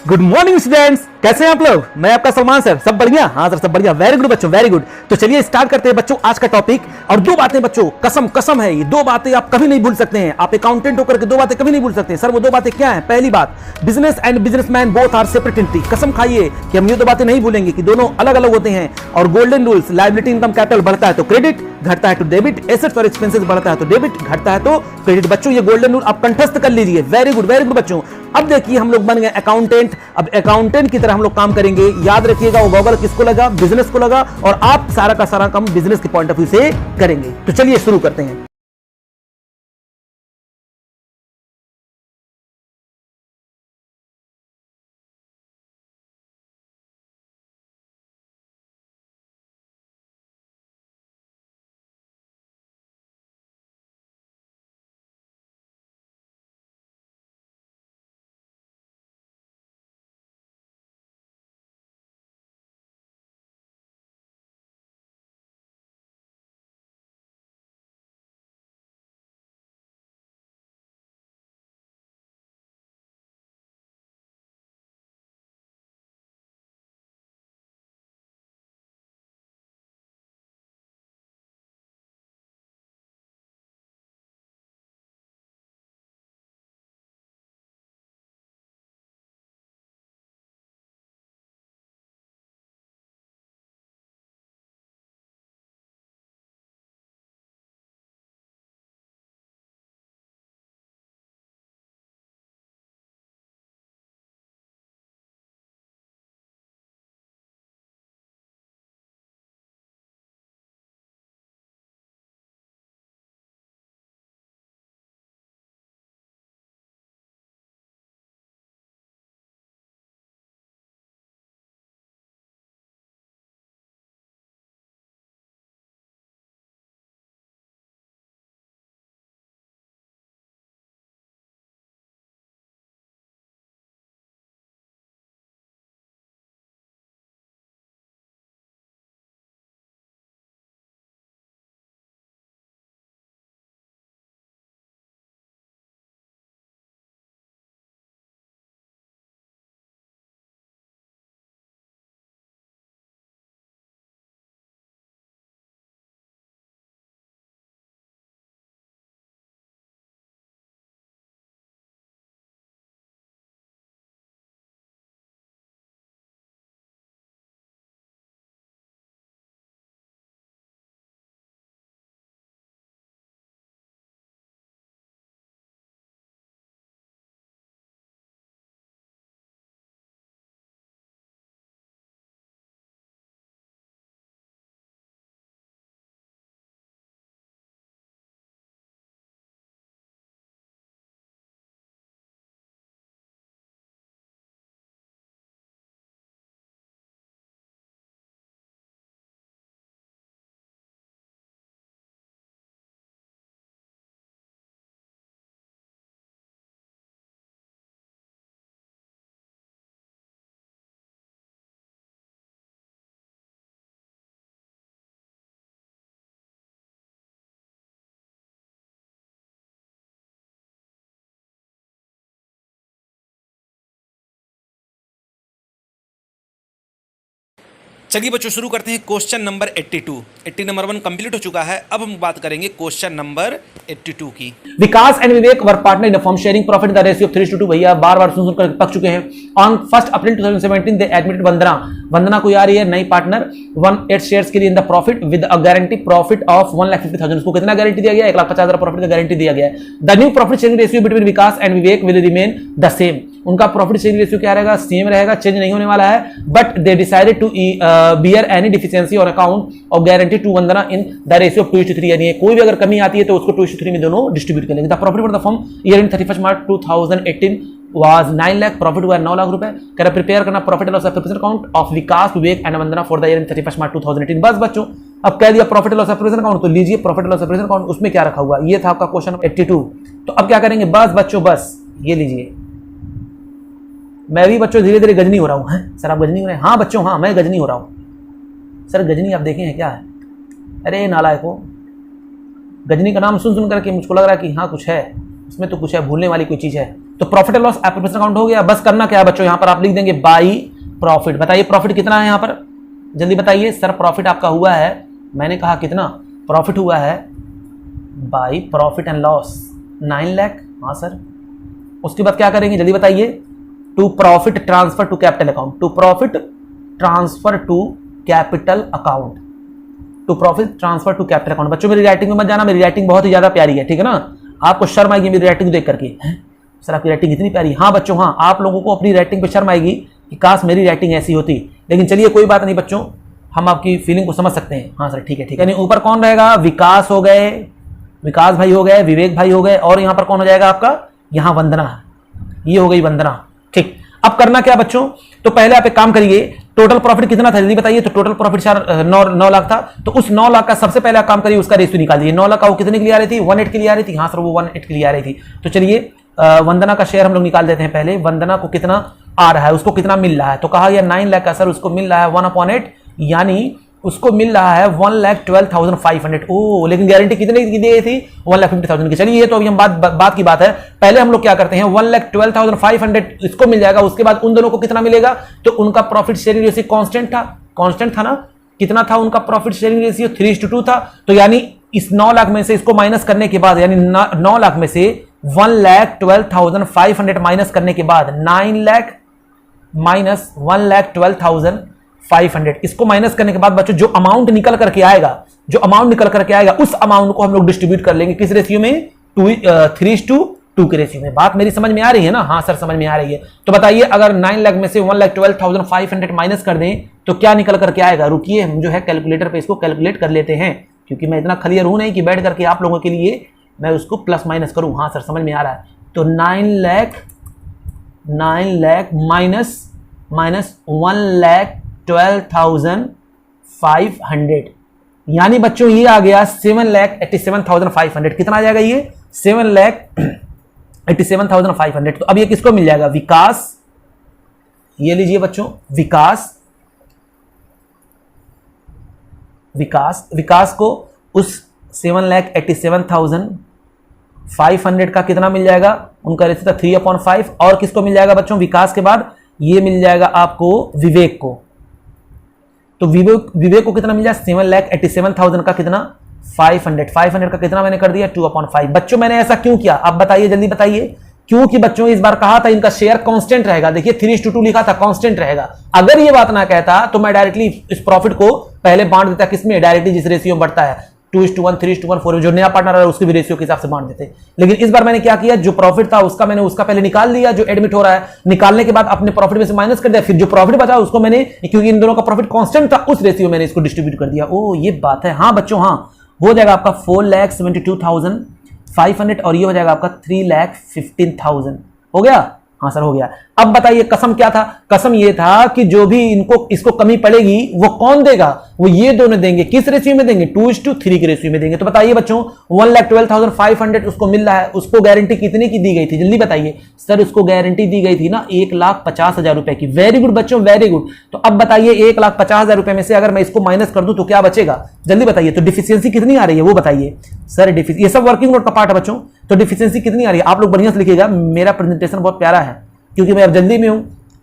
Good morning students, कैसे हैं आप लोग। मैं आपका सलमान सर। सब बढ़िया? हाँ सर, सब बढ़िया। वेरी गुड बच्चों, वेरी गुड। तो चलिए स्टार्ट करते हैं बच्चों आज का टॉपिक। और दो बातें बच्चों, कसम कसम है, ये दो बातें आप कभी नहीं भूल सकते हैं। आप अकाउंटेंट होकर के दो बातें कभी नहीं भूल सकते हैं। सर वो दो बातें क्या हैं? पहली बात, business and businessman both are separate entity. कसम खाइए कि हम ये दो बातें नहीं भूलेंगे कि दोनों अलग अलग होते हैं। और golden rules, liability income capital बढ़ता है तो क्रेडिट, घटता है तो डेबिट, एसेट्स और एक्सपेंसेस बढ़ता है तो डेबिट, घटता है तो क्रेडिट। बच्चों ये गोल्डन रूल आप कंठस्थ कर लीजिए। वेरी गुड बच्चों। अब देखिए हम लोग बन गए अकाउंटेंट। अब अकाउंटेंट की तरह हम लोग काम करेंगे। याद रखिएगा वो गॉगल किसको लगा? बिजनेस को लगा। और आप सारा का सारा काम बिजनेस के पॉइंट ऑफ व्यू से करेंगे। तो चलिए शुरू करते हैं। चलिए बच्चों शुरू करते हैं। Question number 82। 80 नंबर 1 कंप्लीट हो चुका है। अब हम बात करेंगे क्वेश्चन नंबर 82 की। Vikas and Vivek were partner in firm sharing profit the ratio of 3:2। भैया बार बार सुन कर पक चुके हैं। ऑन 1 अप्रैल 2017 दे एडमिटेड वंदना को आ रही है नई पार्टनर 1/8 शेयर्स के लिए in the profit with a guarantee profit of 1,50,000। उसको कितना गारंटी दिया गया? 1,50,000 प्रॉफिट का गारंटी दिया गया है। The new profit sharing ratio between Vikas and Vivek will remain the same. उनका प्रॉफिट शेयरिंग रेशियो क्या रहेगा? सेम रहेगा, चेंज नहीं होने वाला है। But they decided to bear any deficiency on account of guarantee to Vandana in the ratio of 2:3। यानी कोई भी अगर कमी आती है तो उसको 2:3 में दोनों डिस्ट्रीब्यूट करेंगे। The profit for the firm year in 31 March 2018 was 9 lakh. Profit हुआ 9 लाख रुपए। कह रहा प्रिपेयर करना profit and loss account of Vikas Vivek and Vandana for the year in 31 March 2018। बस बच्चों अब कह दिया प्रॉफिट एंड लॉस अकाउंट, तो लीजिए प्रॉफिट एंड लॉस अकाउंट। उसमें क्या रखा हुआ? ये था आपका क्वेश्चन 82। तो अब क्या करेंगे? बस बच्चों बस ये लीजिए। मैं भी बच्चों धीरे धीरे गजनी हो रहा हूँ। सर आप गजनी हो रहे हैं? हाँ बच्चों, हाँ मैं गजनी हो रहा हूँ। सर गजनी आप देखे हैं क्या है? अरे नालायको, गजनी का नाम सुन सुन करके मुझको लग रहा है कि हाँ कुछ है इसमें, तो कुछ है, भूलने वाली कोई चीज़ है। तो profit and loss application account हो गया। बस करना क्या है बच्चों, यहां पर आप लिख देंगे बाई प्रॉफिट। बताइए प्रॉफिट कितना है यहां पर, जल्दी बताइए सर। प्रॉफिट आपका हुआ है, मैंने कहा कितना प्रॉफिट हुआ है, by profit and loss 9 lakh. हाँ सर, उसके बाद क्या करेंगे जल्दी बताइए, to profit transfer to capital account, to profit transfer to capital account, to profit transfer to capital account. बच्चों मेरी राइटिंग में मत जाना, मेरी राइटिंग बहुत ही ज्यादा प्यारी है, ठीक है ना। आपको शर्म आएगी मेरी राइटिंग देख करके, सर आपकी राइटिंग इतनी प्यारी। हाँ बच्चों, हाँ आप लोगों को अपनी राइटिंग पे शर्म आएगी कि काश मेरी राइटिंग ऐसी होती, लेकिन चलिए कोई बात नहीं बच्चों, हम आपकी फीलिंग को समझ सकते हैं। हाँ सर ठीक है ठीक है। यानी ऊपर कौन रहेगा, विकास हो गए, विकास भाई हो गए, विवेक भाई हो गए, और यहाँ पर कौन हो जाएगा आपका, यहाँ वंदना, ये हो गई वंदना। ठीक, अब करना क्या बच्चों, तो पहले आप एक काम करिए, टोटल प्रॉफिट कितना था जल्दी बताइए। तो टोटल प्रॉफिट 9 लाख था, तो उस 9 लाख का सबसे पहले आप काम करिए, उसका रेशियो निकाल दीजिए। 9 लाख का वो कितने के लिए आ रही थी, 1/8 के लिए आ रही थी। हाँ सर वो 1/8 के लिए आ रही थी। तो चलिए वंदना का शेयर हम लोग निकाल देते हैं पहले, वंदना को कितना आ रहा है, उसको कितना मिल रहा है। तो कहा गया 9 लाख का सर उसको मिल रहा है 1/8, यानी उसको मिल रहा है 1,12,500। ओ लेकिन गारंटी कितने की दी गई थी, 1,50,000 की। चलिए ये तो अभी हम बात की बात है, पहले हम लोग क्या करते हैं, 1,12,500 इसको मिल जाएगा, उसके बाद उन दोनों को कितना मिलेगा, तो उनका प्रॉफिट शेयरिंग रेशियो कांस्टेंट था ना, कितना था उनका प्रॉफिट शेयरिंग रेशियो, 3:2 था। तो यानी इस 9 लाख में से इसको माइनस करने के बाद, यानी 9 लाख में से 1,12,500 माइनस करने के बाद 9 लाख माइनस 1,12,500, इसको माइनस करने के बाद बच्चों जो अमाउंट निकल करके आएगा, उस अमाउंट को हम लोग डिस्ट्रीब्यूट कर लेंगे किस रेशियो में, 3:2 के रेशियो में। बात मेरी समझ में आ रही है ना, हाँ सर समझ में आ रही है। तो बताइए अगर 9 लाख में से 1,12,500 माइनस कर दें तो क्या निकल करके आएगा। रुकिए हम जो है कैलकुलेटर पे इसको कैलकुलेट कर लेते हैं, क्योंकि मैं इतना क्लियर हूं नहीं कि बैठ करके आप लोगों के लिए मैं उसको प्लस माइनस करूं। हाँ सर समझ में आ रहा है। तो 9 लाख माइनस 1,12,500, यानी बच्चों ये आ गया 7,87,500। कितना आ जाएगा ये, 7,87,500। तो अब ये किसको मिल जाएगा, विकास, ये लीजिए बच्चों विकास को उस 7,87,500 का कितना मिल जाएगा, उनका रेशियो था 3/5, और किसको मिल जाएगा बच्चों, विकास के बाद ये मिल जाएगा आपको विवेक को। तो विवेक को कितना मिल जाए, 7,87,000 का कितना, 500 का कितना मैंने कर दिया, 2/5। बच्चों मैंने ऐसा क्यों किया, आप बताइए जल्दी बताइए, क्योंकि बच्चों इस बार कहा था इनका शेयर कांस्टेंट रहेगा। देखिए 3:2 लिखा था, कांस्टेंट रहेगा। अगर ये बात ना कहता तो मैं डायरेक्टली इस प्रॉफिट को पहले बांट देता किसमें, डायरेक्टली जिस रेशियो में बढ़ता है, 2:1, 3:1, 4, जो नया पार्टनर है उसके भी रेशियो के हिसाब से बांट देते। लेकिन इस बार मैंने क्या किया, जो प्रॉफिट था उसका मैंने उसका पहले निकाल दिया, जो एडमिट हो रहा है, निकालने के बाद अपने प्रॉफिट में से माइनस कर दिया, फिर जो प्रॉफिट बचा उसको मैंने, क्योंकि इन दोनों का प्रॉफिट कांस्टेंट था, उस रेशियो मैंने इसको डिस्ट्रीब्यूट कर दिया। ओ ये बात है। हाँ बच्चों हाँ, हो जाएगा आपका 4,72,500, और ये हो जाएगा आपका 3,15,000। हो गया, हाँ सर हो गया। अब बताइए कसम क्या था, कसम ये था कि जो भी इसको कमी पड़ेगी वो कौन देगा, वो ये दोनों देंगे। किस रेशियो में देंगे, 2:3 के रेशियो में देंगे। तो बताइए बच्चों 1,12,500 उसको मिल रहा है, उसको गारंटी कितने की दी गई थी जल्दी बताइए। सर उसको गारंटी दी गई थी ना 1,50,000 रुपए की। वेरी गुड बच्चों वेरी गुड। तो अब बताइए 1,50,000 रुपए में से अगर मैं इसको माइनस कर दूं तो क्या बचेगा जल्दी बताइए। तो डिफिशियंसी कितनी आ रही है वो बताइए सर। ये सब वर्किंग नोट का पार्ट है बच्चों। तो डिफिशियंसी कितनी आ रही है आप लोग बढ़िया से लिखिएगा, मेरा प्रेजेंटेशन बहुत प्यारा है क्योंकि मैं अब जल्दी में हूं,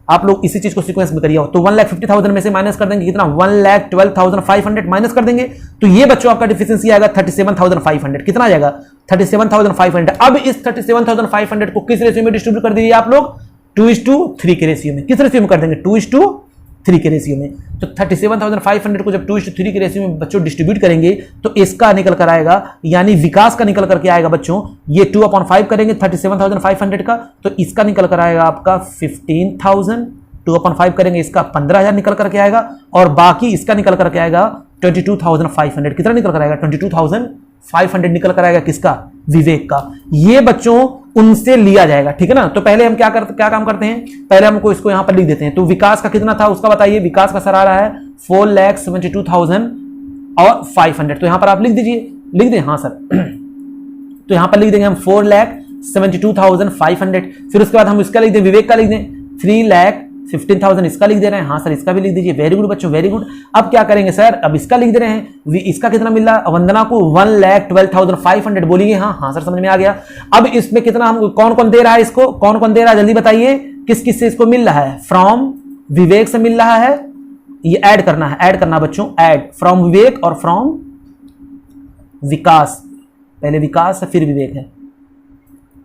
आप लोग इसी चीज को सीक्वेंस में करिए। तो 1,50,000 में से माइनस कर देंगे कितना, 1,12,500 माइनस कर देंगे, तो ये बच्चों आपका डिफिशियंसी आएगा 37,500। कितना आ जाएगा 37,500। अब इस 37,500 को किस रेशियो में डिस्ट्रीब्यूट कर दीजिए आप लोग, 2:3 के रेशियो में। किस रेशियो में कर देंगे, 2:3 के रेशियो में। तो 37,500 को जब 2:3 के रेशियो में बच्चों डिस्ट्रीब्यूट करेंगे तो इसका निकल कर आएगा, यानी विकास का निकल करके आएगा बच्चों, ये 2/5 करेंगे 37,500 का, तो इसका निकल कर आएगा आपका 15,000। 2/5 करेंगे इसका 15,000 निकल करके आएगा, और बाकी इसका निकल करके आएगा 22,500। कितना निकल कर आएगा, 22,500 निकल कर आएगा किसका, विवेक का। ये बच्चों उनसे लिया जाएगा, ठीक है ना। तो पहले हम क्या काम करते हैं, पहले हमको इसको यहां पर लिख देते हैं। तो विकास का कितना था उसका बताइए, विकास का सर आ रहा है 4,72,500। तो यहां पर आप लिख दीजिए, लिख दें हाँ सर। तो यहां पर लिख देंगे हम 4,72,500। फिर उसके बाद हम इसका लिख दें, विवेक का लिख दें 15,000 इसका लिख दे रहे हैं, हाँ सर इसका भी लिख दीजिए, वेरी गुड बच्चों वेरी गुड। अब क्या करेंगे सर, अब इसका लिख दे रहे हैं, इसका कितना मिल रहा है वंदना को 1,12,500 बोलिए, हाँ हाँ सर समझ में आ गया। अब इसमें कितना हम कौन कौन दे रहा है इसको, कौन कौन दे रहा है जल्दी बताइए, किस किस से इसको मिल रहा है, फ्रॉम विवेक से मिल रहा है, ये ऐड करना है, ऐड करना बच्चों, ऐड फ्रॉम विवेक और फ्रॉम विकास, पहले विकास है फिर विवेक है,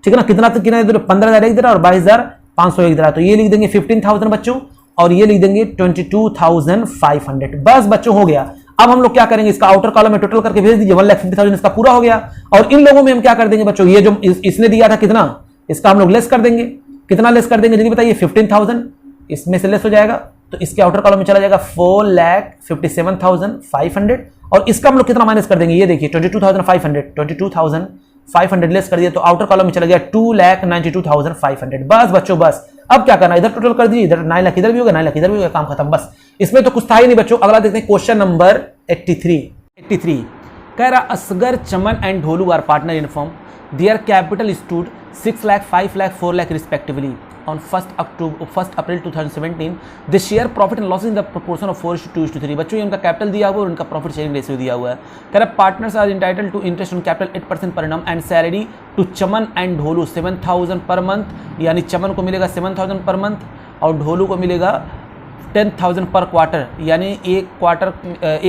ठीक है ना। कितना तक कितना इधर 15,000 एक दे रहा है और 22,500 एक दे रहा है, तो ये लिख देंगे 15,000 बच्चों और ये लिख देंगे 22,500। बस बच्चों हो गया। अब हम लोग क्या करेंगे, इसका आउटर कॉलम में टोटल करके भेज दीजिए, 1,50,000 इसका पूरा हो गया। और इन लोगों में हम क्या कर देंगे बच्चों, ये जो इसने दिया था कितना, इसका हम लोग लेस कर देंगे, कितना लेस कर देंगे जल्दी बताइए, 15,000 इसमें से लेस हो जाएगा, तो इसके आउटर कॉलम में चला जाएगा 4,57,500 और इसका हम लोग कितना माइनस कर देंगे, ये देखिए 22,500 लेस कर दिया, तो आउटर कॉलम में चला गया 2,92,500। बस बच्चों बस, अब क्या करना है, इधर टोटल कर दीजिए, इधर 9 लाख इधर भी होगा 9 लाख इधर भी होगा, काम खत्म। बस इसमें तो कुछ था ही नहीं बच्चों। अगला देखते हैं क्वेश्चन नंबर 83 कह रहा Asgar Chaman and Dholu are partner in firm, their capital stood 6 lakh 5 lakh 4 lakh respectively on 1st April 2017, they share profit and losses in the proportion of 4:2:3। बच्चों ये उनका कैपिटल दिया हुआ है और उनका प्रॉफिट शेयरिंग रेशियो दिया हुआ है। कह रहा partners are entitled to interest on capital 8% per annum and salary to Chaman and Dholu 7,000 per month, यानी चमन को मिलेगा 7,000 पर मंथ और ढोलू को मिलेगा 10,000 पर क्वार्टर, यानी एक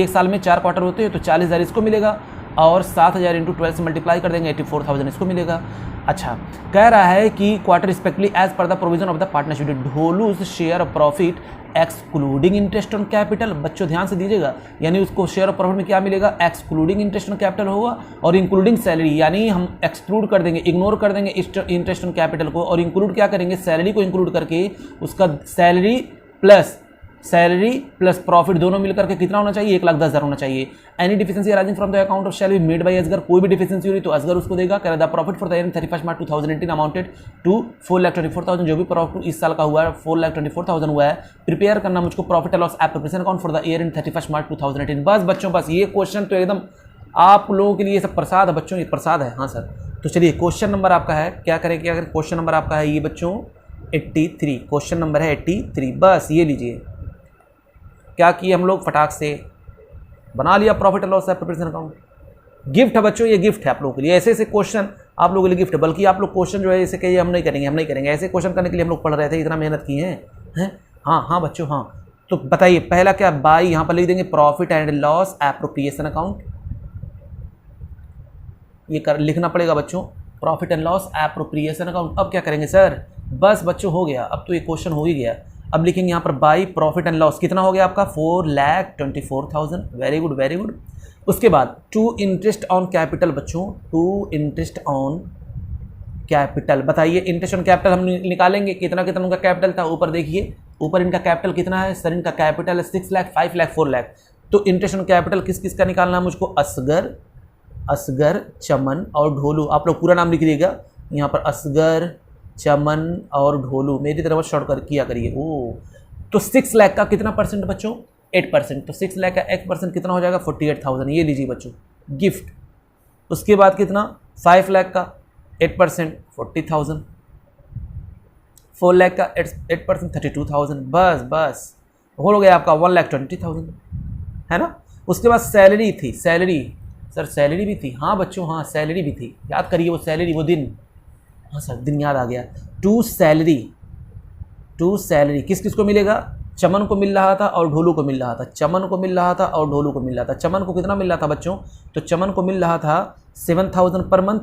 साल में 4 क्वार्टर होते हैं तो 40,000 इसको मिलेगा और 7,000 इंटू 12 से मल्टीप्लाई कर देंगे 84,000 इसको मिलेगा। अच्छा, कह रहा है कि quarter respectively as per the provision of the partnership Dholu's share of profit excluding interest on capital. बच्चों ध्यान से दीजिएगा, यानी उसको शेयर ऑफ प्रॉफिट में क्या मिलेगा, एक्सक्लूडिंग इंटरेस्ट ऑन कैपिटल होगा और इंक्लूडिंग सैलरी, यानी हम एक्सक्लूड कर देंगे, इग्नोर कर देंगे इंटरेस्ट ऑन कैपिटल को और इंक्लूड क्या करेंगे, सैलरी को इंक्लूड करके उसका सैलरी प्लस प्रॉफिट दोनों मिलकर के कितना होना चाहिए, 1,10,000 होना चाहिए। Any deficiency arising from the account of shall be made by Asgar, कोई भी डिफिशिएंसी हो रही तो असगर उसको देगा। कह रहा the profit for the year 31 March 2018 amounted to 4,24,000, जो भी प्रॉफिट इस साल का हुआ है 4,24,000 हुआ है। प्रिपेयर करना मुझको profit and loss appropriation account for the year in 31 March 2018। बस बच्चों बस ये क्वेश्चन तो एकदम आप लोगों के लिए सब प्रसाद है बच्चों, ये प्रसाद है। हाँ सर, तो चलिए क्वेश्चन नंबर आपका है, क्या करें क्वेश्चन नंबर आपका है ये बच्चों 83, क्वेश्चन नंबर है 83। बस ये लीजिए, क्या किए हम लोग, फटाक से बना लिया profit and loss appropriation account. Gift है बच्चों, ये गिफ्ट है आप लोगों के लिए, ऐसे क्वेश्चन आप लोगों के लिए गिफ्ट है। बल्कि आप लोग क्वेश्चन जो है ऐसे कहिए हम नहीं करेंगे, ऐसे क्वेश्चन करने के लिए हम लोग पढ़ रहे थे, इतना मेहनत किए हैं। हाँ बच्चों हाँ, तो बताइए पहला क्या, बाई यहाँ पर लिख देंगे profit and loss appropriation account, ये लिखना पड़ेगा बच्चों, profit and loss appropriation account. अब क्या करेंगे सर, बस बच्चों हो गया, अब तो ये क्वेश्चन हो ही गया। अब लिखेंगे यहाँ पर बाई प्रॉफिट एंड लॉस, कितना हो गया आपका 4,24,000, वेरी गुड वेरी गुड। उसके बाद टू इंटरेस्ट ऑन कैपिटल बच्चों, टू इंटरेस्ट ऑन कैपिटल, बताइए इंटरेस्ट ऑन कैपिटल हम निकालेंगे, कितना कितना उनका कैपिटल था, ऊपर देखिए, ऊपर इनका कैपिटल कितना है सर, इनका कैपिटल है 6 लाख 5 लाख 4 लाख। तो इंटरेस्ट ऑन कैपिटल किस किस का निकालना है मुझको, असगर चमन और ढोलू, आप लोग पूरा नाम लिख लीजिएगा यहाँ पर, असगर चमन और ढोलू, मेरी तरफ शॉर्ट कर किया करिए। ओ तो 6 लाख का कितना परसेंट बच्चों, 8%, तो 6 लाख का 1% कितना हो जाएगा 48,000, ये लीजिए बच्चों गिफ्ट। उसके बाद कितना 5 लाख का 8% 40,000, 4 लाख का 8% 32,000, बस हो गया आपका 1,20,000, है ना। उसके बाद सैलरी थी, सैलरी भी थी, हाँ बच्चों हाँ सैलरी भी थी, याद करिए वो सैलरी, वो दिन, हाँ सर दिन याद आ गया। टू सैलरी किस किस को मिलेगा, चमन को मिल रहा था और ढोलू को मिल रहा था, चमन को मिल रहा था और ढोलू को मिल रहा था। चमन को कितना मिल रहा था बच्चों, तो चमन को मिल रहा था 7,000 पर मंथ,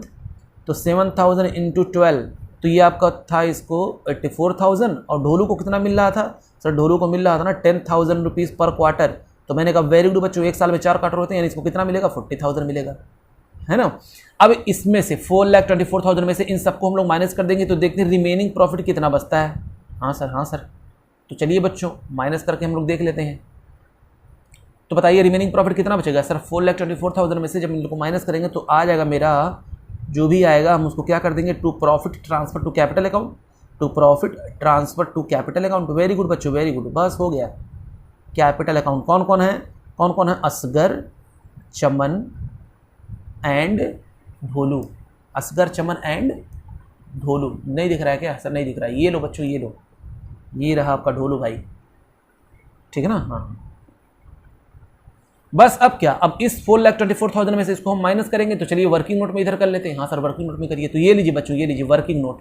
तो 7,000 इंटू 12, तो ये आपका था इसको 84,000। और ढोलू को कितना मिल रहा था सर, ढोलू को मिल रहा था ना 10,000 रुपीज़ पर क्वार्टर, तो मैंने कहा वेरी गुड बच्चों, एक साल में 4 क्वार्टर होते हैं, यानी इसको कितना मिलेगा 40,000 मिलेगा, है ना। अब इसमें से 4,24,000 में से इन सबको हम लोग माइनस कर देंगे तो देखते हैं रिमेनिंग प्रॉफिट कितना बचता है। हाँ सर, तो चलिए बच्चों माइनस करके हम लोग देख लेते हैं, तो बताइए रिमेनिंग प्रॉफिट कितना बचेगा सर। 4,24,000 में से जब इन लोग को माइनस करेंगे तो आ जाएगा मेरा, जो भी आएगा हम उसको क्या कर देंगे, to profit transfer to capital account, to profit transfer to capital account. Very good बच्चों वेरी गुड, बस हो गया। कैपिटल अकाउंट कौन कौन है, असगर चमन एंड ढोलू, असगर चमन एंड ढोलू। नहीं दिख रहा है क्या सर, नहीं दिख रहा है, ये लो बच्चों, ये लो ये रहा आपका ढोलू भाई, ठीक है ना। हाँ बस अब क्या, अब इस 4,24,000 में से इसको हम माइनस करेंगे, तो चलिए वर्किंग नोट में इधर कर लेते हैं। हाँ सर वर्किंग नोट में करिए, तो ये लीजिए बच्चों, ये लीजिए वर्किंग नोट,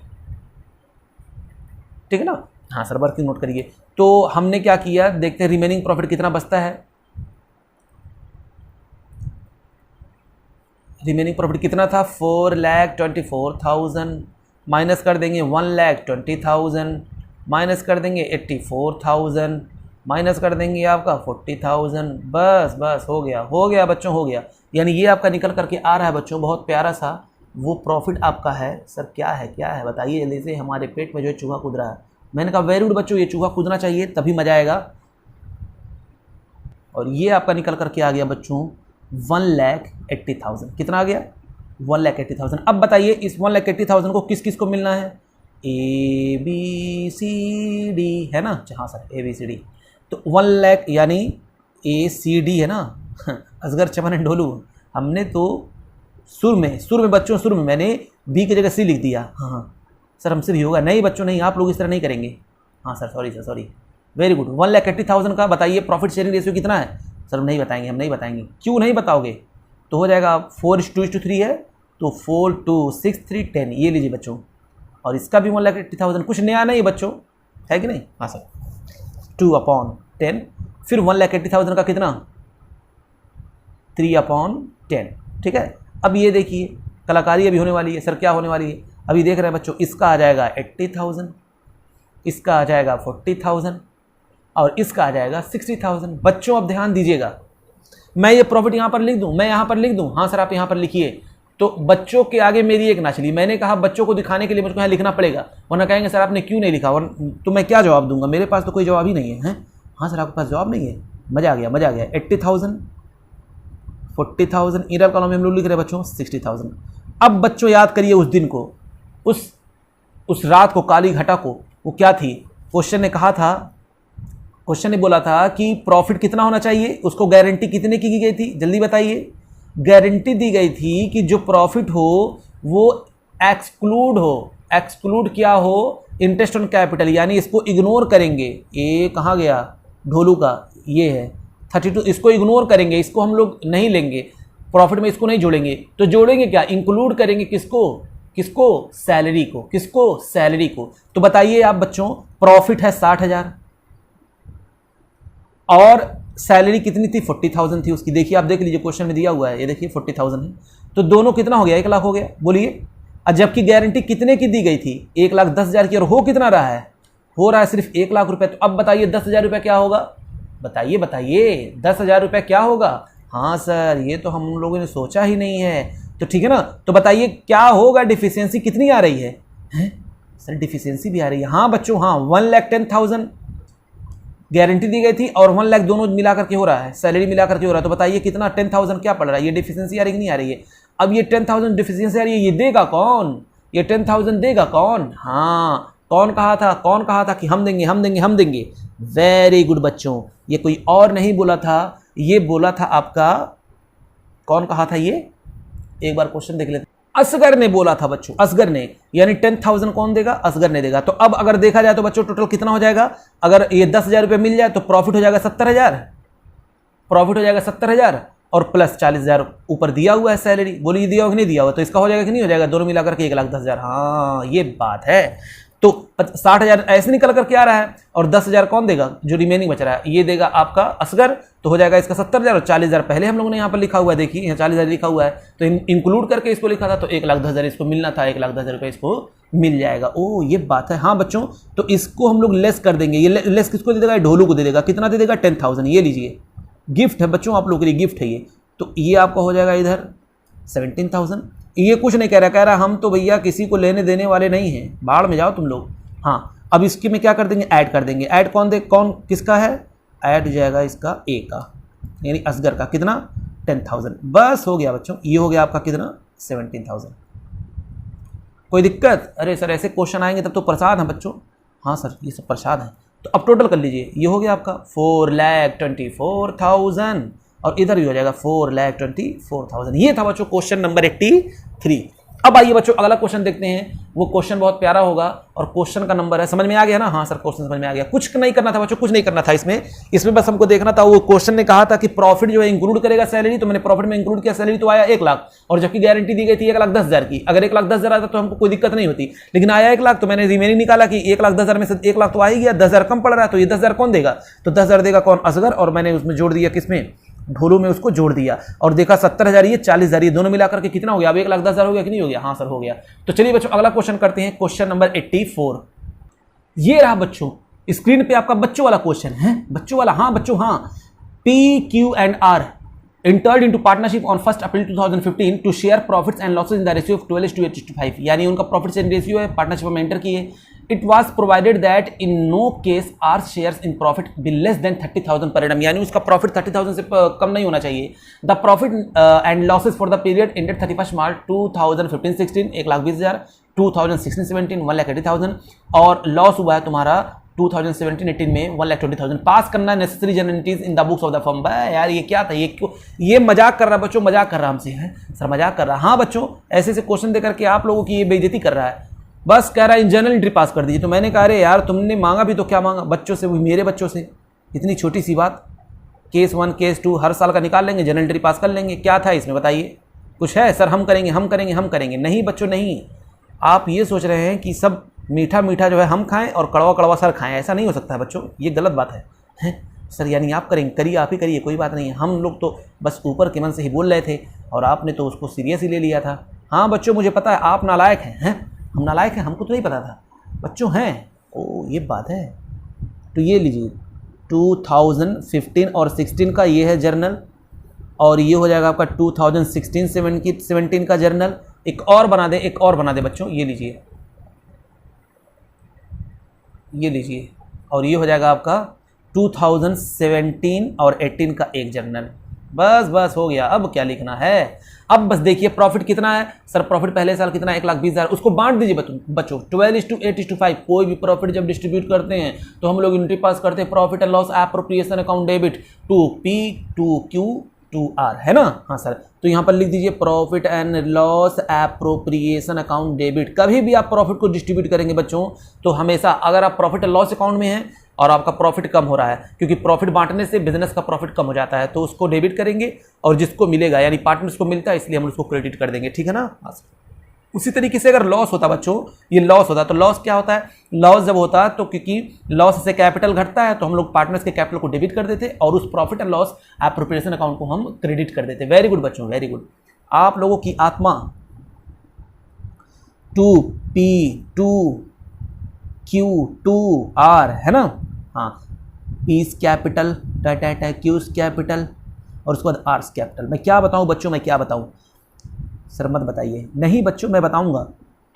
ठीक है ना। हाँ सर वर्किंग नोट करिए। तो हमने क्या किया, देखते हैं रिमेनिंग प्रॉफिट कितना बचता है। रिमेनिंग प्रॉफिट कितना था, 4,24,000 माइनस कर देंगे 1,20,000 माइनस कर देंगे 84,000 माइनस कर देंगे आपका 40,000। बस बस हो गया बच्चों, हो गया। यानी ये आपका निकल करके आ रहा है बच्चों, बहुत प्यारा सा वो प्रॉफिट आपका है। सर क्या है बताइए जल्दी से। हमारे पेट में जो है चूहा कूद रहा है। मैंने कहा वेरी गुड बच्चों, ये चूहा कूदना चाहिए तभी मजा आएगा। और ये आपका निकल करके आ गया बच्चों 1,80,000। कितना आ गया, 1,80,000। अब बताइए इस 1,80,000 को किस किस को मिलना है, ABCD है ना। हाँ सर ABCD, तो 1 लाख यानी ACD है ना। असगर चमन एंड ढोलू, हमने तो सुर में बच्चों, सुर में मैंने B की जगह C लिख दिया। हाँ सर हमसे भी होगा, नहीं बच्चों नहीं, आप लोग इस तरह नहीं करेंगे। हाँ सर सॉरी, वेरी गुड। 1,80,000 का बताइए प्रॉफिट शेयरिंग रेशियो कितना है। सर हम नहीं बताएंगे। क्यों नहीं बताओगे, तो हो जाएगा 4:3 है, तो 4 2 6 3 10। ये लीजिए बच्चों, और इसका भी 1,80,000, कुछ नया नहीं बच्चों, है कि नहीं। हाँ सर 2/10, फिर 1,80,000 का कितना 3/10, ठीक है। अब ये देखिए कलाकारी अभी होने वाली है। सर क्या होने वाली है, अभी देख रहे हैं बच्चों, इसका आ जाएगा 80,000, इसका आ जाएगा 40,000 और इसका आ जाएगा 60,000। बच्चों अब ध्यान दीजिएगा, मैं ये प्रॉफिट यहाँ पर लिख दूँ, मैं यहाँ पर लिख दूँ। हाँ सर आप यहाँ पर लिखिए, तो बच्चों के आगे मेरी एक ना चली। मैंने कहा बच्चों को दिखाने के लिए मुझको यहाँ लिखना पड़ेगा, वरना कहेंगे सर आपने क्यों नहीं लिखा, और तो मैं क्या जवाब दूंगा, मेरे पास तो कोई जवाब ही नहीं है। हैं हाँ सर आपके पास जवाब नहीं है, मज़ा आ गया। 80,000, 40,000, इधर कॉलम में हम लोग लिख रहे हैं बच्चों 60,000। अब बच्चों याद करिए उस दिन को, उस रात को, काली घटा को, वो क्या थी। क्वेश्चन ने कहा था, क्वेश्चन ने बोला था कि प्रॉफिट कितना होना चाहिए, उसको गारंटी कितने की गई थी, जल्दी बताइए। गारंटी दी गई थी कि जो प्रॉफिट हो वो एक्सक्लूड क्या हो, इंटरेस्ट ऑन कैपिटल, यानी इसको इग्नोर करेंगे। ये कहाँ गया ढोलू का, ये है 32, इसको इग्नोर करेंगे, इसको हम लोग नहीं लेंगे प्रॉफिट में, इसको नहीं जोड़ेंगे। तो जोड़ेंगे क्या, इंक्लूड करेंगे किसको सैलरी को। तो बताइए आप बच्चों, प्रॉफिट है 60,000 और सैलरी कितनी थी, 40,000 थी उसकी। देखिए आप देख लीजिए क्वेश्चन में दिया हुआ है, ये देखिए 40,000 है, तो दोनों कितना हो गया, 1 लाख हो गया। बोलिए, और जबकि गारंटी कितने की दी गई थी, 1,10,000 की, और हो कितना रहा है, हो रहा है सिर्फ 1 लाख रुपए। तो अब बताइए 10,000 रुपये क्या होगा, बताइए 10,000 रुपये क्या होगा। हाँ सर ये तो हम लोगों ने सोचा ही नहीं है, तो ठीक है ना। तो बताइए क्या होगा, डिफिशियंसी कितनी आ रही है, सर डिफिशियंसी भी आ रही है। हाँ बच्चों हाँ, 1,10,000 गारंटी दी गई थी और 1 लाख दोनों मिला करके हो रहा है, सैलरी मिला करके हो रहा है। तो बताइए कितना 10,000 क्या पड़ रहा है, ये डिफिशियंसी आ रही कि नहीं आ रही है। अब ये 10,000 डिफिशियंसी आ रही है, ये देगा कौन, ये 10,000 देगा कौन। हाँ कौन कहा था कि हम देंगे। वेरी गुड बच्चों, ये कोई और नहीं बोला था, ये बोला था आपका, कौन कहा था ये, एक बार क्वेश्चन देख लेते। असगर ने बोला था बच्चों, असगर ने, यानी 10,000 कौन देगा, असगर ने देगा। तो अब अगर देखा जाए तो बच्चों टोटल कितना हो जाएगा, अगर ये 10,000 रुपये मिल जाए तो प्रॉफिट हो जाएगा 70,000, और प्लस 40,000 ऊपर दिया हुआ है सैलरी। बोलिए दिया हो कि नहीं दिया हुआ, तो इसका हो जाएगा कि नहीं हो जाएगा, दोनों मिलाकर के 1,10,000। हाँ ये बात है। तो 60,000 ऐसे निकल करके आ रहा है, और 10,000 कौन देगा, जो रिमेनिंग बच रहा है ये देगा आपका असगर। तो हो जाएगा इसका 70,000, और 40,000 पहले हम लोगों ने यहाँ पर लिखा हुआ है, देखिए यहाँ 40,000 लिखा हुआ है, तो इंक्लूड करके इसको लिखा था, तो 1,10,000 इसको मिलना था, 1,10,000 रुपये इसको मिल जाएगा। ओ ये बात है। हाँ बच्चों, तो इसको हम लोग लेस कर देंगे। ये लेस किसको दे देगा, ढोलू को दे देगा। कितना दे देगा, 10,000। ये लीजिए गिफ्ट है बच्चों, आप लोगों के लिए गिफ्ट है ये। तो ये आपका हो जाएगा इधर 17,000। ये कुछ नहीं कह रहा हम तो भैया किसी को लेने देने वाले नहीं हैं, बाढ़ में जाओ तुम लोग। हाँ अब इसके में क्या कर देंगे, ऐड कर देंगे। ऐड कौन किसका है, ऐड जाएगा इसका ए का, यानी असगर का। कितना, 10,000। बस हो गया बच्चों, ये हो गया आपका कितना, 17,000। कोई दिक्कत, अरे सर ऐसे क्वेश्चन आएंगे तब तो प्रसाद है बच्चों। हाँ सर ये सब प्रसाद है। तो अब टोटल कर लीजिए, ये हो गया आपका 4,24,000, और इधर भी हो जाएगा 4,24,000। ये था बच्चों क्वेश्चन नंबर 83। अब आइए बच्चों अगला क्वेश्चन देखते हैं। वो क्वेश्चन बहुत प्यारा होगा और क्वेश्चन का नंबर है, समझ में आ गया ना? हाँ सर क्वेश्चन समझ में आ गया। कुछ नहीं करना था बच्चों, कुछ नहीं करना था इसमें बस हमको देखना था। वो क्वेश्चन ने कहा था कि प्रॉफिट जो है इंक्लूड करेगा सैलरी, तो मैंने प्रॉफिट में इंक्लूड किया सैलरी, तो आया 1 लाख, और जबकि गारंटी दी गई थी 1,10,000 की। अगर 1,10,000 आता तो हमको कोई दिक्कत नहीं होती, लेकिन आया 1 लाख, तो मैंने रिमेनिंग निकाला कि 1,10,000 में से 1 लाख तो आ ही गया, 10,000 कम पड़ रहा है, तो ये 10,000 कौन देगा? तो 10,000 देगा कौन? असगर। और मैंने उसमें जोड़ दिया, किसमें? ढोलू में उसको जोड़ दिया और देखा 70,000 ये 40,000 ये दोनों मिलाकर के कितना हो गया? अब 1,10,000 हो गया कि नहीं हो गया? हाँ सर हो गया। तो चलिए बच्चों अगला क्वेश्चन करते हैं, क्वेश्चन नंबर 84। ये रहा बच्चों स्क्रीन पे आपका बच्चों वाला क्वेश्चन है, बच्चों वाला। हाँ बच्चों हाँ। PQ&R entered into partnership on 1st April 2015 to share profits and losses in the ratio of 12:8:5, यानी उनका प्रॉफिट शेयरिंग रेशियो है, पार्टनरशिप में एंटर किए। It was provided that in no case R shares in profit be less than 30,000 per Adam, यानी उसका profit 30,000 से कम नहीं होना चाहिए। The profit and losses for the period ended 31 मार्च 2015-16 1,20,000, 2016-17 1,80,000, और लॉस हुआ है तुम्हारा 2017-18 में 1,20,000। पास करना necessary generalities in the books of the firm. यार ये क्या था? ये क्यों? ये मजाक कर रहा है बच्चों, मजाक कर रहा हमसे है सर, मजाक कर रहा। हाँ बच्चों ऐसे ऐसे क्वेश्चन देकर के आप लोगों की ये बेइज्जती कर रहा है। बस कह रहा है इन जनरल एंट्री पास कर दीजिए। तो मैंने कहा अरे यार तुमने मांगा भी तो क्या मांगा? बच्चों से, मेरे बच्चों से, इतनी छोटी सी बात। केस 1 केस 2 हर साल का निकाल लेंगे, जनरल एंट्री पास कर लेंगे। क्या था इसमें बताइए? कुछ है सर? हम करेंगे हम करेंगे हम करेंगे। नहीं बच्चों नहीं, आप ये सोच रहे हैं कि सब मीठा मीठा जो है हम खाएं और कड़वा कड़वा सर खाएं, ऐसा नहीं हो सकता है बच्चों, ये गलत बात है सर। यानी आप करेंगे, करिए, आप ही करिए, कोई बात नहीं है। हम लोग तो बस ऊपर के मन से ही बोल रहे थे और आपने तो उसको सीरियस ही ले लिया था। हाँ बच्चों मुझे पता है आप नालायक हैं, हम नालायक हैं, हमको तो नहीं पता था बच्चों हैं। ओ ये बात है। तो ये लीजिए 2015 और 16 का ये है जर्नल, और ये हो जाएगा आपका 2016-17 का जर्नल। एक और बना दे, एक और बना दे बच्चों, ये लीजिए, ये लीजिए, और ये हो जाएगा आपका 2017 और 18 का एक जर्नल। बस बस हो गया। अब क्या लिखना है? अब बस देखिए प्रॉफिट कितना है सर? प्रॉफिट पहले साल कितना है? 1,20,000। उसको बांट दीजिए बच्चों 12:8:5। कोई भी प्रॉफिट जब डिस्ट्रीब्यूट करते हैं तो हम लोग यूनिटी पास करते हैं, profit and loss appropriation account debit to P to Q to R, है ना? हाँ सर। तो यहाँ पर लिख दीजिए profit and loss appropriation account debit. कभी भी आप प्रॉफिट को डिस्ट्रीब्यूट करेंगे बच्चों तो हमेशा, अगर आप प्रॉफिट एंड लॉस अकाउंट में हैं और आपका प्रॉफिट कम हो रहा है, क्योंकि प्रॉफिट बांटने से बिजनेस का प्रॉफिट कम हो जाता है, तो उसको डेबिट करेंगे, और जिसको मिलेगा यानी पार्टनर्स को मिलता है इसलिए हम उसको क्रेडिट कर देंगे, ठीक है ना? उसी तरीके से अगर लॉस होता बच्चों, ये लॉस होता, तो लॉस क्या होता है? लॉस जब होता है तो क्योंकि लॉस से कैपिटल घटता है तो हम लोग पार्टनर्स के कैपिटल को डेबिट कर देते और उस profit and loss appropriation account को हम क्रेडिट कर देते। वेरी गुड बच्चों, वेरी गुड। आप लोगों की आत्मा 2P 2Q 2R है ना? हाँ, पीस कैपिटल क्यूज कैपिटल और उसके बाद आर्स कैपिटल। मैं क्या बताऊं बच्चों, मैं क्या बताऊं? सर मत बताइए। नहीं बच्चों मैं बताऊंगा,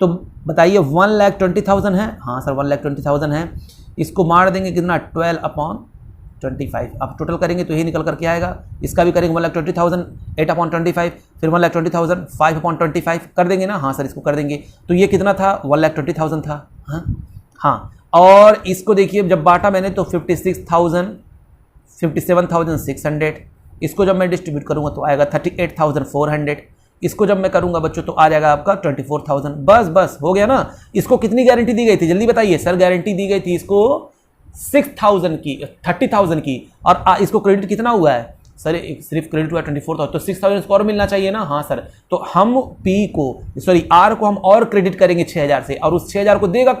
तो बताइए 1,20,000 है। हाँ सर 1,20,000 है। इसको मार देंगे कितना? 12/25। अब टोटल करेंगे तो यही निकल करके आएगा। इसका भी करेंगे 1,20,000 8/25, फिर 1,20,000 5/25 कर देंगे ना? हाँ सर इसको कर देंगे। तो ये कितना था? 1,20,000 था। हाँ हाँ। और इसको देखिए जब बांटा मैंने तो 57,600। इसको जब मैं डिस्ट्रीब्यूट करूंगा तो आएगा 38,400। इसको जब मैं करूंगा बच्चों तो आ जाएगा आपका 24,000। बस बस हो गया ना? इसको कितनी गारंटी दी गई थी जल्दी बताइए सर? गारंटी दी गई थी इसको 6,000 की, 30,000 की, और इसको क्रेडिट कितना हुआ है सर? सिर्फ क्रेडिट हुआ 24,000, तो 6,000 इसको और मिलना चाहिए ना? हाँ सर। तो हम R को हम और क्रेडिट करेंगे 6,000 से, और उस 6,000 को देगा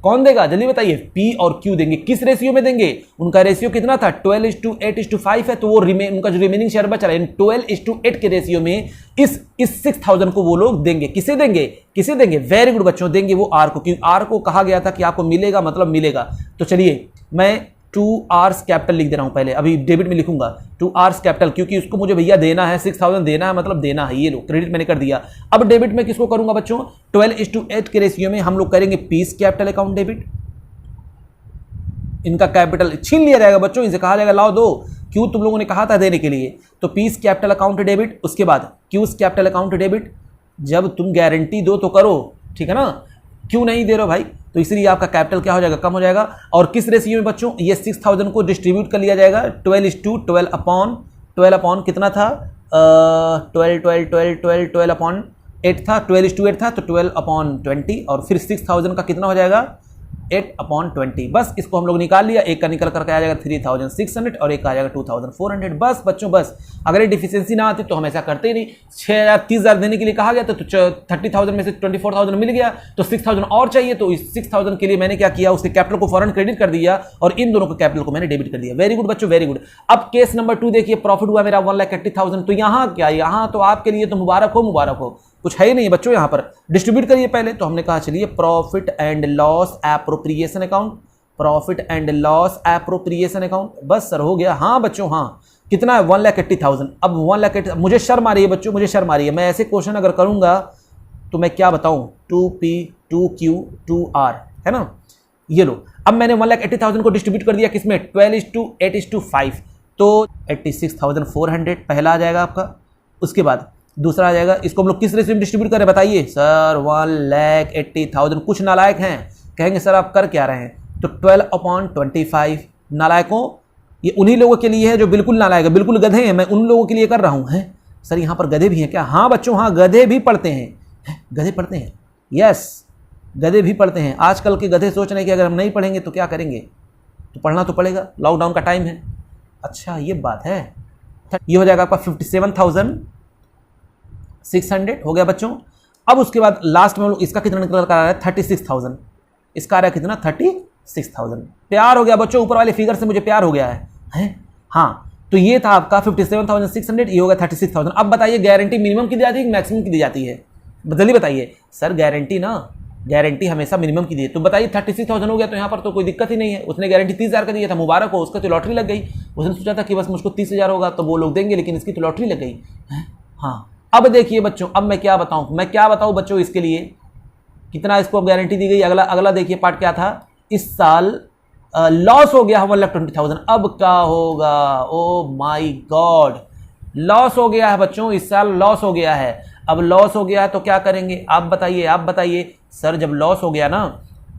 कौन देगा जल्दी बताइए? P और Q देंगे। किस रेशियो में देंगे? उनका रेशियो कितना था? 12:8:5 है, तो वो उनका जो रिमेनिंग शेयर बचा रहा है 12:8 के रेशियो में इस 6,000 को वो लोग देंगे। किसे देंगे? वेरी गुड बच्चों, देंगे वो R को, क्योंकि R को कहा गया था कि आपको मिलेगा मतलब मिलेगा। तो चलिए मैं 2R's कैपिटल लिख दे रहा हूं पहले, अभी डेबिट में लिखूंगा 2R's कैपिटल, क्योंकि उसको मुझे भैया देना है 6,000 देना है, मतलब देना है। ये लो क्रेडिट मैंने कर दिया। अब डेबिट में किसको करूंगा बच्चों? 12:8 के रेशियो में हम लोग करेंगे पीस कैपिटल अकाउंट डेबिट। इनका कैपिटल छीन लिया जाएगा बच्चों, इनसे कहा जाएगा लाओ दो, क्यों तुम लोगों ने कहा था देने के लिए। तो पीस कैपिटल अकाउंट डेबिट, उसके बाद क्यूज कैपिटल अकाउंट डेबिट। जब तुम गारंटी दो तो करो, ठीक है ना? क्यों नहीं दे रहे हो भाई? तो इसलिए आपका कैपिटल क्या हो जाएगा? कम हो जाएगा। और किस रेशियो में बच्चों? ये 6,000 को डिस्ट्रीब्यूट कर लिया जाएगा 12:12 अपॉन कितना था? 12 अपॉन 8 था, 12:8 था, तो 12/20 और फिर 6000 का कितना हो जाएगा 8/20। बस इसको हम लोग निकाल लिया, एक का निकल करके आ जाएगा 3600 और एक का आ जाएगा 2400। बस बच्चों बस, अगर ये डिफिशियंसी ना आती तो हम ऐसा करते ही नहीं। 6000 30,000 देने के लिए कहा गया तो 30,000 में से 24,000 मिल गया, तो 6,000 और चाहिए, तो इस 6,000 के लिए मैंने क्या किया, उसके कैपिटल को फौरन क्रेडिट कर दिया और इन दोनों के कैपिटल को मैंने डेबिट कर दिया। वेरी गुड बच्चों, वेरी गुड। अब केस नंबर 2 देखिए, प्रॉफिट हुआ मेरा 1,80,000। तो यहाँ क्या, यहाँ तो आपके लिए तो मुबारक हो, मुबारक हो, कुछ है ही नहीं बच्चों। यहाँ पर डिस्ट्रीब्यूट करिए पहले, तो हमने कहा चलिए profit and loss appropriation account, profit and loss appropriation account. बस सर हो गया। हाँ बच्चों, हाँ कितना है 1,80,000। अब 1,80,000, मुझे शर्म आ रही है बच्चों, मुझे शर्म आ रही है। मैं ऐसे क्वेश्चन अगर करूंगा तो मैं क्या बताऊं, 2P 2Q 2R है ना। ये लो, अब मैंने 1,80,000 को डिस्ट्रीब्यूट कर दिया किसमें, 12:8:5, तो 86,400 पहला आ जाएगा आपका। उसके बाद दूसरा आ जाएगा, इसको हम लोग किस रेशियो में डिस्ट्रीब्यूट करें बताइए सर। 1,80,000। कुछ नालायक हैं, कहेंगे सर आप कर क्या रहे हैं, तो 12/25। नालायकों, ये उन्हीं लोगों के लिए है जो बिल्कुल नालायक है, बिल्कुल गधे हैं, मैं उन लोगों के लिए कर रहा हूं। है सर यहाँ पर गधे भी हैं क्या? हाँ बच्चों, हाँ गधे भी पढ़ते हैं, गधे पढ़ते हैं, यस गधे भी पढ़ते हैं। आजकल के गधे सोच रहे हैं कि अगर हम नहीं पढ़ेंगे तो क्या करेंगे, तो पढ़ना तो पड़ेगा, लॉकडाउन का टाइम है। अच्छा ये बात है। ये हो जाएगा आपका 57,600 हो गया बच्चों। अब उसके बाद लास्ट में इसका कितना निकल कर आ रहा है 36,000, इसका आ रहा है कितना 36,000। प्यार हो गया बच्चों, ऊपर वाले फिगर से मुझे प्यार हो गया है? हाँ, तो ये था आपका 57,600, ये होगा 36,000। अब बताइए गारंटी मिनिमम की दी जाती है कि मैक्सिमम की दी जाती है, जल्दी बताइए सर। गारंटी ना, गारंटी हमेशा मिनिमम की दी है, तो बताइए 36,000 हो गया, तो यहाँ पर तो कोई दिक्कत ही नहीं है। उसने गारंटी 30,000 का दिया था, मुबारक हो, उसका तो लॉटरी लग गई। उसने सोचा था कि बस मुझको 30,000 होगा तो वो लोग देंगे, लेकिन इसकी तो लॉटरी लग गई। हाँ अब देखिए बच्चों, अब मैं क्या बताऊं बच्चों, इसके लिए कितना इसको अब गारंटी दी गई। अगला देखिए पार्ट क्या था, इस साल लॉस हो गया 1,20,000। अब क्या होगा, ओ माय गॉड, लॉस हो गया है बच्चों, इस साल लॉस हो गया है। अब लॉस हो गया है तो क्या करेंगे, आप बताइए सर। जब लॉस हो गया ना,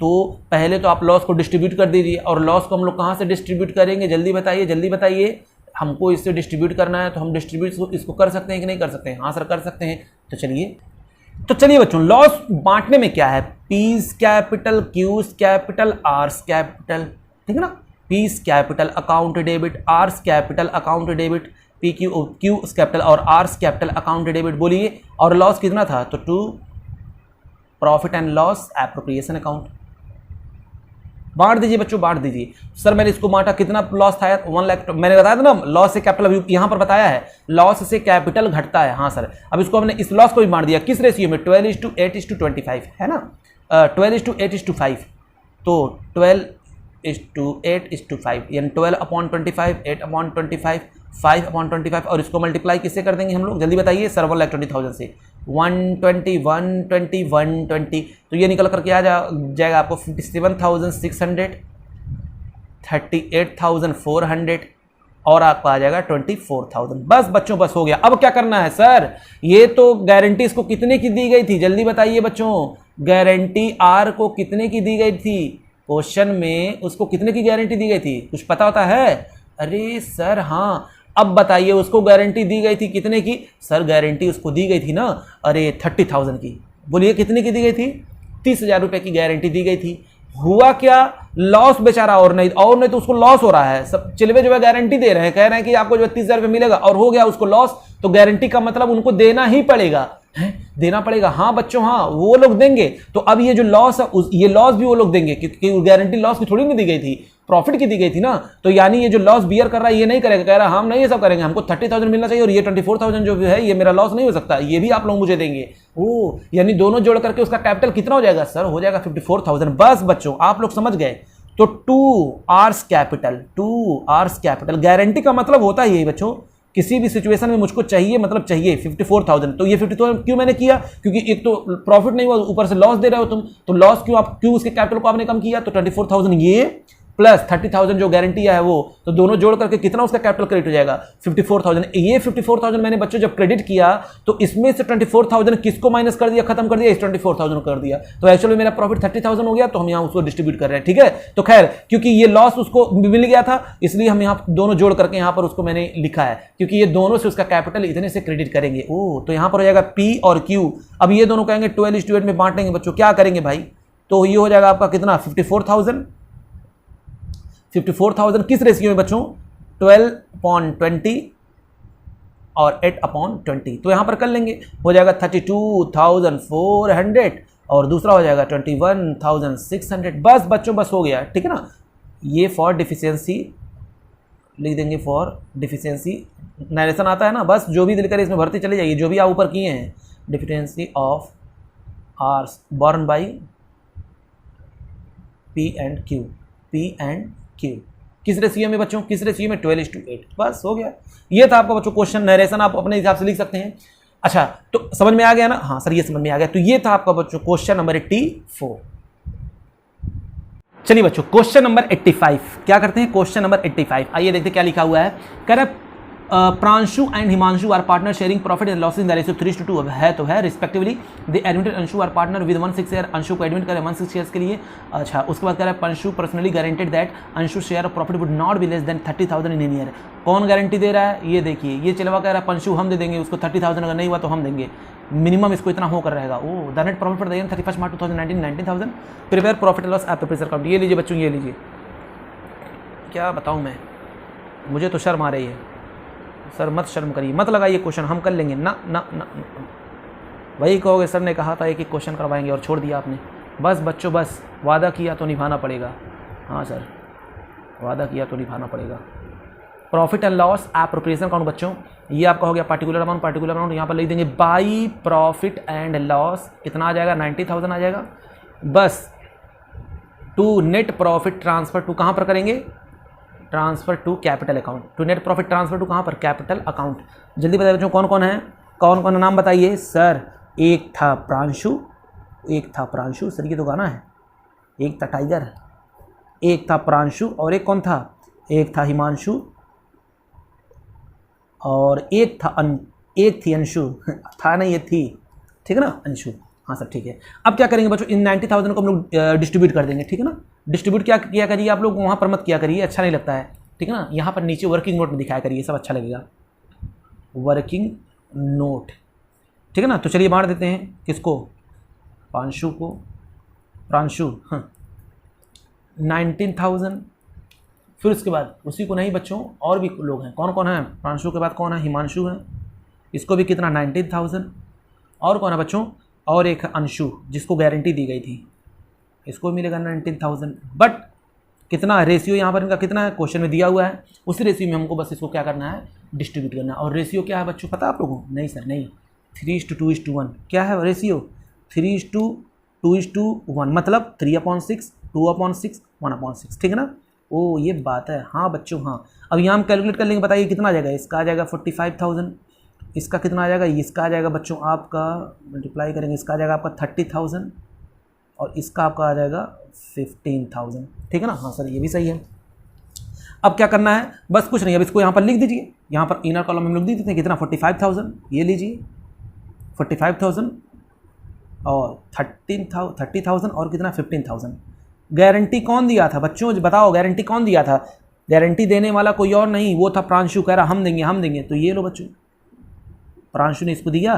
तो पहले तो आप लॉस को डिस्ट्रीब्यूट कर दीजिए, और लॉस को हम लोग कहाँ से डिस्ट्रीब्यूट करेंगे, जल्दी बताइए। हमको इससे डिस्ट्रीब्यूट करना है, तो हम डिस्ट्रीब्यूट इसको कर सकते हैं कि नहीं कर सकते हैं? हाँ सर कर सकते हैं। तो चलिए बच्चों, लॉस बांटने में क्या है, P's capital, Q's capital, R's capital, ठीक है ना। P's capital account debit, R's capital account debit, P Q capital और आर्स कैपिटल अकाउंट डेबिट। बोलिए, और लॉस कितना था, तो 2 profit and loss appropriation account. बांट दीजिए बच्चों, बांट दीजिए। सर मैंने इसको बांटा, कितना लॉस था 1 लाख, मैंने बताया था ना लॉस से कैपिटल, अभी यहाँ पर बताया है लॉस से कैपिटल घटता है। हाँ सर, अब इसको हमने इस लॉस को भी बांट दिया, किस रेशियो में, 12:8:25 है ना, 12:8:5, तो 12:8:5 यानी 12/25, 8/25, 5/25, और इसको मल्टीप्लाई किससे कर देंगे हम लोग, जल्दी बताइए सर। 1,20,000 से 120, 120, 120, तो ये निकल करके आ जाएगा आपको 57,600, 38,400 और आपको आ जाएगा 24,000। बस बच्चों, बस हो गया। अब क्या करना है सर, ये तो गारंटी इसको कितने की दी गई थी, जल्दी बताइए बच्चों। गारंटी आर को कितने की दी गई थी, क्वेश्चन में उसको कितने की गारंटी दी गई थी, कुछ पता होता है? अरे सर हाँ, अब बताइए उसको गारंटी दी गई थी कितने की, सर गारंटी उसको दी गई थी ना, अरे 30,000 की। बोलिए कितने की दी गई थी, 30,000 रुपए की गारंटी दी गई थी। हुआ क्या, लॉस बेचारा, और नहीं तो उसको लॉस हो रहा है। सब चिलवे जो है गारंटी दे रहे हैं, कह रहे हैं कि आपको जो 30,000 रुपये मिलेगा, और हो गया उसको लॉस, तो गारंटी का मतलब उनको देना ही पड़ेगा, देना पड़ेगा। हाँ बच्चों, हाँ वो लोग देंगे। तो अब ये जो लॉस है, ये लॉस भी वो लोग देंगे, क्योंकि गारंटी लॉस की थोड़ी नहीं दी गई थी, प्रॉफिट की दी गई थी ना। तो यानी ये जो लॉस बियर कर रहा है ये नहीं करेगा, कह रहा है हम नहीं ये सब करेंगे, हमको 30,000 मिलना चाहिए, और ये 24,000 जो है ये मेरा लॉस नहीं हो सकता, ये भी आप लोग मुझे देंगे। ओ यानी दोनों जोड़ करके उसका कैपिटल कितना हो जाएगा सर, हो जाएगा 54,000। बस बच्चों आप लोग समझ गए। तो 2 आर्स कैपिटल, गारंटी का मतलब होता है यही बच्चों, किसी भी सिचुएशन में मुझको चाहिए, मतलब चाहिए 54,000। तो ये 54,000 क्यों मैंने किया, क्योंकि एक तो प्रॉफिट नहीं हुआ, ऊपर से लॉस दे रहे हो तुम, तो लॉस क्यों उसके कैपिटल को आपने कम किया, तो 24,000 ये प्लस 30,000 जो गारंटी है वो, तो दोनों जोड़ करके कितना उसका कैपिटल क्रेडिट हो जाएगा 54,000। ये 54,000 मैंने बच्चों जब क्रेडिट किया तो इसमें से 24,000 किसको माइनस कर दिया, खत्म कर दिया, इस 24,000 कर दिया, तो एक्चुअली मेरा प्रॉफिट 30,000 हो गया, तो हम यहाँ उसको डिस्ट्रीब्यूट कर रहे हैं। ठीक है, तो खैर क्योंकि ये लॉस उसको मिल गया था इसलिए हम यहाँ दोनों जोड़ करके यहाँ पर उसको मैंने लिखा है, क्योंकि ये दोनों से उसका कैपिटल इतने से क्रेडिट करेंगे। ओ, तो यहाँ पर हो जाएगा P और Q। अब ये दोनों कहेंगे 12:8 में बांटेंगे बच्चों, क्या करेंगे भाई, तो ये हो जाएगा आपका कितना 54,000 किस रेशियो में बच्चों 12/20 और 8/20, तो यहां पर कर लेंगे, हो जाएगा 32,400 और दूसरा हो जाएगा 21,600। बस बच्चों बस हो गया, ठीक है ना। ये फॉर डिफिशियंसी लिख देंगे, फॉर डिफिशियंसी नरेशन आता है ना, बस जो भी दिल करे इसमें भरते चले जाइए, जो भी आप ऊपर किए हैं, deficiency of R's borne by P and Q किस रेशियो में बच्चों, किस रेशियो में 12:8। बस हो गया, ये था आपका बच्चों क्वेश्चन। नरेशन आप अपने हिसाब से लिख सकते हैं। अच्छा, तो समझ में आ गया ना, हाँ सर ये समझ में आ गया। तो ये था आपका बच्चों क्वेश्चन नंबर 84। चलिए बच्चों क्वेश्चन नंबर 85 क्या करते हैं, क्वेश्चन नंबर 85 आइए देखते क्या लिखा हुआ है। कह रहा है Pranshu and Himanshu are partner sharing profit and loss in the ratio 3:2 है, तो है respectively. They admitted Anshu are partner with 16 share, Anshu को एडमिट करें 16 शेयर्स के लिए। अच्छा, उसके बाद कह रहा है Panshu personally guaranteed that Anshu share of profit would not be less than 30,000 in an year. कौन गारंटी दे रहा है, ये देखिए, ये चलवा कह रहा है पंशु हम दे देंगे उसको 30,000, अगर नहीं हुआ तो हम देंगे, मिनिमम इसको इतना होकर रहेगा। Oh, the net profit for the year 31 March 2019 19,000। Prepare profit loss appropriation account, ये लीजिए बच्चों, ये लीजिए। क्या बताऊँ मैं, मुझे तो शर्म आ रही है सर, मत शर्म करिए, मत लगाइए क्वेश्चन, हम कर लेंगे ना ना ना, वही कहोगे सर ने कहा था एक क्वेश्चन करवाएंगे और छोड़ दिया आपने। बस बच्चों बस, वादा किया तो निभाना पड़ेगा। हाँ सर, वादा किया तो निभाना पड़ेगा। Profit and loss appropriation account बच्चों, ये आपका हो गया पार्टिकुलर अमाउंट, यहाँ पर लिख देंगे बाई प्रॉफिट एंड लॉस, कितना आ जाएगा 90,000 आ जाएगा। बस to net profit transfer to कहाँ पर करेंगे, transfer to capital account, to net profit transfer to कहाँ पर, कैपिटल अकाउंट। जल्दी बताइए बच्चों कौन कौन है, कौन कौन नाम बताइए सर। एक था प्रांशु, सर ये तो गाना है, एक था टाइगर, एक था प्रांशु, और एक कौन था, एक था हिमांशु, और एक थी अंशु था नहीं, ये थी, ठीक है ना, अंशु। हाँ सर ठीक है। अब क्या करेंगे बच्चों, इन 90,000 को हम लोग डिस्ट्रीब्यूट कर देंगे, ठीक है ना। डिस्ट्रीब्यूट क्या किया करिए आप लोग, वहाँ पर मत किया करिए, अच्छा नहीं लगता है, ठीक है ना। यहाँ पर नीचे वर्किंग नोट में दिखाया करिए, सब अच्छा लगेगा, वर्किंग नोट, ठीक है ना। तो चलिए बांट देते हैं, किसको, प्रांशु को, प्रांशु 19,000, फिर उसके बाद उसी को नहीं बच्चों और भी लोग हैं, कौन कौन है, प्रांशु के बाद कौन है, हिमांशु है, इसको भी कितना 19,000, और कौन है बच्चों, और एक अंशु जिसको गारंटी दी गई थी, इसको मिलेगा 19,000। बट कितना रेशियो यहाँ पर इनका कितना है, क्वेश्चन में दिया हुआ है, उसी रेशियो में हमको बस इसको क्या करना है, डिस्ट्रीब्यूट करना है। और रेशियो क्या है बच्चों, पता है आप लोगों को, नहीं सर नहीं, 3:2:1 क्या है रेशियो, 3:2:1 मतलब 3/6, 2/6, 1/6, ठीक है ना। ओ ये बात है, हाँ बच्चों हाँ। अब यहाँ हम कैलकुलेट कर लेंगे, बताइए कितना आ जाएगा, इसका आ जाएगा 45,000, इसका कितना आ जाएगा, इसका आ जाएगा बच्चों आपका, मल्टीप्लाई करेंगे, इसका आ जाएगा आपका 30,000, और इसका आपका आ जाएगा 15,000, ठीक है ना। हाँ सर ये भी सही है। अब क्या करना है, बस कुछ नहीं, अब इसको यहाँ पर लिख दीजिए, यहाँ पर इनर कॉलम में लिख देते हैं कितना 45,000, ये लीजिए 45,000 और 30,000 और कितना 15,000। गारंटी कौन दिया था बच्चों, बताओ गारंटी कौन दिया था, गारंटी देने वाला कोई और नहीं, वो था प्रांशु, कह रहा हम देंगे, तो ये लो बच्चों, प्रांशु ने इसको दिया,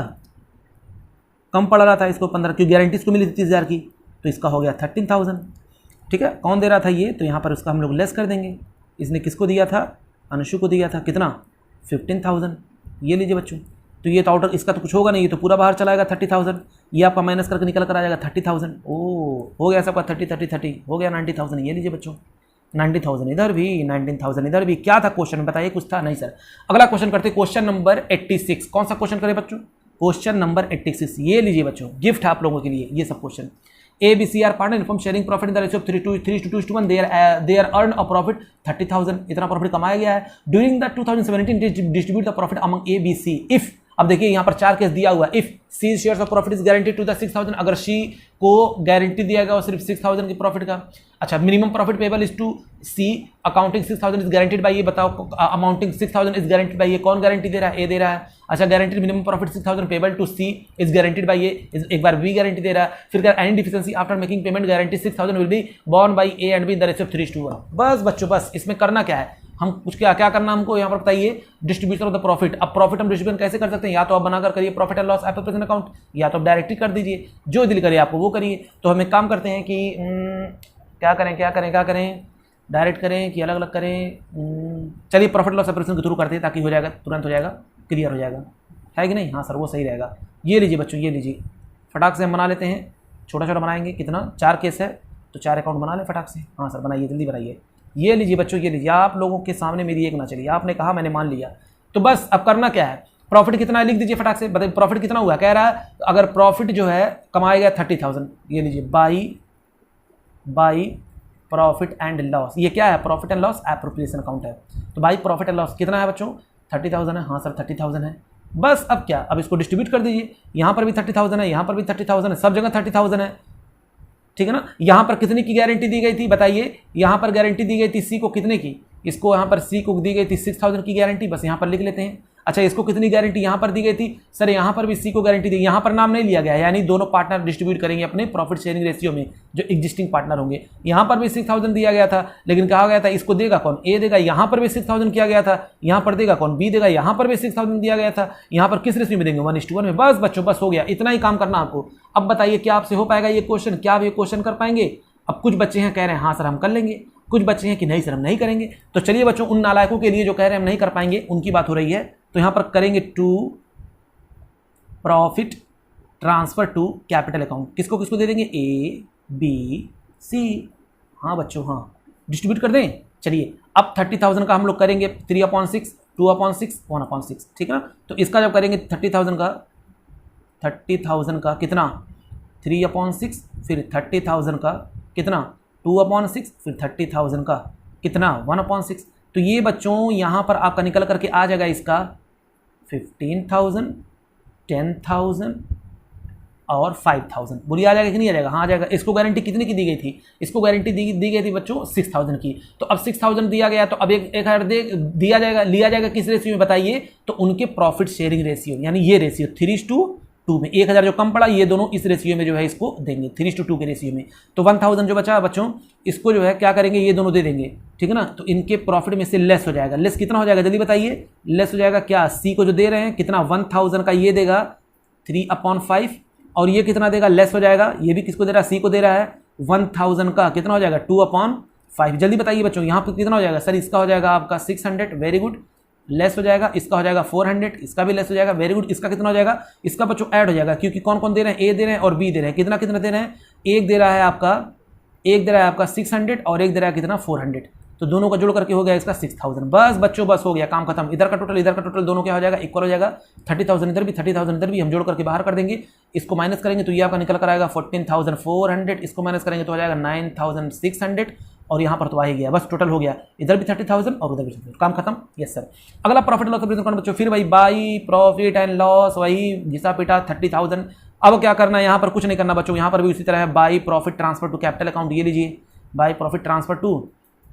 कम पड़ रहा था इसको 15, क्योंकि गारंटी इसको मिली थी 30,000 की, तो इसका हो गया 13,000, ठीक है। कौन दे रहा था ये, तो यहाँ पर उसका हम लोग लेस कर देंगे, इसने किसको दिया था, अंशु को दिया था, कितना 15,000, ये लीजिए बच्चों। तो ये तो आउटर, इसका तो कुछ होगा नहीं, ये तो पूरा बाहर चलाएगा 30,000, ये आपका माइनस करके निकल कर आ जाएगा 30,000। ओ हो गया सबका 30 हो गया 90,000, ये लीजिए बच्चों 90,000 इधर भी, 19,000 इधर भी। क्या था क्वेश्चन में बताइए, कुछ था नहीं सर। अगला क्वेश्चन करते हैं, क्वेश्चन नंबर 86। कौन सा क्वेश्चन करें बच्चों, क्वेश्चन नंबर 86, ये लीजिए बच्चों, गिफ्ट है आप लोगों के लिए ये सब question. ABC are partner in firm sharing profit in the ratio of 3:2:1. They are earned a profit 30,000, इतना प्रॉफिट कमाया गया है। During the 2017 distribute the profit among ABC if अब देखिए यहाँ पर 4 केस दिया हुआ है। If C shares of profit is guaranteed to the 6000, अगर सी को गारंटी दिया गया और सिर्फ 6000 की प्रॉफिट का। अच्छा, minimum profit payable is to C, accounting 6000 is guaranteed by, ये बताओ अमाउंटिंग 6000 इज गारंटीड बाय, ये कौन गारंटी दे रहा है? ए दे रहा है। अच्छा, guaranteed minimum profit 6000 payable to C is guaranteed by A, एक बार बी गारंटी दे रहा है। फिर any deficiency after making payment guarantee 6000 will be borne by A and B in the ratio 3:1। बस बच्चों, बस इसमें करना क्या है, हम कुछ क्या करना हमको यहाँ पर बताइए, डिस्ट्रीब्यूशन ऑफ द प्रॉफिट। अब प्रॉफिट हम डिस्ट्रीब्यूशन कैसे कर सकते हैं? या तो आप बनाकर करिए profit and loss application account, या तो आप डायरेक्टली कर दीजिए, जो दिल करे आपको वो करिए। तो हम एक काम करते हैं कि क्या करें, डायरेक्ट करें कि अलग अलग करें? चलिए प्रॉफिट लॉस एप्लीकेशन के थ्रू करते हैं, ताकि हो जाएगा, तुरंत हो जाएगा, क्लियर हो जाएगा, है कि नहीं? हाँ सर, वो सही रहेगा। ये लीजिए बच्चों, ये लीजिए, फटाक से हम बना लेते हैं, छोटा छोटा बनाएंगे। कितना? 4 केस है तो 4 अकाउंट बना लें फटाक से। हाँ सर, बनाइए, जल्दी बनाइए। ये लीजिए बच्चों, ये लीजिए, आप लोगों के सामने मेरी एक ना चलिए, आपने कहा मैंने मान लिया, तो बस अब करना क्या है, प्रॉफिट कितना है लिख दीजिए फटाक से, बताइए प्रॉफिट कितना हुआ। कह रहा है अगर प्रॉफिट जो है कमाया गया 30,000, ये लीजिए बाई प्रॉफिट एंड लॉस। ये क्या है? Profit and loss appropriation account है। तो बाई प्रॉफिट एंड लॉस कितना है बच्चों? 30,000 है। हाँ सर 30,000 है। बस अब क्या, अब इसको डिस्ट्रीब्यूट कर दीजिए, यहाँ पर भी 30,000 है, यहाँ पर भी 30,000 है, सब जगह 30,000 है, ठीक है ना। यहाँ पर कितने की गारंटी दी गई थी बताइए? यहाँ पर गारंटी दी गई थी सी को कितने की? इसको यहाँ पर सी को दी गई थी 6,000 की गारंटी, बस यहाँ पर लिख लेते हैं। अच्छा, इसको कितनी गारंटी यहाँ पर दी गई थी? सर यहाँ पर भी सी को गारंटी दी, यहाँ पर नाम नहीं लिया गया, यानी दोनों पार्टनर डिस्ट्रीब्यूट करेंगे अपने प्रॉफिट शेयरिंग रेशियो में, जो एग्जिस्टिंग पार्टनर होंगे। यहाँ पर भी 6,000 दिया गया था, लेकिन कहा गया था इसको देगा कौन? ए देगा। यहाँ पर भी 6,000 किया गया था, यहाँ पर देगा कौन? बी देगा। यहाँ पर भी 6,000 दिया गया था, यहाँ पर किस रेशियो में देंगे? 1:1 में। बस बच्चों, बस हो गया, इतना ही काम करना आपको। अब बताइए क्या आपसे हो पाएगा ये क्वेश्चन? क्या आप ये क्वेश्चन कर पाएंगे? अब कुछ बच्चे हैं कह रहे हैं हाँ सर हम कर लेंगे, कुछ बच्चे हैं कि नहीं सर हम नहीं करेंगे। तो चलिए बच्चों, उन नालायकों के लिए जो कह रहे हैं हम नहीं कर पाएंगे, उनकी बात हो रही है। तो यहां पर करेंगे to profit transfer to capital account. किसको किसको दे देंगे? A B C. हाँ बच्चों, हाँ डिस्ट्रीब्यूट कर दें। चलिए अब 30,000 का हम लोग करेंगे 3/6, 2/6, 1/6, ठीक है ना। तो इसका जब करेंगे 30,000 का कितना? 3/6, फिर 30,000 का कितना? 2/6, फिर 30,000 का कितना? 1/6। तो ये बच्चों यहाँ पर आपका निकल करके आ जाएगा इसका 15,000, 10,000 और 5,000। बोलिए आ जाएगा कि नहीं आ जाएगा? हाँ आ जाएगा। इसको गारंटी कितने की दी गई थी? इसको गारंटी दी गई थी बच्चों 6,000 की। तो अब 6,000 दिया गया, तो अब 1,000 दिया जाएगा, लिया जाएगा किस रेशियो में बताइए? तो उनके प्रॉफिट शेयरिंग रेशियो, यानी ये रेशियो 3:2 में। 1,000 जो कम पड़ा, ये दोनों इस रेशियो में जो है इसको देंगे, 3:2 के रेशियो में। तो 1,000 जो बचा बच्चों, इसको जो है क्या करेंगे? ये दोनों दे देंगे, ठीक है ना। तो इनके प्रॉफिट में से लेस हो जाएगा। लेस कितना हो जाएगा जल्दी बताइए? लेस हो जाएगा क्या? सी को जो दे रहे हैं कितना? 1,000 का ये देगा 3/5, और ये कितना देगा? लेस हो जाएगा। ये भी किसको दे रहा है? सी को दे रहा है 1,000 का कितना हो जाएगा? 2/5। जल्दी बताइए बच्चों, यहाँ पर कितना हो जाएगा? सर इसका हो जाएगा आपका 600, वेरी गुड, लेस हो जाएगा। इसका हो जाएगा 400, इसका भी लेस हो जाएगा, वेरी गुड। इसका कितना हो जाएगा? इसका बच्चों ऐड हो जाएगा, क्योंकि कौन कौन दे रहे हैं? ए दे रहे हैं और बी दे रहे हैं। कितना कितना दे रहे हैं? एक दे रहा है आपका 600 और एक दे रहा है कितना? 400। तो दोनों का जोड़ करके हो गया इसका 6,000। बस बच्चों, बस हो गया, काम खत्म। इधर का टोटल दोनों क्या हो जाएगा? इक्वल हो जाएगा। 30,000 इधर भी, 30,000 इधर भी, हम जोड़ करके बाहर कर देंगे। इसको माइनस करेंगे तो ये आपका निकल कर आएगा 14,400। इसको माइनस करेंगे तो हो जाएगा 9,600, और यहाँ पर तो आ ही गया। बस टोटल हो गया, इधर भी 30,000 और उधर भी 30,000, काम खत्म। Yes sir. अगला प्रॉफिट लॉस अकाउंट बच्चों, फिर वही बाई प्रॉफिट एंड लॉस, वही घिसा पिटा 30,000। अब क्या करना है? यहाँ पर कुछ नहीं करना बच्चों, यहाँ पर भी उसी तरह है, by profit transfer to capital account. ये लीजिए, by profit transfer to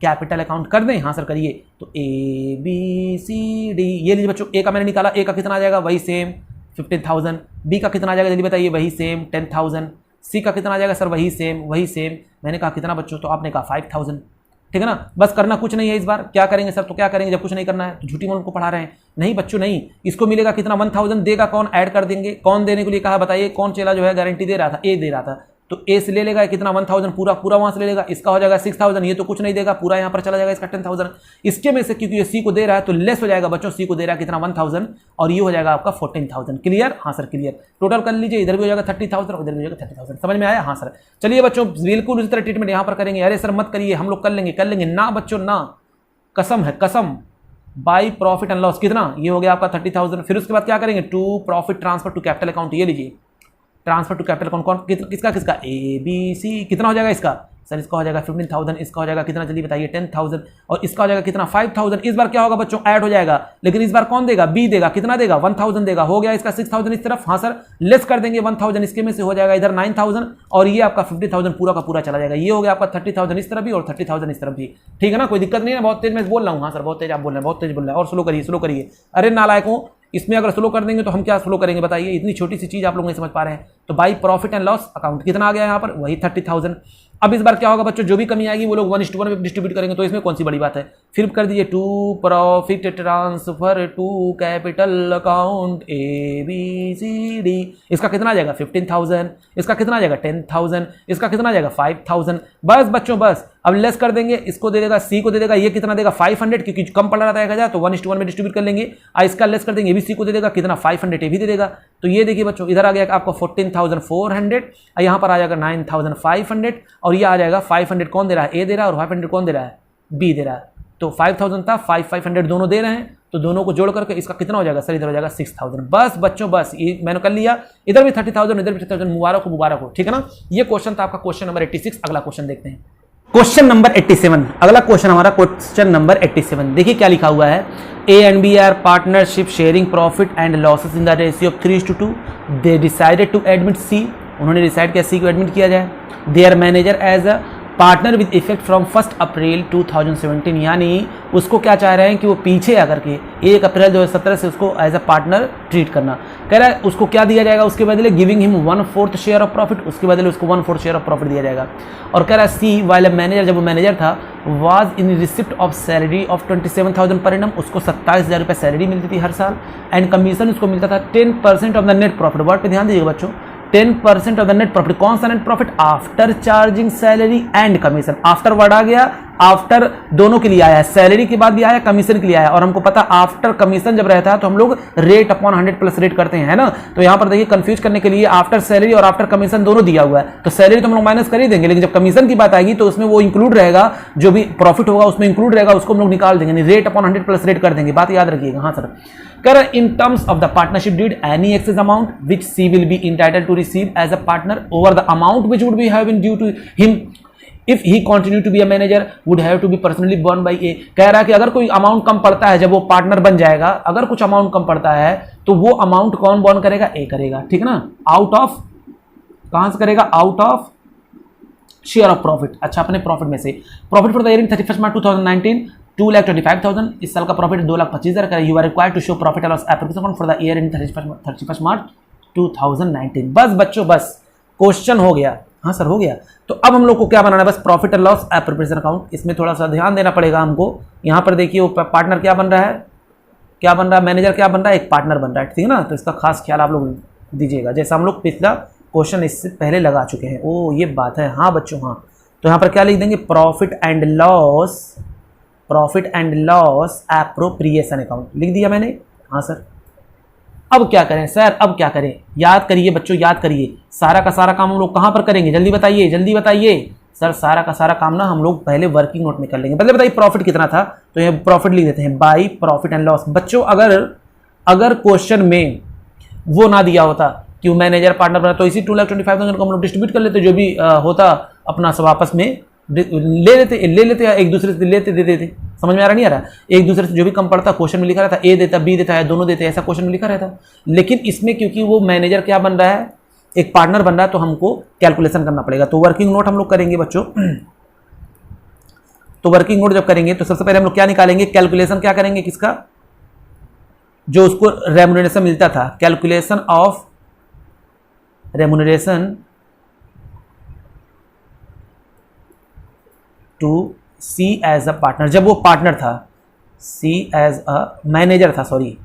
capital account कर दें। हाँ सर करिए। तो ए बी सी डी, ये लीजिए बच्चों, ए का मैंने निकाला, ए का कितना आ जाएगा? वही सेम 15,000। बी का कितना आ जाएगा जल्दी बताइए? वही सेम 10,000। सी का कितना आ जाएगा? सर वही सेम। मैंने कहा कितना बच्चों? तो आपने कहा 5,000, ठीक है ना। बस करना कुछ नहीं है इस बार। क्या करेंगे सर? तो क्या करेंगे जब कुछ नहीं करना है? तो झूठी मोल को पढ़ा रहे हैं? नहीं बच्चों नहीं। इसको मिलेगा कितना? 1,000। देगा कौन? ऐड कर देंगे। कौन देने के लिए कहा बताइए? कौन चेला जो है गारंटी दे रहा था? ए दे रहा था। तो ए से ले लेगा कितना? 1,000 पूरा वहां से ले लेगा। इसका हो जाएगा 6,000। ये तो कुछ नहीं देगा, पूरा यहाँ पर चला जाएगा इसका 10,000। इसके में से क्योंकि ये सी को दे रहा है तो लेस हो जाएगा बच्चों। सी को दे रहा है कितना? 1,000, और ये हो जाएगा आपका 14,000। क्लियर? हाँ सर क्लियर। टोटल कर लीजिए, इधर भी हो जाएगा 30,000 और इधर भी हो जाएगा 30,000। समझ में आया? हाँ सर। चलिए बच्चों, बिल्कुल उसी तरह ट्रीटमेंट यहाँ पर करेंगे। अरे सर मत करिए, हम लोग कर लेंगे ना बच्चों, ना, कसम है कसम। बाई प्रॉफिट एंड लॉस कितना? ये हो गया आपका 30,000। फिर उसके बाद क्या करेंगे? To profit transfer to capital account. ये लीजिए, ट्रांसफर टू कैपिटल अकाउंट किसका? A B C. कितना हो जाएगा इसका? सर इसका हो जाएगा 15,000, इसका हो जाएगा कितना जल्दी बताइए 10,000, और इसका हो जाएगा कितना 5,000। इस बार क्या होगा बच्चों, ऐड हो जाएगा, लेकिन इस बार कौन देगा, बी देगा, कितना देगा 1,000 देगा, हो गया इसका 6,000 इस तरफ। हाँ सर लेस कर देंगे 1,000 इसके में से, हो जाएगा इधर 9,000, और ये आपका 50,000 पूरा का पूरा चला जाएगा। ये हो गया आपका 30,000 इस तरफ भी और 30,000 इस तरफ भी, ठीक है ना, कोई दिक्कत नहीं है। बहुत तेज मैं बोल रहा हूँ, हाँ सर बहुत तेज आप बोल रहे हैं, बहुत तेज बोल रहे हैं, और स्लो करिए स्लो करिए। अरे नालायकों, इसमें अगर स्लो कर देंगे तो हम क्या स्लो करेंगे बताइए, इतनी छोटी सी चीज आप लोग नहीं समझ पा रहे हैं। तो by profit and loss account कितना आ गया यहाँ पर, वही 30,000। अब इस बार क्या होगा बच्चों, जो भी कमी आएगी वो लोग 1:1 में डिस्ट्रीब्यूट करेंगे, तो इसमें कौन सी बड़ी बात है। फिर कर दीजिए to profit transfer to capital account ABCD। इसका कितना आ जाएगा 15,000, इसका कितना आ जाएगा 10,000, इसका कितना आ जाएगा 5,000। बस बच्चों बस, अब लेस कर देंगे, इसको दे देगा सी को दे देगा, ये कितना देगा 500, क्योंकि कम पड़ रहा था 1000, तो 1:1 में डिस्ट्रीब्यूट कर लेंगे। इसका लेस कर देंगे, ABC को दे देगा कितना 500, ये भी दे देगा। तो ये देखिए बच्चों, इधर आ गया आपको 14,400, यहाँ पर आ जाएगा 9,500, और ये आ जाएगा 500 कौन दे रहा है, ए दे रहा है, और 500 कौन दे रहा है, बी दे रहा है। तो 5,000 था, 500 दोनों दे रहे हैं, तो दोनों को जोड़ करके इसका कितना हो जाएगा सर, इधर हो जाएगा 6,000। बस बच्चों बस, ये मैंने कर लिया, इधर भी 30,000 इधर भी 30,000, मुबारक हो, ठीक है ना। ये क्वेश्चन था आपका क्वेश्चन नंबर 86। अगला क्वेश्चन देखते हैं, क्वेश्चन नंबर 87। अगला क्वेश्चन हमारा क्वेश्चन नंबर 87, देखिए क्या लिखा हुआ है। A and B are partnership sharing profit and losses in the ratio of 3:2. They decided to admit C. उन्होंने डिसाइड किया C को एडमिट किया जाए। Their manager as a partner with effect from 1 अप्रैल 2017, यानी उसको क्या चाह रहे हैं कि वो पीछे आकर के 1 अप्रैल 2017 से उसको एज अ पार्टनर ट्रीट करना। कह रहा है उसको क्या दिया जाएगा उसके बदले, giving him 1/4 share of profit, उसके बदले उसको 1/4 शेयर ऑफ प्रॉफिट दिया जाएगा। और कह रहा है सी वाइल मैनेजर, जब वो मैनेजर था, was in receipt of salary of 27,000 per annum, उसको 27,000 रुपये सैलरी मिलती थी हर साल, एंड कमीशन उसको मिलता था 10% of the net profit. Word पे ध्यान दीजिएगा बच्चों, 10% ऑफ द नेट प्रॉफिट। कौन सा net profit, after charging salary and commission. After word आ गया, आफ्टर दोनों के लिए आया है, सैलरी के बाद भी आया, कमीशन के लिए आया। और हमको पता आफ्टर कमीशन जब रहता है तो हम लोग रेट अपॉन 100 प्लस रेट करते हैं, है ना। तो यहां पर देखिए कंफ्यूज करने के लिए आफ्टर सैलरी और आफ्टर कमीशन दोनों दिया हुआ है। तो सैलरी तो हम लोग माइनस कर ही देंगे, लेकिन जब कमीशन की बात आएगी तो उसमें वो इंक्लूड रहेगा, जो भी प्रॉफिट होगा उसमें इंक्लूड रहेगा, उसको हम लोग निकाल देंगे, रेट अपॉन 100 प्लस रेट कर देंगे। बात याद रखिएगा। हाँ सर, कर in terms of the partnership deed any excess amount which C will be entitled to receive as a partner over the amount which would be have been due to him if he continue to be a manager would have to be personally borne by A. कह रहा है कि अगर कोई amount कम पड़ता है, जब वो पार्टनर बन जाएगा, अगर कुछ अमाउंट कम पड़ता है तो वो अमाउंट कौन बॉर्न करेगा, ए करेगा, ठीक है ना। आउट ऑफ, कहां से करेगा, out of share of profit. अच्छा, अपने प्रॉफिट में से। Profit for the year 31 March 2019 2,25,000, इस साल का प्रॉफिट 2,25,000 का। You are required to show profit and loss application for the year in 31 March 2019। बस बच्चों बस, क्वेश्चन हो गया। हाँ सर हो गया। तो अब हम लोग को क्या बनाना है, बस profit and loss appropriation account. इसमें थोड़ा सा ध्यान देना पड़ेगा हमको। यहाँ पर देखिए वो पार्टनर क्या बन रहा है, क्या बन रहा है, मैनेजर क्या बन रहा है, एक पार्टनर बन रहा है, ठीक है ना। तो इसका खास ख्याल आप लोग दीजिएगा, जैसा हम लोग पिछला क्वेश्चन इससे पहले लगा चुके हैं। ओ ये बात है, हाँ बच्चों हाँ। तो यहाँ पर क्या लिख देंगे, profit and loss, profit and loss appropriation account लिख दिया मैंने। हाँ सर, अब क्या करें सर, अब क्या करें, याद करिए बच्चों, याद करिए। सारा का सारा काम हम लोग कहाँ पर करेंगे, जल्दी बताइए, जल्दी बताइए। सर सारा का सारा काम ना हम लोग पहले वर्किंग नोट में कर लेंगे। पहले बताइए प्रॉफिट कितना था, तो ये प्रॉफिट लिख देते हैं बाई प्रॉफिट एंड लॉस। बच्चों अगर क्वेश्चन में वो ना दिया होता कि मैनेजर पार्टनर बना, तो इसी 2,25,000 को हम लोग डिस्ट्रीब्यूट कर लेते, जो भी होता अपना सब आपस में ले लेते एक दूसरे से लेते दे देते। समझ में आ रहा नहीं आ रहा, एक दूसरे से जो भी कम पड़ता क्वेश्चन में लिखा रहता, ए देता बी देता है, दोनों देते, ऐसा क्वेश्चन में लिखा रहता। लेकिन इसमें क्योंकि वो मैनेजर क्या बन रहा है, एक पार्टनर बन रहा है, तो हमको कैलकुलेशन करना पड़ेगा। तो वर्किंग नोट हम लोग करेंगे बच्चों। तो वर्किंग नोट जब करेंगे तो सबसे पहले हम लोग क्या निकालेंगे, कैलकुलेशन क्या करेंगे, किसका, जो उसको रेम्युनरेशन मिलता था, calculation of remuneration to C as a partner. जब वो पार्टनर था, सी एज अ मैनेजर था, सॉरी,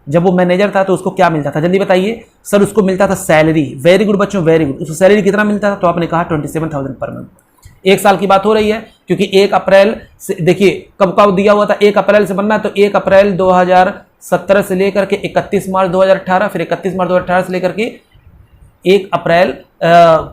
जब वो मैनेजर था तो उसको क्या मिलता था, जल्दी बताइए। सर उसको मिलता था सैलरी। वेरी गुड बच्चों, वेरी गुड। उसको सैलरी कितना मिलता था, तो आपने कहा 27,000 पर मंथ। एक साल की बात हो रही है, क्योंकि 1 अप्रैल से, देखिए कब कब दिया हुआ था, 1 अप्रैल से बनना, तो 1 अप्रैल 2017 से लेकर के 31 मार्च 2018, फिर 31 मार्च 2018 से लेकर के 1 अप्रैल,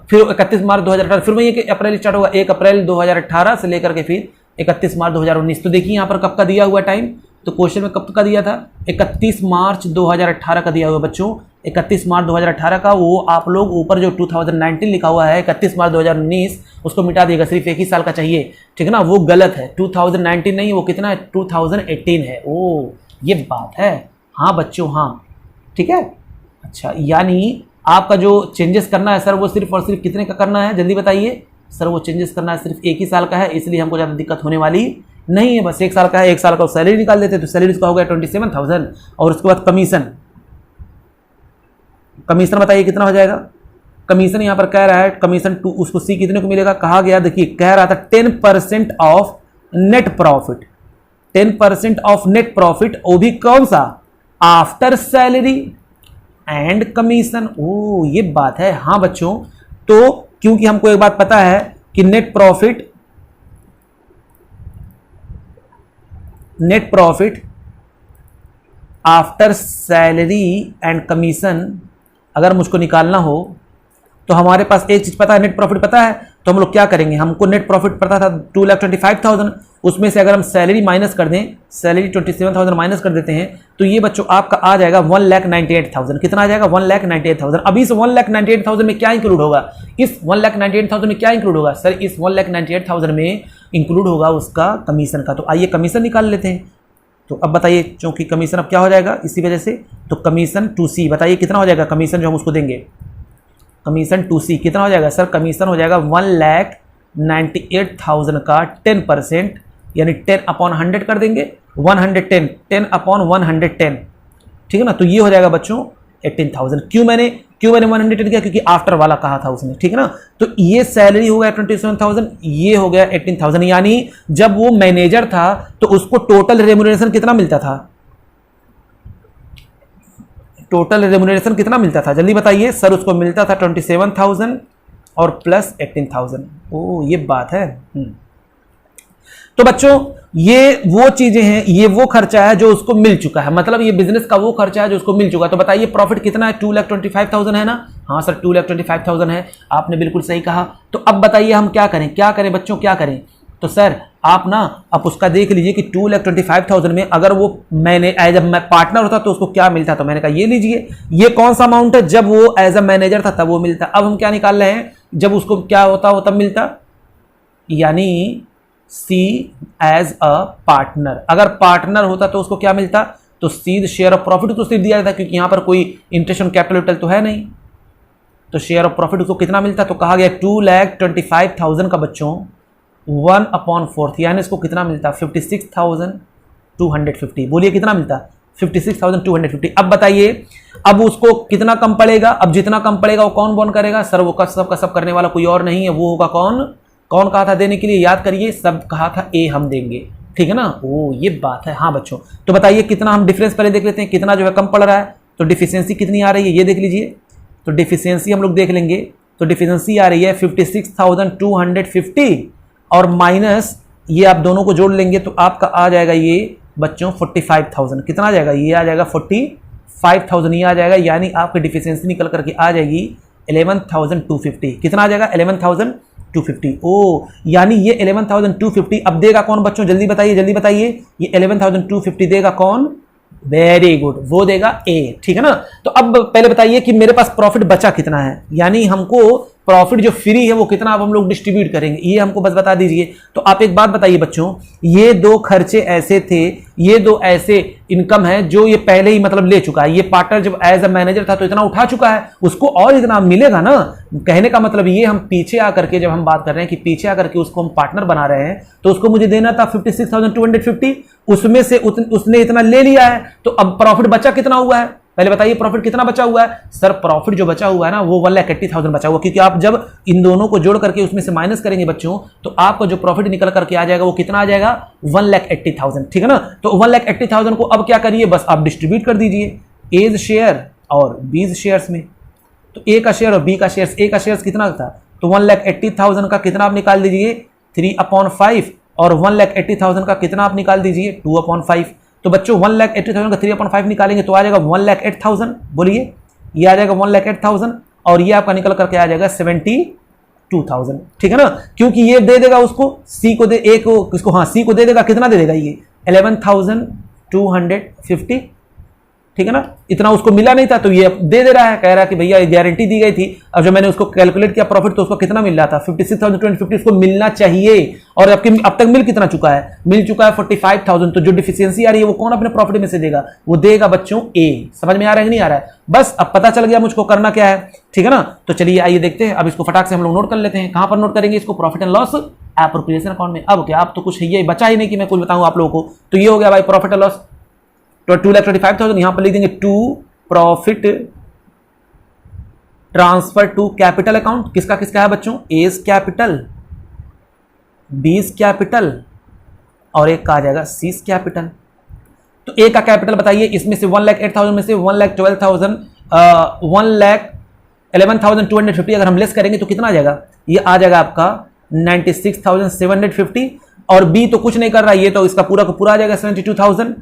फिर 31 मार्च 2018, फिर वही 1 अप्रैल स्टार्ट होगा, 1 अप्रैल 2018 से लेकर के फिर 31 मार्च 2019। तो देखिए यहाँ पर कब का दिया हुआ टाइम, तो क्वेश्चन में कब का दिया था, 31 मार्च 2018 का दिया हुआ बच्चों। 31 मार्च 2018 का, वो आप लोग ऊपर जो 2019 लिखा हुआ है 31 मार्च 2019 उसको मिटा दिएगा, सिर्फ एक ही साल का चाहिए, ठीक है ना, वो गलत है, 2019 नहीं, वो कितना है 2018 है। ओ ये बात है, हाँ बच्चों हाँ, ठीक है। अच्छा यानी आपका जो चेंजेस करना है सर वो सिर्फ और सिर्फ कितने का करना है, जल्दी बताइए सर। वो चेंजेस करना है सिर्फ एक ही साल का है, इसलिए हमको ज़्यादा दिक्कत होने वाली नहीं है, बस एक साल का है, एक साल का सैलरी निकाल देते, तो सैलरी इसका हो गया 27,000 और उसके बाद कमीशन, कमीशन बताइए कितना हो जाएगा। कमीशन यहां पर कह रहा है कमीशन टू, उसको सी कितने को मिलेगा, कहा गया देखिए कह रहा था 10% of net profit, 10% of net profit, वो भी कौन सा, आफ्टर सैलरी एंड कमीशन। ओ ये बात है, हाँ बच्चों। तो क्योंकि हमको एक बात पता है कि net profit after salary and commission अगर मुझको निकालना हो तो हमारे पास एक चीज पता है, नेट प्रॉफिट पता है, तो हम लोग क्या करेंगे, हमको नेट प्रॉफिट पता था 2,25,000, उसमें से अगर हम सैलरी माइनस कर दें, सैलरी 27,000 माइनस कर देते हैं, तो ये बच्चों आपका आ जाएगा 1,98,000। कितना आ जाएगा 1,98,000। अभी इस 1,98,000 में क्या इंक्लूड होगा, इस 1,98,000 में क्या इंक्लूड होगा सर, इस 1,98,000 में इंक्लूड होगा उसका कमीशन का। तो आइए कमीशन निकाल लेते हैं। तो अब बताइए, क्योंकि कमीशन अब क्या हो जाएगा इसी वजह से, तो कमीशन टू सी बताइए कितना हो जाएगा, कमीशन जो हम उसको देंगे, कमीशन टू सी कितना हो जाएगा सर, कमीशन हो जाएगा 1,98,000 का 10%, यानी 10/100 कर देंगे, 110, 10/110, ठीक है ना। तो ये हो जाएगा बच्चों 18,000। क्यों मैंने 110 किया, क्योंकि आफ्टर वाला कहा था उसने, ठीक है ना। तो ये सैलरी हो गया 27,000, ये हो गया 18,000, यानी जब वो मैनेजर था तो उसको टोटल रेम्यूनरेशन कितना मिलता था, टोटल रेम्यूनरेशन कितना मिलता था, जल्दी बताइए सर। उसको मिलता था 27,000 और प्लस 18,000। ओ ये बात है। तो बच्चों ये वो चीजें हैं, ये वो खर्चा है जो उसको मिल चुका है, मतलब ये बिजनेस का वो खर्चा है जो उसको मिल चुका है। तो बताइए प्रॉफिट कितना है, 2,25,000 है ना, हाँ सर 2,25,000 है, आपने बिल्कुल सही कहा। तो अब बताइए हम क्या करें, क्या करें बच्चों, क्या करें। तो सर आप ना अब उसका देख लीजिए कि 2,25,000 में अगर वो मैंने एज अ पार्टनर होता तो उसको क्या मिलता, तो मैंने कहा ये लीजिए, ये कौन सा अमाउंट है, जब वो एज अ मैनेजर था तब वो मिलता। अब हम क्या निकाल रहे हैं, जब उसको क्या होता हो तब मिलता, यानी सी एज अ पार्टनर, अगर पार्टनर होता तो उसको क्या मिलता, तो सी शेयर ऑफ प्रॉफिट तो सिर्फ दिया जाता, क्योंकि यहां पर कोई इंटरेस्ट ऑन कैपिटल तो है नहीं, तो शेयर ऑफ प्रॉफिट उसको कितना मिलता, तो कहा गया 2,25,000 का बच्चों 1/4, यानी इसको कितना मिलता 56,250। बोलिए कितना मिलता 56,250। अब बताइए अब उसको कितना कम पड़ेगा, अब जितना कम पड़ेगा वो कौन बॉन्ड करेगा सर, वो सब का सब करने वाला कोई और नहीं है, वो होगा कौन, कौन कहा था देने के लिए, याद करिए, सब कहा था ए हम देंगे, ठीक है ना। ओ ये बात है, हाँ बच्चों। तो बताइए कितना, हम डिफरेंस पहले देख लेते हैं, कितना जो है कम पड़ रहा है। तो डिफिशियंसी कितनी आ रही है ये देख लीजिए, तो डिफिशियंसी हम लोग देख लेंगे, तो डिफिशियंसी आ रही है 56,250 और माइनस ये आप दोनों को जोड़ लेंगे तो आपका आ जाएगा ये बच्चों 45,000। कितना आ जाएगा, ये आ जाएगा 45,000 ये आ जाएगा, यानी आपकी डिफिशियंसी निकल करके आ जाएगी 11,250। कितना आ जाएगा 11,250। ओ यानी ये 11,250 अब देगा कौन बच्चों, जल्दी बताइए जल्दी बताइए, ये 11,250 देगा कौन, वेरी गुड, वो देगा ए, ठीक है ना। तो अब पहले बताइए कि मेरे पास प्रॉफिट बचा कितना है, यानी हमको प्रॉफिट जो फ्री है वो कितना अब हम लोग डिस्ट्रीब्यूट करेंगे, ये हमको बस बता दीजिए। तो आप एक बात बताइए बच्चों, ये दो खर्चे ऐसे थे, ये दो ऐसे इनकम है जो ये पहले ही मतलब ले चुका है, ये पार्टनर जब एज अ मैनेजर था तो इतना उठा चुका है, उसको और इतना मिलेगा ना। कहने का मतलब ये हम पीछे आकर के, जब हम बात कर रहे हैं कि पीछे आकर के उसको हम पार्टनर बना रहे हैं, तो उसको मुझे देना था 56,250, उसमें से उसने इतना ले लिया है, तो अब प्रॉफिट बचा कितना हुआ है, पहले बताइए प्रॉफिट कितना बचा हुआ है सर। प्रॉफिट जो बचा हुआ है ना वो 1,80,000 बचा हुआ, क्योंकि आप जब इन दोनों को जोड़ करके उसमें से माइनस करेंगे बच्चों, तो आपका जो प्रॉफिट निकल करके आ जाएगा वो कितना आ जाएगा 1,80,000, ठीक है ना। तो 1,80,000 को अब क्या करिए, बस आप डिस्ट्रीब्यूट कर दीजिए एज शेयर और बीज शेयर्स में। तो ए का शेयर और बी का शेयर, ए का शेयर कितना था, तो 1,80,000 का कितना आप निकाल दीजिए 3/5 और 1,80,000 का कितना आप निकाल दीजिए 2/5। तो बच्चों 1,80,000 का 3/5 निकालेंगे तो आ जाएगा 1,08,000। बोलिए ये आ जाएगा 1,08,000 और ये आपका निकल करके आ जाएगा 72,000, ठीक है ना। क्योंकि ये दे देगा उसको सी को, दे ए को, किसको, हाँ सी को दे देगा, कितना दे देगा ये 11,250, ठीक है ना, इतना उसको मिला नहीं था तो ये दे रहा है, कह रहा है कि भैया गारंटी दी गई थी। अब जब मैंने उसको कैलकुलेट किया प्रॉफिट तो उसको कितना मिल रहा था 56,250 उसको मिलना चाहिए, और अब तक मिल कितना चुका है, मिल चुका है 45,000। तो जो डिफिशियंसी आ रही है वो कौन अपने प्रॉफिट में से देगा, वो देगा बच्चों ए। समझ में आ रहा है कि नहीं आ रहा है, बस अब पता चल गया मुझको करना क्या है, ठीक है ना। तो चलिए आइए देखते हैं, अब इसको फटाक से हम लोग नोट कर लेते हैं। कहां पर नोट करेंगे इसको, profit and loss appropriation account में। अब क्या, अब तो कुछ ये बचा ही नहीं कि मैं कुछ बताऊं आप लोगों को। तो ये हो गया भाई प्रॉफिट एंड लॉस, तो 2,25,000 यहां पर लिख देंगे to profit transfer to capital account. किसका किसका है बच्चों, एज कैपिटल, बीस कैपिटल और एक का आ जाएगा सीस कैपिटल। तो ए का कैपिटल बताइए, इसमें से 1,08,000 में से 1,12,000 1,11,250 अगर हम लेस करेंगे तो कितना आ जाएगा, ये आ जाएगा आपका 96,750। और बी तो कुछ नहीं कर रहा है, ये तो इसका पूरा का पूरा आ जाएगा 72,000,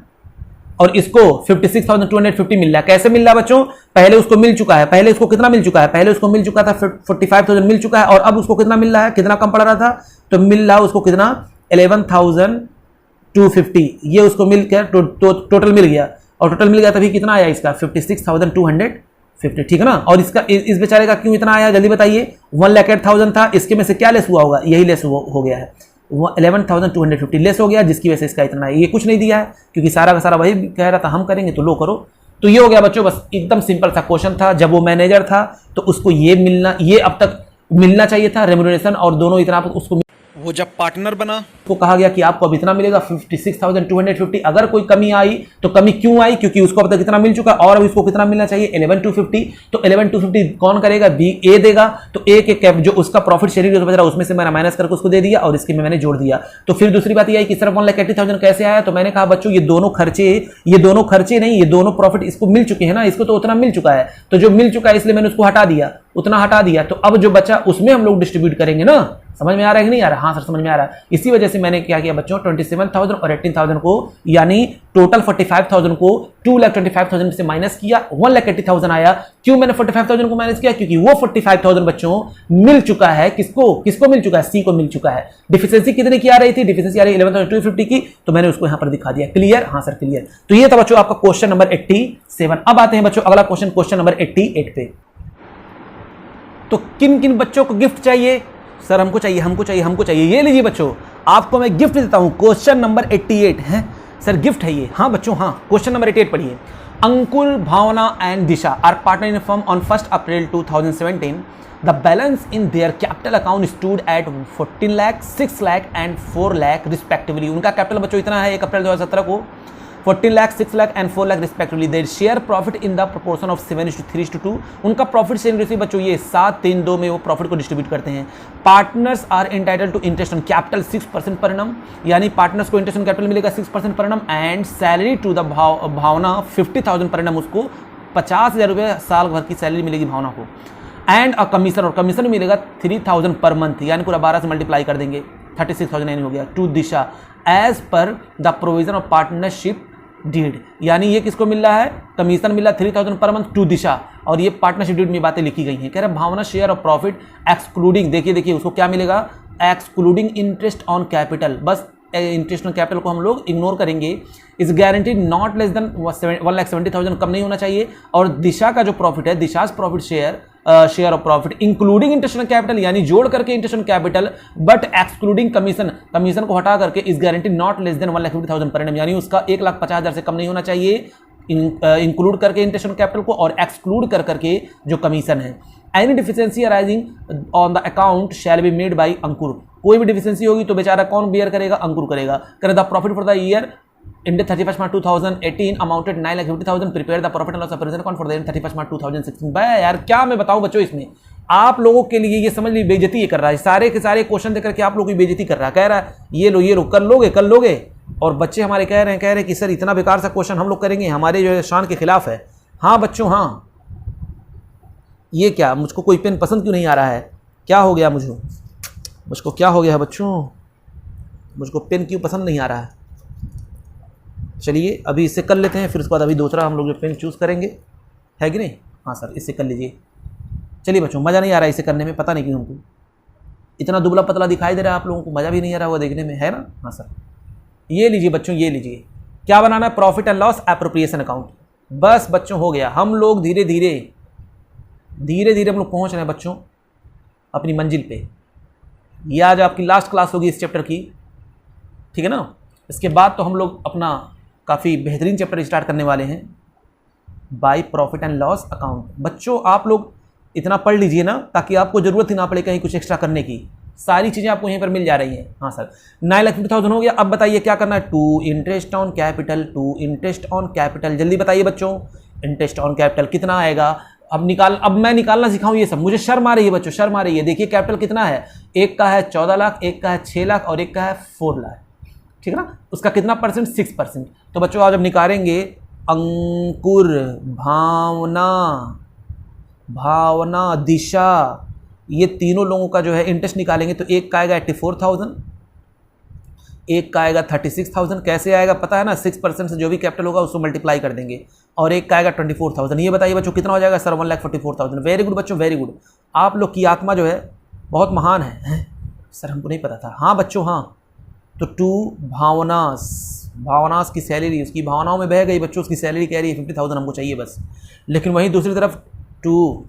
और इसको 56,250 मिल रहा है। कैसे मिल रहा है बच्चों, पहले उसको मिल चुका है, पहले उसको कितना मिल चुका है, पहले उसको मिल चुका था 45,000 मिल चुका है, और अब उसको कितना मिल रहा है, कितना कम पड़ रहा था, तो मिल रहा है उसको कितना 11,250। ये उसको मिल कर टोटल मिल गया, और टोटल मिल गया तभी कितना आया इसका 56,250, ठीक है ना। और इसका इस बेचारे का क्यों इतना आया जल्दी बताइए, 1,08,000 था, इसके में से क्या लेस हुआ होगा, यही लेस हो गया है, 11,250 लेस हो गया, जिसकी वजह से इसका इतना है। ये कुछ नहीं दिया है क्योंकि सारा का सारा वही कह रहा था हम करेंगे तो लो करो। तो ये हो गया बच्चों, बस एकदम सिंपल सा क्वेश्चन था। जब वो मैनेजर था तो उसको ये मिलना, ये अब तक मिलना चाहिए था रेम्यूनरेशन, और दोनों इतना उसको, वो जब पार्टनर बना को कहा गया कि आपको अब इतना मिलेगा 56,250। अगर कोई कमी आई तो कमी क्यों आई, क्योंकि उसको अब तक कितना मिल चुका, और अब इसको कितना मिलना चाहिए 11,250। तो 11,250 कौन करेगा, बी ए देगा। तो ए के कैप जो उसका प्रॉफिट शेयरिंग बच रहा है उसमें से मैंने माइनस करके उसको दे दिया, और इसके में मैंने जोड़ दिया। तो फिर दूसरी बात यह आई कि सिर्फ 1,80,000 कैसे आया, तो मैंने कहा बच्चों ये दोनों खर्चे नहीं, ये दोनों प्रॉफिट इसको मिल चुके हैं ना, इसको तो उतना मिल चुका है, तो जो मिल चुका है इसलिए मैंने उसको हटा दिया, उतना हटा दिया। तो अब जो बचा उसमें हम लोग डिस्ट्रीब्यूट करेंगे ना। समझ में आ रहा है कि नहीं आ रहा, हाँ सर समझ में आ रहा है। इसी वजह से मैंने क्या किया बच्चों, 27,000 और 18,000 को, यानी टोटल 45,000 को 2,25,000 से माइनस किया, 1,80,000 आया। क्यों मैंने 45,000 को माइनस किया, क्योंकि वो 45,000 बच्चों मिल चुका है, किसको मिल चुका है, सी को मिल चुका है। डिफिशियंसी कितने की आ रही थी, डिफिशियंसी आ रही है 11,250 की, तो मैंने उसको यहां पर दिखा दिया। क्लियर, हाँ सर क्लियर। तो ये था बच्चों आपका क्वेश्चन नंबर 87। अब आते हैं बच्चों अगला क्वेश्चन, क्वेश्चन नंबर 88 पे। तो किन किन बच्चों को गिफ्ट चाहिए, सर हमको चाहिए। ये लीजिए बच्चों, आपको मैं गिफ्ट देता हूं, क्वेश्चन नंबर 88 है सर, गिफ्ट है ये। हाँ बच्चों हाँ, क्वेश्चन नंबर 88 पढ़िए। Ankur, Bhavna and Disha are partner in firm on 1 April 2017। The balance in their capital account stood at 14 lakh, 6 lakh and 4 lakh respectively. उनका कैपिटल बच्चों इतना है 1 अप्रैल 2017 को, 14 lakh, 6 lakh and 4 lakh respectively. Their share profit in the proportion of 7:3:2। उनका प्रॉफिट शेयरिंग रेशियो बच्चों ये 7:3:2 में वो प्रॉफिट को डिस्ट्रीब्यूट करते हैं। Partners are entitled to interest on capital 6% per annum, यानी पार्टनर्स को इंटरेस्ट ऑन कैपिटल मिलेगा 6% per annum. And salary to the Bhavna 50,000 per annum, उसको 50,000 रुपये साल भर की सैलरी मिलेगी भावना को। एंड अ कमीशन, और कमीशन मिलेगा 3,000 पर मंथ, यानी पूरा 12 से मल्टीप्लाई कर देंगे 36,000 हो गया। To Disha as per the provision of partnership deed, यानी ये किसको मिल रहा है, कमीशन मिल रहा है 3,000 पर मंथ टू दिशा, और ये पार्टनरशिप डीड में बातें लिखी गई हैं। कह रहे भावना शेयर ऑफ प्रॉफिट एक्सक्लूडिंग, देखिए उसको क्या मिलेगा, एक्सक्लूडिंग इंटरेस्ट ऑन कैपिटल, बस इंटरेस्ट ऑन कैपिटल को हम लोग इग्नोर करेंगे। Is guaranteed not less then 1,70,000, कम नहीं होना चाहिए। और दिशा का जो प्रॉफिट है, Disha's profit share of profit including interest on capital, यानी जोड़ करके interest on capital but excluding commission को हटा करके, is guaranteed not less then 1,50,000 per annum, यानी उसका 1,50,000 से कम नहीं होना चाहिए, इंक्लूड करके इंटरेस्ट ऑन कैपिटल को और एक्सक्लूड करके जो कमीशन है। Any deficiency arising on the account shall be made by Ankur, कोई भी डिफिशियंसी होगी तो बेचारा कौन बियर करेगा, अंकुर करेगा। करे the profit for the year ended 31st March 2018 amounted 9,50,000, prepare the profit and loss appraisal account for the end 31st March 2016। भाई यार क्या मैं बताऊं बच्चों, इसमें आप लोगों के लिए ये समझ ली बेइज्जती ये कर रहा है, सारे के सारे क्वेश्चन देकर के आप लोगों की बेइज्जती कर रहा है, कह रहा है ये लो कर लोगे। और बच्चे हमारे कह रहे हैं कि सर इतना बेकार सा क्वेश्चन हम लोग करेंगे, हमारे जो शान के खिलाफ है। हाँ बच्चों हाँ, ये क्या, मुझको कोई पेन पसंद क्यों नहीं आ रहा है, क्या हो गया मुझको क्या हो गया है बच्चों, मुझको पेन क्यों पसंद नहीं आ रहा है। चलिए अभी इससे कर लेते हैं, फिर उसके बाद अभी दूसरा हम लोग जो पेन चूज़ करेंगे, है कि नहीं। हाँ सर इससे कर लीजिए। चलिए बच्चों, मज़ा नहीं आ रहा है इसे करने में, पता नहीं क्यों हमको इतना दुबला पतला दिखाई दे रहा है, आप लोगों को मज़ा भी नहीं आ रहा वो देखने में, है ना। हाँ सर ये लीजिए बच्चों, ये लीजिए, क्या बनाना है, profit and loss appropriation account. बस बच्चों हो गया। हम लोग धीरे धीरे हम लोग पहुंच रहे हैं बच्चों अपनी मंजिल पे। ये आज आपकी लास्ट क्लास होगी इस चैप्टर की, ठीक है ना। इसके बाद तो हम लोग अपना काफ़ी बेहतरीन चैप्टर स्टार्ट करने वाले हैं, by profit and loss account. बच्चों आप लोग इतना पढ़ लीजिए ना, ताकि आपको ज़रूरत ही ना पड़े कहीं कुछ एक्स्ट्रा करने की। सारी चीज़ें आपको यहीं पर मिल जा रही हैं। हाँ सर, 9,50,000 हो गया। अब बताइए क्या करना है, to interest on capital, to interest on capital. जल्दी बताइए बच्चों, इंटरेस्ट ऑन कैपिटल कितना आएगा। अब मैं निकालना सिखाऊं ये सब, मुझे शर्म आ रही है बच्चों, शर्म आ रही है। देखिए कैपिटल कितना है, एक का है 14 लाख, एक का है 6 लाख और एक का है 4 लाख, ठीक है ना। उसका कितना परसेंट, 6%। तो बच्चों आप जब निकालेंगे अंकुर, भावना, दिशा, ये तीनों लोगों का जो है इंटरेस्ट निकालेंगे तो एक का आएगा 84,000, एक का आएगा 36,000। कैसे आएगा पता है ना, 6% से जो भी कैपिटल होगा उसको मल्टीप्लाई कर देंगे, और एक का आएगा 24,000। ये बताइए बच्चों कितना हो जाएगा सर, 1,44,000। वेरी गुड बच्चों, वेरी गुड। आप लोग की आत्मा जो है बहुत महान है। सर हमको नहीं पता था। हाँ बच्चों हाँ, तो टू भावनास की सैलरी, उसकी भावनाओं में बह गई बच्चों, उसकी सैलरी कह रही है 50,000 हमको चाहिए बस। लेकिन वहीं दूसरी तरफ टू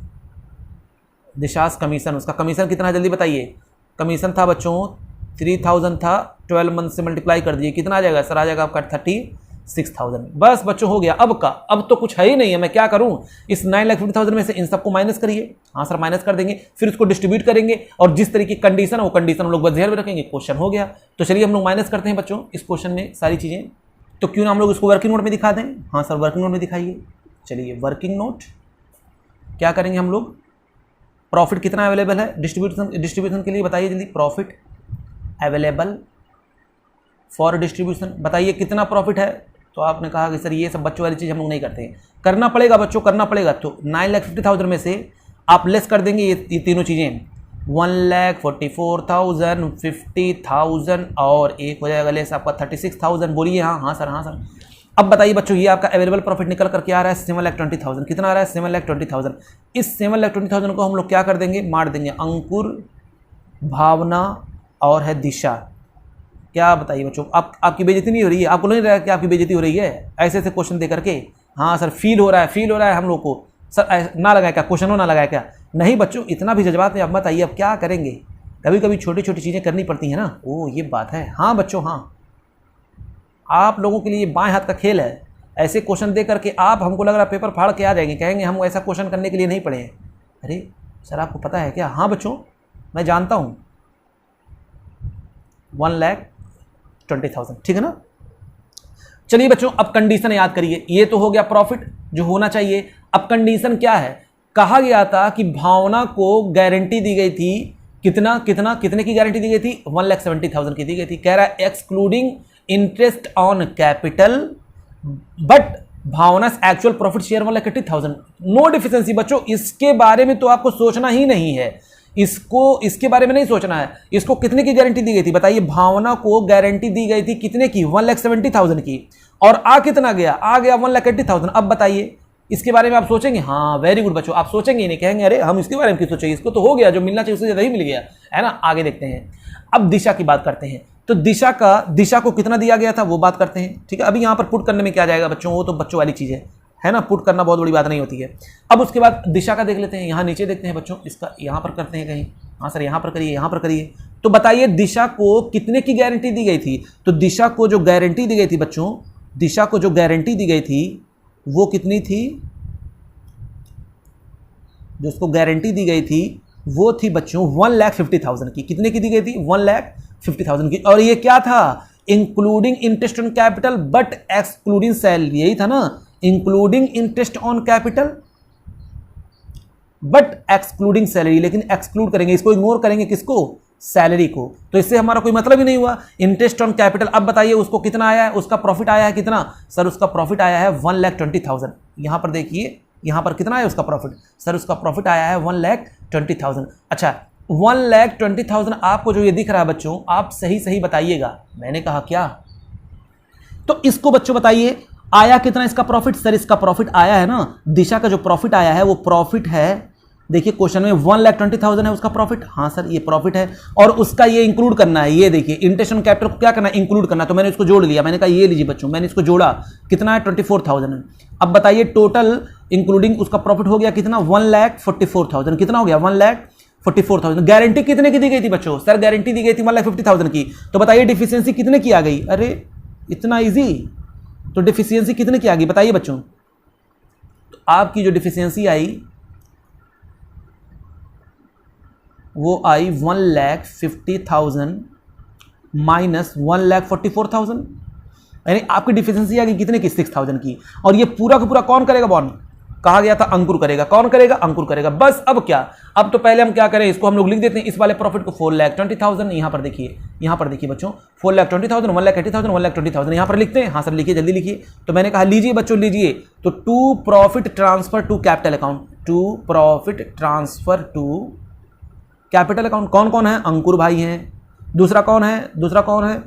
दिशास कमीशन, उसका कमीशन कितना है जल्दी बताइए। कमीशन था बच्चों 3,000 था, 12 मंथ से मल्टीप्लाई कर दिए, कितना आ जाएगा सर, आ जाएगा आपका 36,000। बस बच्चों हो गया। अब तो कुछ है ही नहीं है, मैं क्या करूं। इस 9,50,000 में से इन सबको माइनस करिए। हाँ सर माइनस कर देंगे, फिर उसको डिस्ट्रीब्यूट करेंगे, और जिस तरीके की कंडीशन है वो कंडीशन हम लोग बस ध्यान में रखेंगे। क्वेश्चन हो गया। तो चलिए हम लोग माइनस करते हैं बच्चों इस क्वेश्चन में सारी चीज़ें। तो क्यों ना हम लोग इसको वर्किंग नोट में दिखा दें। हाँ सर वर्किंग नोट में दिखाइए। चलिए वर्किंग नोट क्या करेंगे हम लोग, प्रॉफिट कितना अवेलेबल है डिस्ट्रीब्यूशन के लिए बताइए जल्दी। प्रॉफिट अवेलेबल फॉर डिस्ट्रीब्यूशन, बताइए कितना प्रॉफिट है। तो आपने कहा कि सर ये सब बच्चों वाली चीज़ हम लोग नहीं करते हैं। करना पड़ेगा बच्चों, करना पड़ेगा। तो 9,50,000 में से आप लेस कर देंगे ये तीनों चीज़ें, 1,44,000, 50,000 और एक हो जाएगा लेस आपका 36,000। बोलिए हाँ हाँ सर, हाँ सर। अब बताइए बच्चों, ये आपका अवेलेबल प्रॉफिट निकल कर क्या आ रहा है, 7,20,000। कितना आ रहा है, 7,20,000। इस 7,20,000 को हम लोग क्या कर देंगे, मार देंगे अंकुर, भावना और है दिशा। क्या बताइए बच्चों, आपकी बेइज्जती नहीं हो रही है? आपको नहीं लग रहा है कि आपकी बेइज्जती हो रही है ऐसे ऐसे क्वेश्चन दे करके? हाँ सर फील हो रहा है हम लोग को। सर ना लगाए क्या, क्वेश्चन हो ना लगाए क्या? नहीं बच्चों, इतना भी जज्बात में अब मत आइए। अब क्या करेंगे, कभी कभी छोटी छोटी चीज़ें करनी पड़ती हैं ना। ओ ये बात है। हाँ बच्चों हाँ, आप लोगों के लिए बाएं हाथ का खेल है। ऐसे क्वेश्चन दे करके आप, हमको लग रहा है पेपर फाड़ के आ जाएंगे, कहेंगे हम ऐसा क्वेश्चन करने के लिए नहीं पढ़े हैं। अरे सर आपको पता है क्या? हाँ बच्चों मैं जानता हूँ, 1,20,000, ठीक है ना। चलिए बच्चों अब कंडीशन याद करिए। ये तो हो गया प्रॉफिट जो होना चाहिए। अब कंडीशन क्या है, कहा गया था कि भावना को गारंटी दी गई थी, कितने की गारंटी दी गई थी, 1,70,000 की दी गई थी। कह रहा है excluding interest on capital but Bhavna actual profit share 1,80,000। No deficiency बच्चों, इसके बारे में तो आपको सोचना ही नहीं है। इसके बारे में नहीं सोचना है। इसको कितने की गारंटी दी गई थी बताइए। भावना को गारंटी दी गई थी कितने की, 1,70,000 की, और कितना गया, आ गया 1,80,000। अब बताइए इसके बारे में आप सोचेंगे? हाँ वेरी गुड बच्चों, आप सोचेंगे नहीं, कहेंगे अरे हम इसके बारे में क्यों सोचेंगे, इसको तो हो गया, जो मिलना चाहिए उससे ज़्यादा ही मिल गया, है ना। आगे देखते हैं। अब दिशा की बात करते हैं। तो दिशा को कितना दिया गया था वो बात करते हैं, ठीक है। अभी यहाँ पर पुट करने में क्या जाएगा बच्चों, वो तो बच्चों वाली चीज़ है ना, पुट करना बहुत बड़ी बात नहीं होती है। अब उसके बाद दिशा का देख लेते हैं। यहाँ नीचे देखते हैं बच्चों, इसका यहाँ पर करते हैं कहीं। हाँ सर यहाँ पर करिए, यहाँ पर करिए। तो बताइए दिशा को कितने की गारंटी दी गई थी। तो दिशा को जो गारंटी दी गई थी बच्चों, दिशा को जो गारंटी दी गई थी वो कितनी थी, जो उसको गारंटी दी गई थी वो थी बच्चों 1,50,000 की। कितने की दी गई थी, 1,50,000 की। और ये क्या था, including interest on capital but excluding salary, यही था ना, including interest on capital but excluding salary. लेकिन एक्सक्लूड करेंगे, इसको इग्नोर करेंगे, किसको, सैलरी को। तो इससे हमारा कोई मतलब ही नहीं हुआ। इंटरेस्ट ऑन कैपिटल, अब बताइए उसको कितना आया है, उसका प्रॉफिट आया है कितना, सर उसका प्रॉफिट आया है 1,20,000। यहां पर देखिए यहां पर कितना है उसका प्रॉफिट, सर उसका प्रॉफिट आया है 1,20,000। अच्छा 1,20,000 आपको जो ये दिख रहा है बच्चों, आप सही बताइएगा, मैंने कहा क्या। तो इसको बच्चों बताइए आया कितना इसका प्रॉफिट। सर इसका प्रॉफिट आया है ना, दिशा का जो प्रॉफिट आया है वो प्रॉफिट है देखिए क्वेश्चन में 1,20,000 है उसका प्रॉफिट, हाँ सर ये प्रॉफिट है, और उसका ये इंक्लूड करना है, ये देखिए इंटरेस्ट ऑन कैपिटल को क्या करना है, इंक्लूड करना है, तो मैंने इसको जोड़ लिया, मैंने कहा ये लीजिए बच्चों, मैंने इसको जोड़ा, कितना है 24,000 है। अब बताइए टोटल इंक्लूडिंग उसका प्रॉफिट हो गया कितना, 1,44,000, कितना हो गया 1,44,000। गारंटी कितने की दी गई थी बच्चों, सर गारंटी दी गई थी 1,50,000 की, तो बताइए डिफिशियंसी कितने की आ गई, अरे इतना ईजी, तो डिफिशियंसी कितने की आ गई बताइए बच्चों, तो आपकी जो डिफिशियंसी आई वो आई 1,50,000 माइनस 1,44,000, यानी आपकी डिफिशियंसी आ गई कितने की, 6,000 की। और ये पूरा का पूरा कौन करेगा बॉन्ड, कहा गया था अंकुर करेगा, कौन करेगा, अंकुर करेगा। बस अब क्या, अब तो पहले हम क्या करें, इसको हम लोग लिख देते हैं इस वाले प्रॉफिट को 4,20,000, यहां पर देखिए बच्चों 4,20,000, 1,80,000, 1,20,000 यहां पर लिखते हैं, हाँ सर लिखिए जल्दी लिखिए। तो मैंने कहा लीजिए बच्चों लीजिए, तो to profit transfer to capital account, to profit transfer to capital account, कौन कौन है, अंकुर भाई हैं, दूसरा कौन है,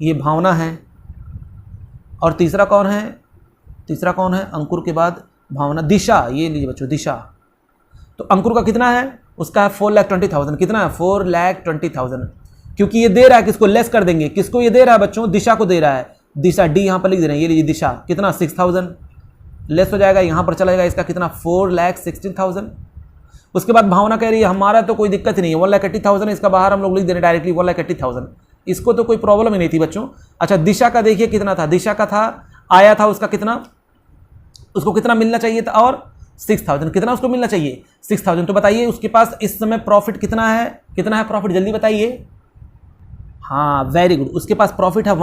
ये भावना है, और तीसरा कौन है, अंकुर के बाद भावना, दिशा, ये लीजिए बच्चों दिशा। तो अंकुर का कितना है, उसका है 4,20,000, कितना है 4,20,000, क्योंकि ये दे रहा है किसको, लेस कर देंगे, किसको ये दे रहा है बच्चों, दिशा को दे रहा है, दिशा डी यहां पर लिख दे रहे हैं, ये लीजिए दिशा, कितना 6,000 लेस हो जाएगा, यहां पर चला जाएगा इसका कितना 4,16,000। उसके बाद भावना कह रही है हमारा तो कोई दिक्कत ही नहीं है, 1,80,000 इसका बाहर हम लोग लिख दे रहे डायरेक्टली 1,80,000, इसको तो कोई प्रॉब्लम ही नहीं थी बच्चों। अच्छा दिशा का देखिए कितना था, दिशा का था आया था उसका कितना, उसको कितना मिलना चाहिए था, और 6,000, कितना उसको मिलना चाहिए 6,000। तो बताइए उसके पास इस समय प्रॉफिट कितना है प्रॉफिट जल्दी बताइए, हाँ वेरी गुड, उसके पास प्रॉफिट है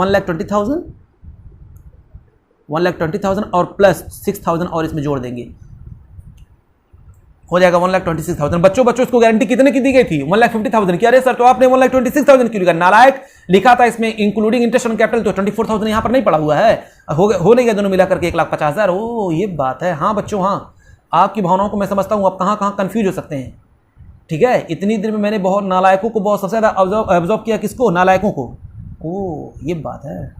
1,20,000 और प्लस 6,000 और इसमें जोड़ देंगे, हो जाएगा 1,26,000। बच्चों इसको गारंटी कितने की दी गई थी, 1,50,000 की। अरे सर तो आपने 1,26,000 क्यों लिखा, नालायक, लिखा था इसमें इंक्लूडिंग इंटरेस्ट ऑन कैपिटल, तो 24,000 यहां पर नहीं पड़ा हुआ है, हो नहीं गया दोनों मिला करके 1,50,000। ओ ये बात है, हाँ बच्चों हाँ, आपकी भावनाओं को मैं समझता हूं, आप कहां कंफ्यूज हो सकते हैं, ठीक है। इतनी देर में मैंने बहुत नालायकों को बहुत सबसे ज्यादा ऑब्जर्व किया, किसको, नालायकों को। ओ ये बात है,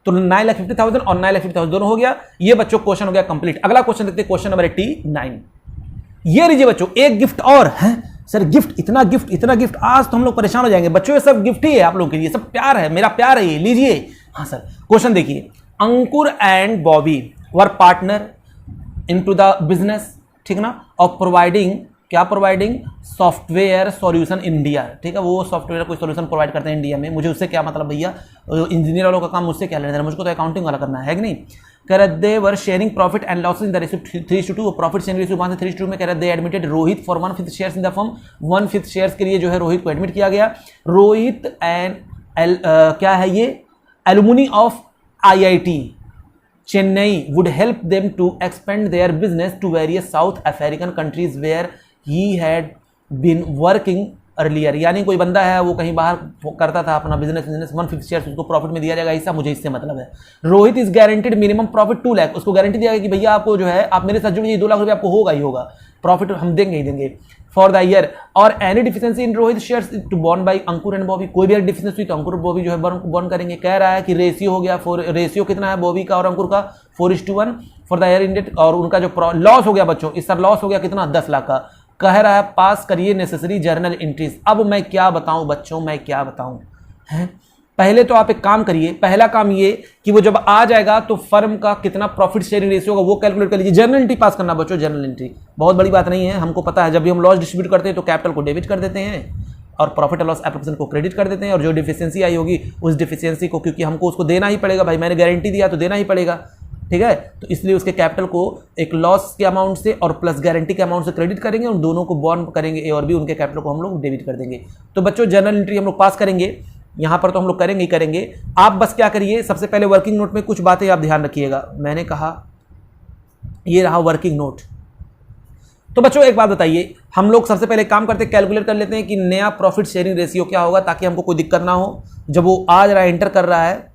तो 9,50,000 और 9,50,000 दोनों हो गया। ये बच्चों क्वेश्चन हो गया कंप्लीट। अगला क्वेश्चन देखते हैं, क्वेश्चन नंबर 89। ये लीजिए बच्चों एक गिफ्ट और है, सर गिफ्ट, इतना गिफ्ट, आज तो हम लोग परेशान हो जाएंगे बच्चों, ये सब गिफ्ट ही है आप लोगों के लिए, सब प्यार है, मेरा प्यार है ये, लीजिए। हाँ सर क्वेश्चन देखिए, Ankur and Bobby were partner into the business, ठीक ना, of providing software solution India, ठीक है, वो सॉफ्टवेयर कोई सॉल्यूशन प्रोवाइड करते हैं इंडिया में, मुझे उससे क्या मतलब भैया, इंजीनियर वालों का काम मुझसे क्या लेना देना, मुझको तो अकाउंटिंग वाला करना है कि नहीं। कह रहे they were sharing profit and losses in the ratio 3:2, profit sharing ratio 3:2 में कह रहे they admitted Rohit for 1/5 shares in the firm, 1/5 shares के लिए जो है रोहित को एडमिट किया गया। रोहित एंड क्या है ये, alumni of IIT Chennai would help them to expand their business to various South African countries where he had been working earlier, यानी कोई बंदा है वो कहीं बाहर करता था अपना बिजनेस 1/5 शेयर्स उसको प्रॉफिट में दिया जाएगा, ऐसा मुझे इससे मतलब है। Rohit is guaranteed minimum profit 2 lakh, उसको गारंटी दिया गया कि भैया आपको जो है आप मेरे साथ जुड़िए 2 लाख रुपये आपको होगा ही होगा, प्रॉफिट हम देंगे ही देंगे फॉर द ईयर। और any deficiency in Rohit shares to borne by Ankur and Bobby, कोई भी अगर डिफिशियंसी हुई तो अंकुर और बॉबी जो है बॉर्न करेंगे। कह रहा है कि रेशियो हो गया, रेशियो कितना है बॉबी का और अंकुर का 4:1 फॉर द ईयर इंडेड, और उनका जो लॉस हो गया बच्चों, इस सर लॉस हो गया कितना 10 लाख का। कह रहा है पास करिए नेसेसरी जर्नल एंट्रीज। अब मैं क्या बताऊं बच्चों, मैं क्या बताऊं हैं, पहले तो आप एक काम करिए, पहला काम ये कि वो जब आ जाएगा तो फर्म का कितना प्रॉफिट शेयरिंग रेशियो होगा वो कैलकुलेट कर लीजिए। जर्नल एंट्री पास करना बच्चों, जर्नल एंट्री बहुत बड़ी बात नहीं है, हमको पता है जब भी हम लॉस डिस्ट्रीब्यूट करते हैं तो कैपिटल को डेबिट कर देते हैं और प्रॉफिट लॉस एप्लीकेशन को क्रेडिट कर देते हैं, और जो डिफिशियंसी आई होगी उस डिफिशियंसी को, क्योंकि हमको उसको देना ही पड़ेगा भाई, मैंने गारंटी दिया तो देना ही पड़ेगा, ठीक है, तो इसलिए उसके कैपिटल को एक लॉस के अमाउंट से और प्लस गारंटी के अमाउंट से क्रेडिट करेंगे, उन दोनों को बॉन्ड करेंगे, ए और बी, उनके कैपिटल को हम लोग डेबिट कर देंगे। तो बच्चों जर्नल एंट्री हम लोग पास करेंगे, यहां पर तो हम लोग करेंगे ही करेंगे। आप बस क्या करिए, सबसे पहले वर्किंग नोट में कुछ बातें आप ध्यान रखिएगा। मैंने कहा ये रहा वर्किंग नोट। तो बच्चों एक बात बताइए, हम लोग सबसे पहले काम करते कैलकुलेट कर लेते हैं कि नया प्रॉफिट शेयरिंग रेशियो क्या होगा, ताकि हमको कोई दिक्कत ना हो जब वो आ रहा है, एंटर कर रहा है।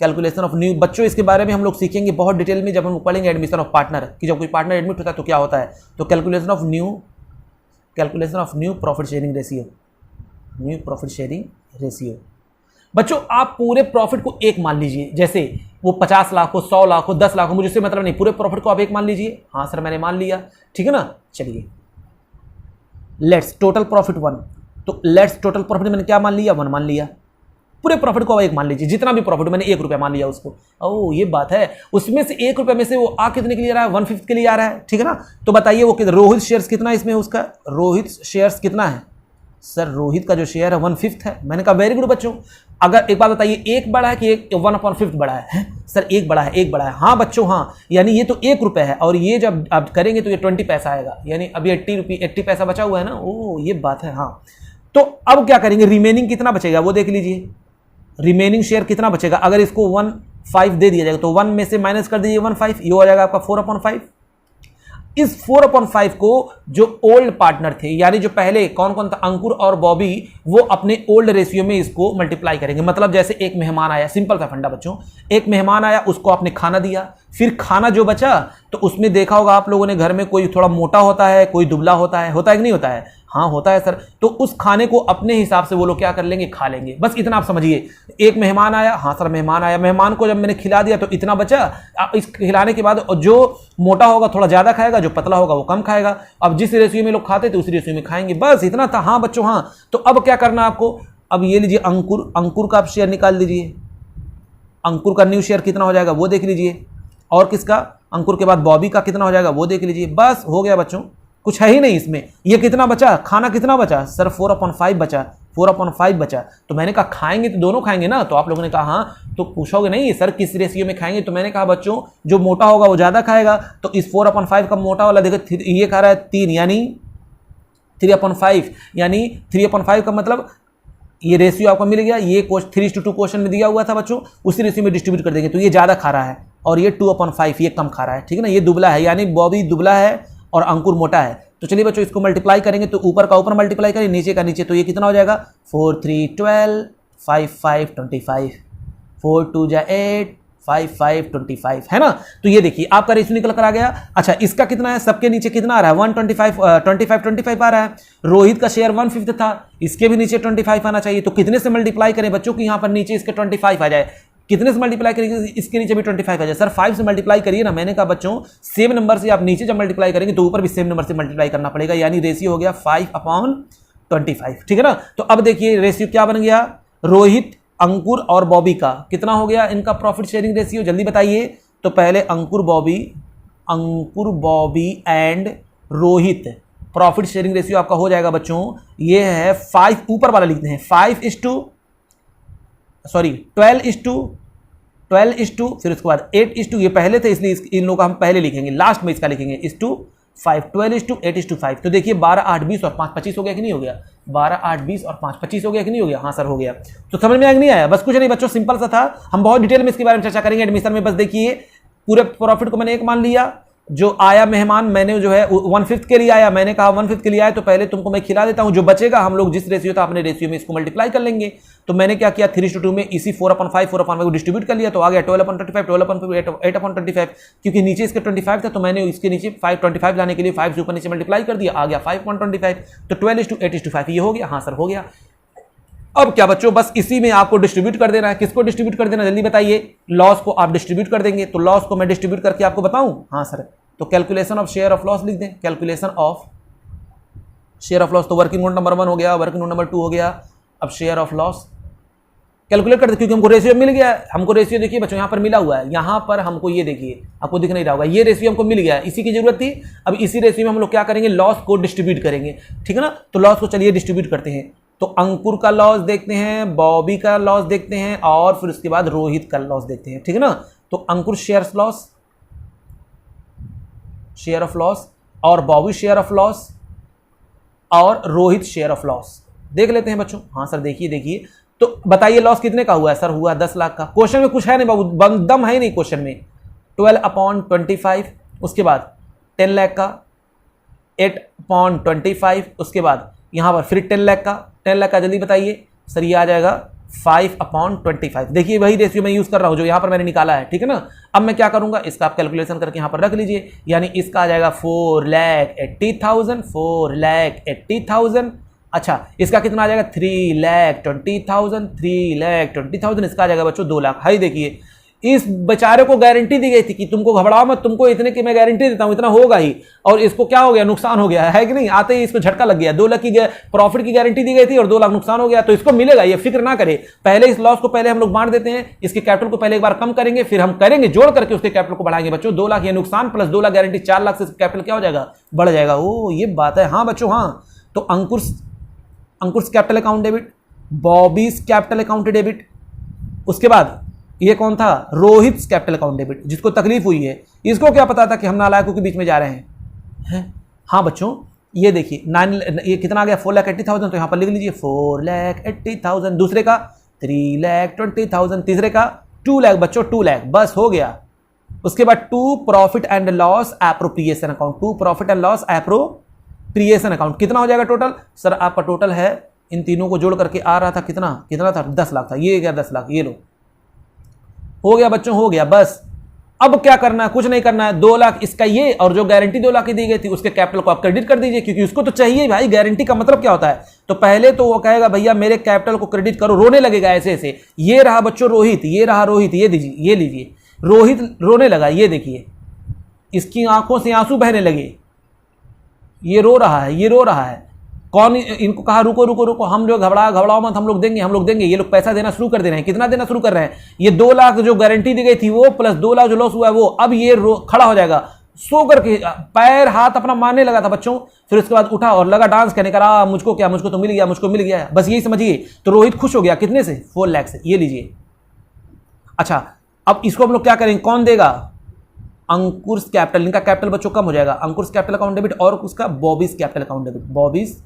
कैलकुलेशन ऑफ न्यू, बच्चों इसके बारे में हम लोग सीखेंगे बहुत डिटेल में जब हम पढ़ेंगे एडमिशन ऑफ पार्टनर, कि जब कोई पार्टनर एडमिट होता है तो क्या होता है। तो calculation of new profit sharing ratio, बच्चों आप पूरे प्रॉफिट को एक मान लीजिए, जैसे वो 50 लाख हो, 100 लाख हो, 10 लाख हो, मुझे उससे मतलब नहीं, पूरे प्रॉफिट को आप एक मान लीजिए। हाँ सर मैंने मान लिया, ठीक है ना। चलिए लेट्स टोटल प्रॉफिट 1, तो लेट्स टोटल प्रॉफिट मैंने क्या मान लिया, 1 मान लिया। पूरे प्रॉफिट को 1 मान लीजिए, जितना भी प्रॉफिट मैंने 1 रुपया मान लिया उसको। ओह ये बात है, उसमें से 1 रुपये में से वो आ कितने के लिए आ रहा है, 1/5 के लिए आ रहा है, ठीक है ना। तो बताइए वो रोहित शेयर्स कितना है इसमें, उसका रोहित शेयर्स कितना है सर, रोहित का जो शेयर है 1/5 है। मैंने कहा वेरी गुड बच्चों। अगर एक बात बताइए, एक बड़ा है कि एक 1/5 बड़ा है? सर एक बड़ा है, एक बड़ा है। हाँ बच्चों हाँ, यानी ये तो 1 रुपये है और ये जब आप करेंगे तो ये 20 पैसा आएगा, यानी अभी 80 पैसा बचा हुआ है ना। ओह ये बात है हाँ। तो अब क्या करेंगे, रिमेनिंग कितना बचेगा वो देख लीजिए, रिमेनिंग शेयर कितना बचेगा। अगर इसको 1/5 दे दिया जाएगा तो 1 में से माइनस कर दीजिए 1/5, ये हो जाएगा आपका 4/5। इस 4/5 को जो ओल्ड पार्टनर थे, यानी जो पहले कौन कौन था, अंकुर और बॉबी, वो अपने ओल्ड रेशियो में इसको मल्टीप्लाई करेंगे। मतलब जैसे एक मेहमान आया, सिंपल सा फंडा बच्चों, एक मेहमान आया, उसको आपने खाना दिया, फिर खाना जो बचा तो उसमें देखा होगा आप लोगों ने घर में कोई थोड़ा मोटा होता है, कोई दुबला होता है कि नहीं होता है? हाँ होता है सर। तो उस खाने को अपने हिसाब से वो लोग क्या कर लेंगे, खा लेंगे। बस इतना आप समझिए। एक मेहमान आया, हाँ सर मेहमान आया, मेहमान को जब मैंने खिला दिया तो इतना बचा। इस खिलाने के बाद जो मोटा होगा थोड़ा ज़्यादा खाएगा, जो पतला होगा वो कम खाएगा। अब जिस रेशियो में लोग खाते थे उसी रेशियो में खाएंगे, बस इतना था। हाँ बच्चों हाँ। तो अब क्या करना आपको, अब ये लीजिए अंकुर का आप शेयर निकाल दीजिए। अंकुर का न्यू शेयर कितना हो जाएगा वो देख लीजिए, और किसका, अंकुर के बाद बॉबी का कितना हो जाएगा वो देख लीजिए। बस हो गया बच्चों, कुछ है ही नहीं इसमें। ये कितना बचा, खाना कितना बचा सर, 4/5 बचा, 4/5 बचा। तो मैंने कहा खाएंगे तो दोनों खाएंगे ना, तो आप लोगों ने कहा हाँ। तो पूछोगे नहीं सर किस रेशियो में खाएंगे, तो मैंने कहा बच्चों जो मोटा होगा वो ज़्यादा खाएगा। तो इस 4/5 का मोटा वाला देखो, ये खा रहा है 3, यानी 3/5, यानी 3/5 का मतलब ये रेशियो आपको मिल गया। ये 3:2 क्वेश्चन में दिया हुआ था बच्चों, उसी रेशियो में डिस्ट्रीब्यूट कर देंगे। तो ये ज़्यादा खा रहा है और ये 2/5, ये कम खा रहा है, ठीक है ना। ये दुबला है, यानी बॉबी दुबला है और अंकुर मोटा है। तो चलिए बच्चों इसको मल्टीप्लाई करेंगे, तो ऊपर का ऊपर मल्टीप्लाई करें, नीचे का नीचे। तो ये कितना हो जाएगा, 4 3 12, 5 5 25, 4 2 8, 5 5 25, है ना। तो ये देखिए आपका रेशियो निकल कर आ गया। अच्छा इसका कितना है, सबके नीचे कितना आ रहा है, 125 आ रहा है। रोहित का शेयर 1/5 था, इसके भी नीचे 25 आना चाहिए। तो कितने से मल्टीप्लाई करें बच्चों की यहाँ पर नीचे इसके 25 आ जाए, कितने से मल्टीप्लाई करेंगे, इसके नीचे भी 25 आ जाए। सर 5 से मल्टीप्लाई करिए ना। मैंने कहा बच्चों सेम नंबर से आप नीचे जब मल्टीप्लाई करेंगे तो ऊपर भी सेम नंबर से मल्टीप्लाई करना पड़ेगा, यानी रेशियो हो गया 5/25, ठीक है ना। तो अब देखिए रेशियो क्या बन गया, रोहित, अंकुर और बॉबी का कितना हो गया इनका प्रॉफिट शेयरिंग रेशियो, जल्दी बताइए। तो पहले Ankur Bobby and Rohit profit sharing ratio आपका हो जाएगा बच्चों, ये है 5, ऊपर वाला लिखते हैं 12:, फिर उसके बाद 8:, ये पहले थे इसलिए इन लोगों का हम पहले लिखेंगे, लास्ट में इसका लिखेंगे 5, 12:8:5। तो देखिए 12 8 20 और 5 25 हो गया कि नहीं हो गया, 12 8 20 और 5 25 हो गया कि नहीं हो गया। हाँ सर हो गया। तो समझ में आया कि नहीं आया, बस कुछ नहीं बच्चों, सिंपल सा था। हम बहुत डिटेल में इसके बारे में चर्चा करेंगे एडमिशन में। बस देखिए पूरे प्रॉफिट को मैंने 1 मान लिया, जो आया मेहमान मैंने जो है 1/5 के लिए आया, मैंने कहा 1/5 के लिए आया तो पहले तुमको मैं खिला देता हूं, जो बचेगा हम लोग जिस रेशियो था अपने रेशियो में इसको मल्टीप्लाई कर लेंगे। तो मैंने क्या किया, 3:2 में इसी 4/5 को डिस्ट्रीब्यूट कर लिया, तो आ गया 12/25, 8/25, क्योंकि नीचे इसके 25 था तो मैंने इसके नीचे 25 लाने के लिए 5 से ऊपर नीचे मल्टीप्लाई कर दिया, आ गया 5/25। तो 12:8:5 ये हो गया। हाँ सर हो गया। अब क्या बच्चों, बस इसी में आपको डिस्ट्रीब्यूट कर देना है। किसको डिस्ट्रीब्यूट कर देना जल्दी बताइए, लॉस को आप डिस्ट्रीब्यूट कर देंगे। तो लॉस को मैं डिस्ट्रीब्यूट करके आपको बताऊं, हाँ सर। तो calculation of share of loss लिख दें, calculation of share of loss. तो वर्किंग नोट नंबर 1 हो गया, वर्किंग नोट नंबर 2 हो गया। अब शेयर ऑफ लॉस कैलकुलेट करते, क्योंकि हमको रेशियो मिल गया है। हमको रेशियो देखिए बच्चों यहाँ पर मिला हुआ है, यहाँ पर हमको ये देखिए, आपको दिख नहीं रहा होगा, ये रेशियो हमको मिल गया है, इसी की जरूरत थी। अब इसी रेशियो में हम लोग क्या करेंगे, लॉस को डिस्ट्रीब्यूट करेंगे, ठीक है ना। तो लॉस को चलिए डिस्ट्रीब्यूट करते हैं। तो अंकुर का लॉस देखते हैं, बॉबी का लॉस देखते हैं, और फिर उसके बाद रोहित का लॉस देखते हैं, ठीक है ना। तो अंकुर शेयर ऑफ लॉस और बॉबी शेयर ऑफ लॉस और रोहित शेयर ऑफ लॉस देख लेते हैं बच्चों। हाँ सर देखिए तो बताइए लॉस कितने का हुआ है सर, हुआ 10 लाख का। क्वेश्चन में कुछ है नहीं बाबू, दम है नहीं क्वेश्चन में। 12/25, उसके बाद 10 लाख का, 8/25, उसके बाद यहाँ पर फिर 10 लाख का, जल्दी बताइए सर। ये आ जाएगा 5/25। देखिए वही रेशियो मैं यूज़ कर रहा हूँ जो यहाँ पर मैंने निकाला है, ठीक है ना। अब मैं क्या करूँगा, इसका आप कैलकुलेशन करके यहाँ पर रख लीजिए, यानी इसका आ जाएगा 4,80,000। अच्छा इसका कितना आ जाएगा, 3,20,000, इसका आ जाएगा बच्चों 2 लाख। हाई देखिए इस बेचारे को गारंटी दी गई थी कि तुमको घबराओ मत, तुमको इतने की मैं गारंटी देता हूं, इतना होगा ही, और इसको क्या हो गया, नुकसान हो गया है कि नहीं। आते ही इसको झटका लग गया, 2 लाख की प्रॉफिट की गारंटी दी गई थी और 2 लाख नुकसान हो गया, तो इसको मिलेगा, ये फिक्र ना करे। पहले इस लॉस को पहले हम लोग बांट देते हैं, इसके कैपिटल को पहले एक बार कम करेंगे, फिर हम करेंगे जोड़ करके उसके कैपिटल को बढ़ाएंगे बच्चों। 2 लाख ये नुकसान प्लस 2 लाख गारंटी, 4 लाख से कैपिटल क्या हो जाएगा, बढ़ जाएगा। ओ ये बात है, हाँ बच्चों हाँ। तो Ankush capital account debit, Bobby's capital account debit, उसके बाद ये कौन था, रोहित कैपिटल अकाउंट डेबिट, जिसको तकलीफ हुई है। इसको क्या पता था कि हम नालायकों के बीच में जा रहे हैं। हाँ बच्चों ये देखिए 9 ये कितना आ गया, 4,80,000, तो यहां पर लिख लीजिए 4,80,000। दूसरे का 3,20,000, तीसरे का 2 लाख बच्चों, 2 लाख, बस हो गया। उसके बाद 2 profit and loss appropriation account, 2 profit and loss appropriation account. कितना हो जाएगा टोटल, सर आपका टोटल है इन तीनों को जोड़ करके आ रहा था कितना था, 10 लाख था, ये क्या 10 लाख, ये लो हो गया बच्चों, हो गया बस। अब क्या करना है, कुछ नहीं करना है, 2 लाख इसका ये, और जो गारंटी 2 लाख की दी गई थी उसके कैपिटल को आप क्रेडिट कर दीजिए, क्योंकि उसको तो चाहिए भाई। गारंटी का मतलब क्या होता है, तो पहले तो वो कहेगा भैया मेरे कैपिटल को क्रेडिट करो, रोने लगेगा ऐसे ऐसे। ये रहा बच्चों रोहित, ये रहा रोहित, ये दीजिए, ये लीजिए, रोहित रोने लगा, ये देखिए इसकी आंखों से आंसू बहने लगे, ये रो रहा है, ये रो रहा है। कौन इनको कहा रुको रुको रुको, हम लोग घबराओ मत, हम लोग देंगे। ये लोग पैसा देना शुरू कर दे रहे हैं। कितना देना शुरू कर रहे हैं, ये 2 लाख जो गारंटी दी गई थी वो प्लस 2 लाख जो लॉस हुआ है वो। अब ये खड़ा हो जाएगा, सो करके पैर हाथ अपना मारने लगा था बच्चों, फिर उसके बाद उठा और लगा डांस करने का, मुझको क्या, मुझको तो मिल गया, मुझको मिल गया, बस यही समझिए। तो रोहित खुश हो गया, कितने से, 4 लाख से, ये लीजिए। अच्छा अब इसको हम लोग क्या करेंगे, कौन देगा, अंकुश कैपिटल, इनका कैपिटल बच्चों कम हो जाएगा, अंकुश कैपिटल अकाउंट डेबिट, और उसका Bobby's capital account debit, Bobby's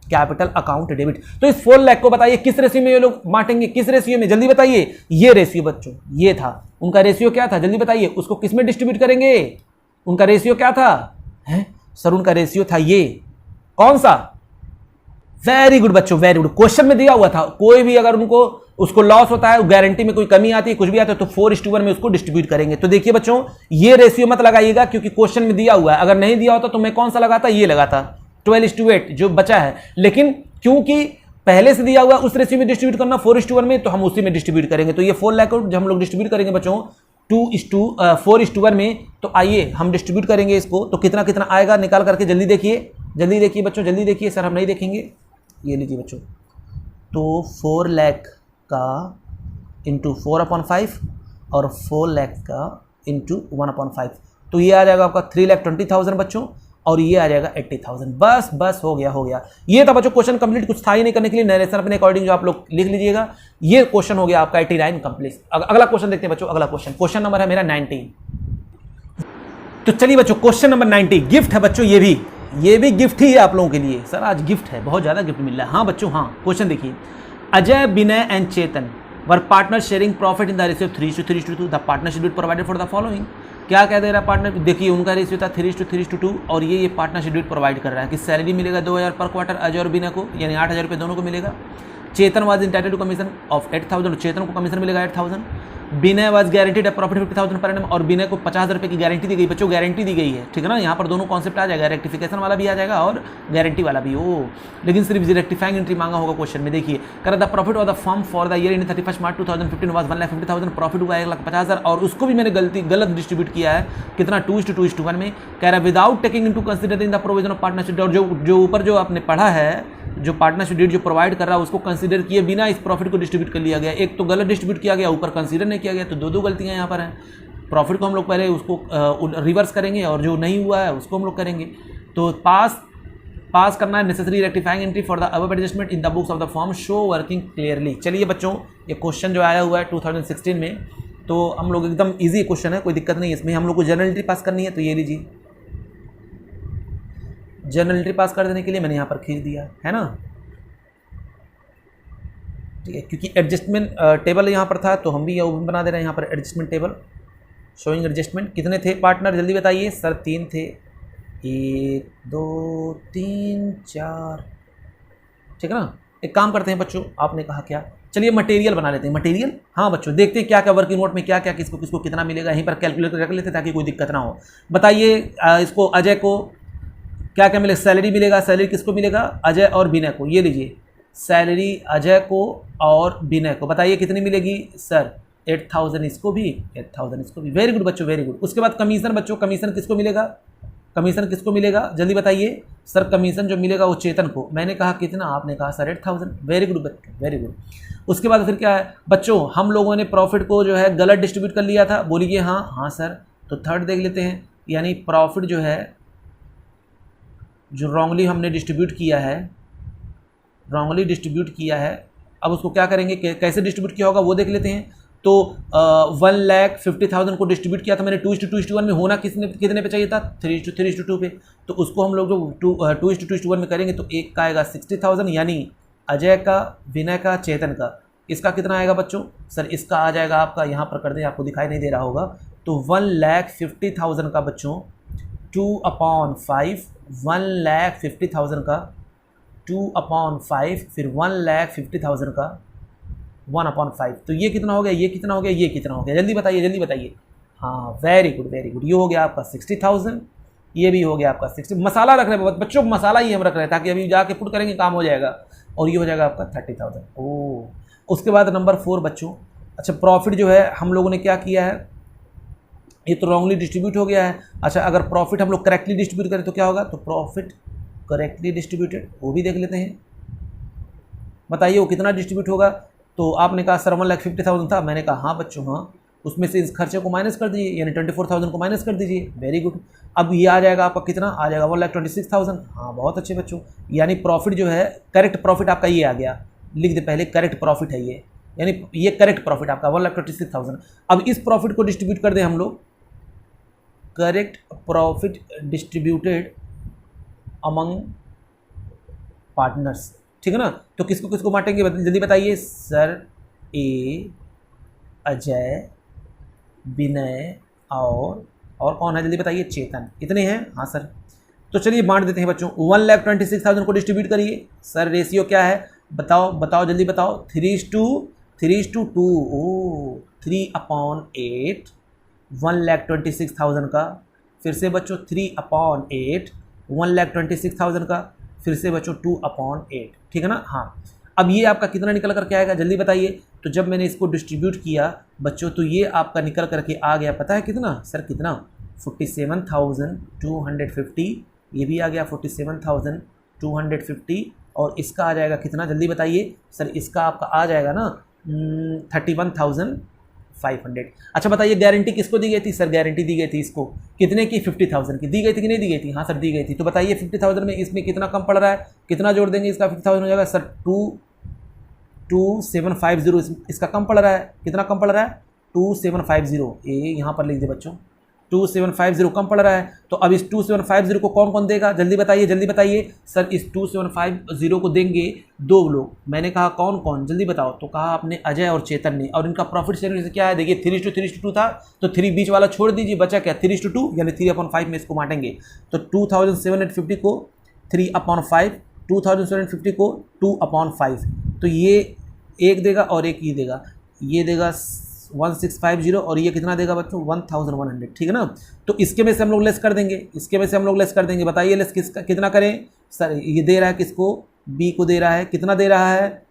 capital account debit. तो इस 4 लाख को बताइए किस रेशियो में ये लोग बांटेंगे, किस रेशियो में, जल्दी बताइए। ये रेशियो बच्चों ये था, उनका रेशियो क्या था, जल्दी बताइए। उसको किस में डिस्ट्रीब्यूट करेंगे, उनका रेशियो क्या था, है सर उनका रेशियो था ये, कौन सा, वेरी गुड बच्चों, वेरी गुड, क्वेश्चन में दिया हुआ था। कोई भी अगर उनको उसको लॉस होता है, गारंटी में कोई कमी आती है, कुछ भी आता है, तो 4:1 में उसको डिस्ट्रीब्यूट करेंगे। तो देखिए बच्चों ये रेशियो मत लगाइएगा, क्योंकि क्वेश्चन में दिया हुआ है। अगर नहीं दिया होता तो मैं कौन सा लगाता, ये लगाता 12:8 जो बचा है, लेकिन क्योंकि पहले से दिया हुआ उस रेशियो में डिस्ट्रीब्यूट करना 4:1 में, तो हम उसी में डिस्ट्रीब्यूट करेंगे। तो ये 4 लाख जब हम लोग डिस्ट्रीब्यूट करेंगे बच्चों 4:1 में, तो आइए हम डिस्ट्रीब्यूट करेंगे इसको, तो कितना कितना आएगा निकाल करके जल्दी देखिए बच्चों, जल्दी देखिए। सर हम नहीं देखेंगे, ये लीजिए बच्चों, तो 4 लाख का इंटू 4/5 और 4 लाख का इंटू 1/5, तो ये आ जाएगा आपका 3,20,000 बच्चों, और ये आ जाएगा 80,000। बस हो गया। ये था बच्चों क्वेश्चन कंप्लीट, कुछ था ही नहीं करने के लिए, नरेशन अपने अकॉर्डिंग जो आप लोग लिख लीजिएगा। ये क्वेश्चन हो गया आपका 89 कंप्लीट। अगला क्वेश्चन देखते हैं बच्चों, अगला क्वेश्चन नंबर है मेरा 90। तो चलिए बच्चों क्वेश्चन नंबर 90 गिफ्ट है बच्चों, ये भी गिफ्ट ही है आप लोगों के लिए। सर आज गिफ्ट है, बहुत ज्यादा गिफ्ट मिल रहा है। हाँ बच्चों हाँ, क्वेश्चन देखिए, Ajay, Vinay and Chetan were partner sharing profit in the ratio 3:3:2, the partnership deed provided for the following. क्या कह दे रहा है पार्टनर, देखिए उनका रेशियो था 3:3:2, और ये पार्टनरशिप डेट प्रोवाइड कर रहा है कि सैलरी मिलेगा 2,000 पर क्वार्टर अजय और विनय को, यानी 8,000 रुपये दोनों को मिलेगा। Chetan was entitled to commission of 8,000, Chetan को कमीशन मिलेगा 8,000। Vinay was guaranteed a profit 50,000 per annum, और विनय को 50,000 रुपये की गारंटी दी गई बच्चों, गारंटी दी गई है, ठीक है ना। यहाँ पर दोनों कॉन्सेप्ट आ जाएगा, रेक्टिफिकेशन वाला भी आ जाएगा और गारंटी वाला भी। ओ लेकिन सिर्फ रेक्टिफाइंग एंट्री मांगा होगा क्वेश्चन में। देखिए कर the profit of the firm for the year in 31 March 2015 was 1,50,000, profit हुआ 1,50,000, और उसको भी मैंने गलत डिस्ट्रीब्यूट किया है, कितना 2:2:1 में। कह रहा है without taking into considering the provision of partnership, और जो ऊपर जो आपने पढ़ा है, जो पार्टनरशिप डेट जो प्रोवाइड कर रहा है उसको कंसीडर किए बिना इस प्रॉफिट को डिस्ट्रीब्यूट कर लिया गया। एक तो गलत डिस्ट्रीब्यूट किया गया, ऊपर कंसीडर नहीं किया गया, तो दो गलतियां यहाँ पर हैं। प्रॉफिट को हम लोग पहले उसको रिवर्स करेंगे, और जो नहीं हुआ है उसको हम लोग करेंगे। तो पास करना है necessary rectifying entry for the above adjustment in the books of the form show working clearly. चलिए बच्चों ये क्वेश्चन जो आया हुआ है 2016 में, तो हम लोग एकदम ईजी क्वेश्चन है, कोई दिक्कत नहीं है इसमें। हम लोग को जर्नल एंट्री पास करनी है, तो ये लीजिए, जर्नल एंट्री पास कर देने के लिए मैंने यहाँ पर खींच दिया है ना, ठीक है, क्योंकि एडजस्टमेंट टेबल यहाँ पर था, तो हम भी ये बना दे रहे हैं यहाँ पर एडजस्टमेंट टेबल शोइंग एडजस्टमेंट। कितने थे पार्टनर जल्दी बताइए सर, 3 थे, 1 2 3 4, ठीक है ना। एक काम करते हैं बच्चों, आपने कहा क्या, चलिए मटेरियल बना लेते हैं, मटेरियल। हाँ बच्चों देखते हैं क्या क्या वर्किंग नोट में क्या क्या किसको कितना मिलेगा, यहीं पर कैलकुलेट कर लेते हैं ताकि कोई दिक्कत ना हो। बताइए इसको अजय को क्या क्या मिलेगा, सैलरी मिलेगा, सैलरी किसको मिलेगा, अजय और विनय को। ये लीजिए सैलरी अजय को और विनय को, बताइए कितनी मिलेगी सर, 8,000 इसको भी, 8,000 इसको भी। वेरी गुड बच्चों, वेरी गुड। उसके बाद कमीशन बच्चों, कमीशन किसको मिलेगा, कमीशन किसको मिलेगा जल्दी बताइए। सर कमीशन जो मिलेगा वो चेतन को। मैंने कहा कितना, आपने कहा सर 8,000। वेरी गुड बच्चों, वेरी गुड। उसके बाद फिर क्या है बच्चों, हम लोगों ने प्रॉफिट को जो है गलत डिस्ट्रीब्यूट कर लिया था, बोलिए हाँ। हाँ सर, तो थर्ड देख लेते हैं, यानी प्रॉफिट जो है जो रॉन्गली हमने डिस्ट्रीब्यूट किया है, रॉन्गली डिस्ट्रीब्यूट किया है, अब उसको क्या करेंगे, कैसे डिस्ट्रीब्यूट किया होगा वो देख लेते हैं। तो 1,50,000 को डिस्ट्रीब्यूट किया था मैंने 2:2:1 में, होना कितने पे चाहिए था, 3:2 पे। तो उसको हम लोग जो 2:2:1 में करेंगे तो एक का आएगा 60,000, यानी अजय का, विनय का, चेतन का। इसका कितना आएगा बच्चों, सर इसका आ जाएगा आपका, यहाँ पर कर दें, आपको दिखाई नहीं दे रहा होगा, तो 1,50,000 का बच्चों 2/5, 1,50,000 का 2/5, फिर 1,50,000 का 1/5। तो ये कितना हो गया, ये कितना हो गया, ये कितना हो गया, जल्दी बताइए, जल्दी बताइए। हाँ वेरी गुड, वेरी गुड। ये हो गया आपका 60,000, ये भी हो गया आपका 60। मसाला रख रहे हैं बच्चों, मसाला ही हम रख रहे हैं ताकि अभी जाके पुट करेंगे काम हो जाएगा। और ये हो जाएगा आपका 30,000। ओह, उसके बाद नंबर 4 बच्चों, अच्छा प्रॉफिट जो है हम लोगों ने क्या किया है, ये तो रॉन्गली डिस्ट्रीब्यूट हो गया है। अच्छा अगर प्रॉफिट हम लोग करेक्टली डिस्ट्रीब्यूट करें तो क्या होगा, तो प्रॉफिट करेक्टली डिस्ट्रीब्यूटेड, वो भी देख लेते हैं। बताइए वो कितना डिस्ट्रीब्यूट होगा। तो आपने कहा सर 1,50,000 था, मैंने कहा हाँ बच्चों हाँ, उसमें से इस खर्चे को माइनस कर दीजिए, यानी 24,000 को माइनस कर दीजिए। Very good. अब ये आ जाएगा आपका कितना आ जाएगा, 1,26,000। हाँ बहुत अच्छे बच्चों, यानी प्रॉफिट जो है करेक्ट प्रॉफिट आपका ये आ गया, लिख दे पहले, करेक्ट प्रॉफिट है ये, यानी ये करेक्ट प्रॉफिट आपका 1,26,000। अब इस प्रॉफिट को डिस्ट्रीब्यूट कर दें हम लोग, correct profit distributed among partners, ठीक है ना। तो किसको किसको बांटेंगे जल्दी बताइए। सर ए, अजय, विनय और कौन है जल्दी बताइए, चेतन। इतने हैं, हाँ सर। तो चलिए बांट देते हैं बच्चों, 1,26,000 को डिस्ट्रीब्यूट करिए। सर रेशियो क्या है, बताओ बताओ जल्दी बताओ। 3:2। ओ 3/8, 1,26,000 का, फिर से बच्चों 3/8, 1,26,000 का, फिर से बच्चों 2/8, ठीक है ना। हाँ अब ये आपका कितना निकल करके आएगा जल्दी बताइए। तो जब मैंने इसको डिस्ट्रीब्यूट किया बच्चों तो ये आपका निकल करके आ गया, पता है कितना सर, कितना 47,250, ये भी आ गया 47,250, और इसका आ जाएगा कितना जल्दी बताइए। सर इसका आपका आ जाएगा ना 31,500। अच्छा बताइए गारंटी किसको दी गई थी, सर गारंटी दी गई थी इसको कितने की, 50,000 की दी गई थी कि नहीं दी गई थी, हाँ सर दी गई थी। तो बताइए 50,000 में इसमें कितना कम पड़ रहा है, कितना जोड़ देंगे इसका 50,000 हो जाएगा सर 2,750, इसका कम पड़ रहा है, कितना कम पड़ रहा है 2,750, ये यहाँ पर लिख दे बच्चों 2,750 कम पड़ रहा है। तो अब इस 2,750 को कौन कौन देगा जल्दी बताइए, जल्दी बताइए। सर इस 2,750 को देंगे 2 लोग, मैंने कहा कौन कौन जल्दी बताओ। तो कहा आपने अजय और चेतन ने, और इनका प्रॉफिट शेयरिंग से क्या है देखिए 3:2 था, तो 3 बीच वाला छोड़ दीजिए, बचा क्या 3:2, यानी 3/5 में इसको बांटेंगे। तो 2,750 को 3/5, 2,750 को 2/5, तो ये एक देगा और एक ये देगा, ये देगा 1,650 और ये कितना देगा बच्चों 1,100, ठीक है ना। तो इसके में से हम लोग लेस कर देंगे, इसके में से हम लोग लेस कर देंगे। बताइए लेस किसका कितना करें सर, ये दे रहा है किसको, बी को दे रहा है, कितना दे रहा है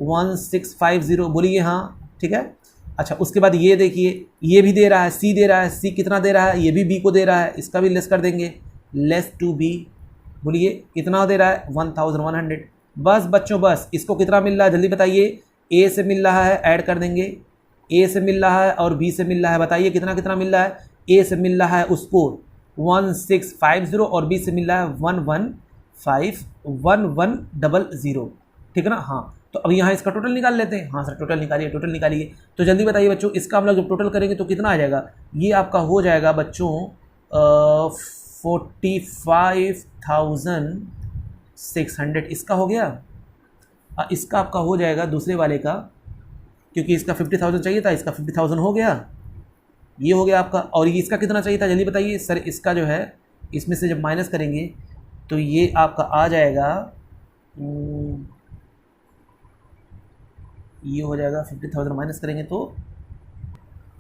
1,650, बोलिए हाँ ठीक है। अच्छा उसके बाद ये देखिए ये भी दे रहा है, सी दे रहा है, सी कितना दे रहा है, ये भी बी को दे रहा है, इसका भी लेस कर देंगे, लेस टू बी, बोलिए कितना दे रहा है 1,100। बस बच्चों बस, इसको कितना मिल रहा है जल्दी बताइए। ए से मिल रहा है, ऐड कर देंगे, ए से मिल रहा है और बी से मिल रहा है, बताइए कितना कितना मिल रहा है। ए से मिल रहा है उसको 1,650 और बी से मिल रहा है 1,150, ठीक है ना। हाँ तो अब यहाँ इसका टोटल निकाल लेते हैं। हाँ सर टोटल निकालिए, टोटल निकालिए। तो जल्दी बताइए बच्चों, इसका हम लोग जब टोटल करेंगे तो कितना आ जाएगा, ये आपका हो जाएगा बच्चों 45,600, इसका हो गया। इसका आपका हो जाएगा दूसरे वाले का, क्योंकि इसका 50,000 चाहिए था, इसका 50,000 हो गया, ये हो गया आपका। और ये इसका कितना चाहिए था जल्दी बताइए। सर इसका जो है इसमें से जब माइनस करेंगे तो ये आपका आ जाएगा, ये हो जाएगा 50,000 माइनस करेंगे तो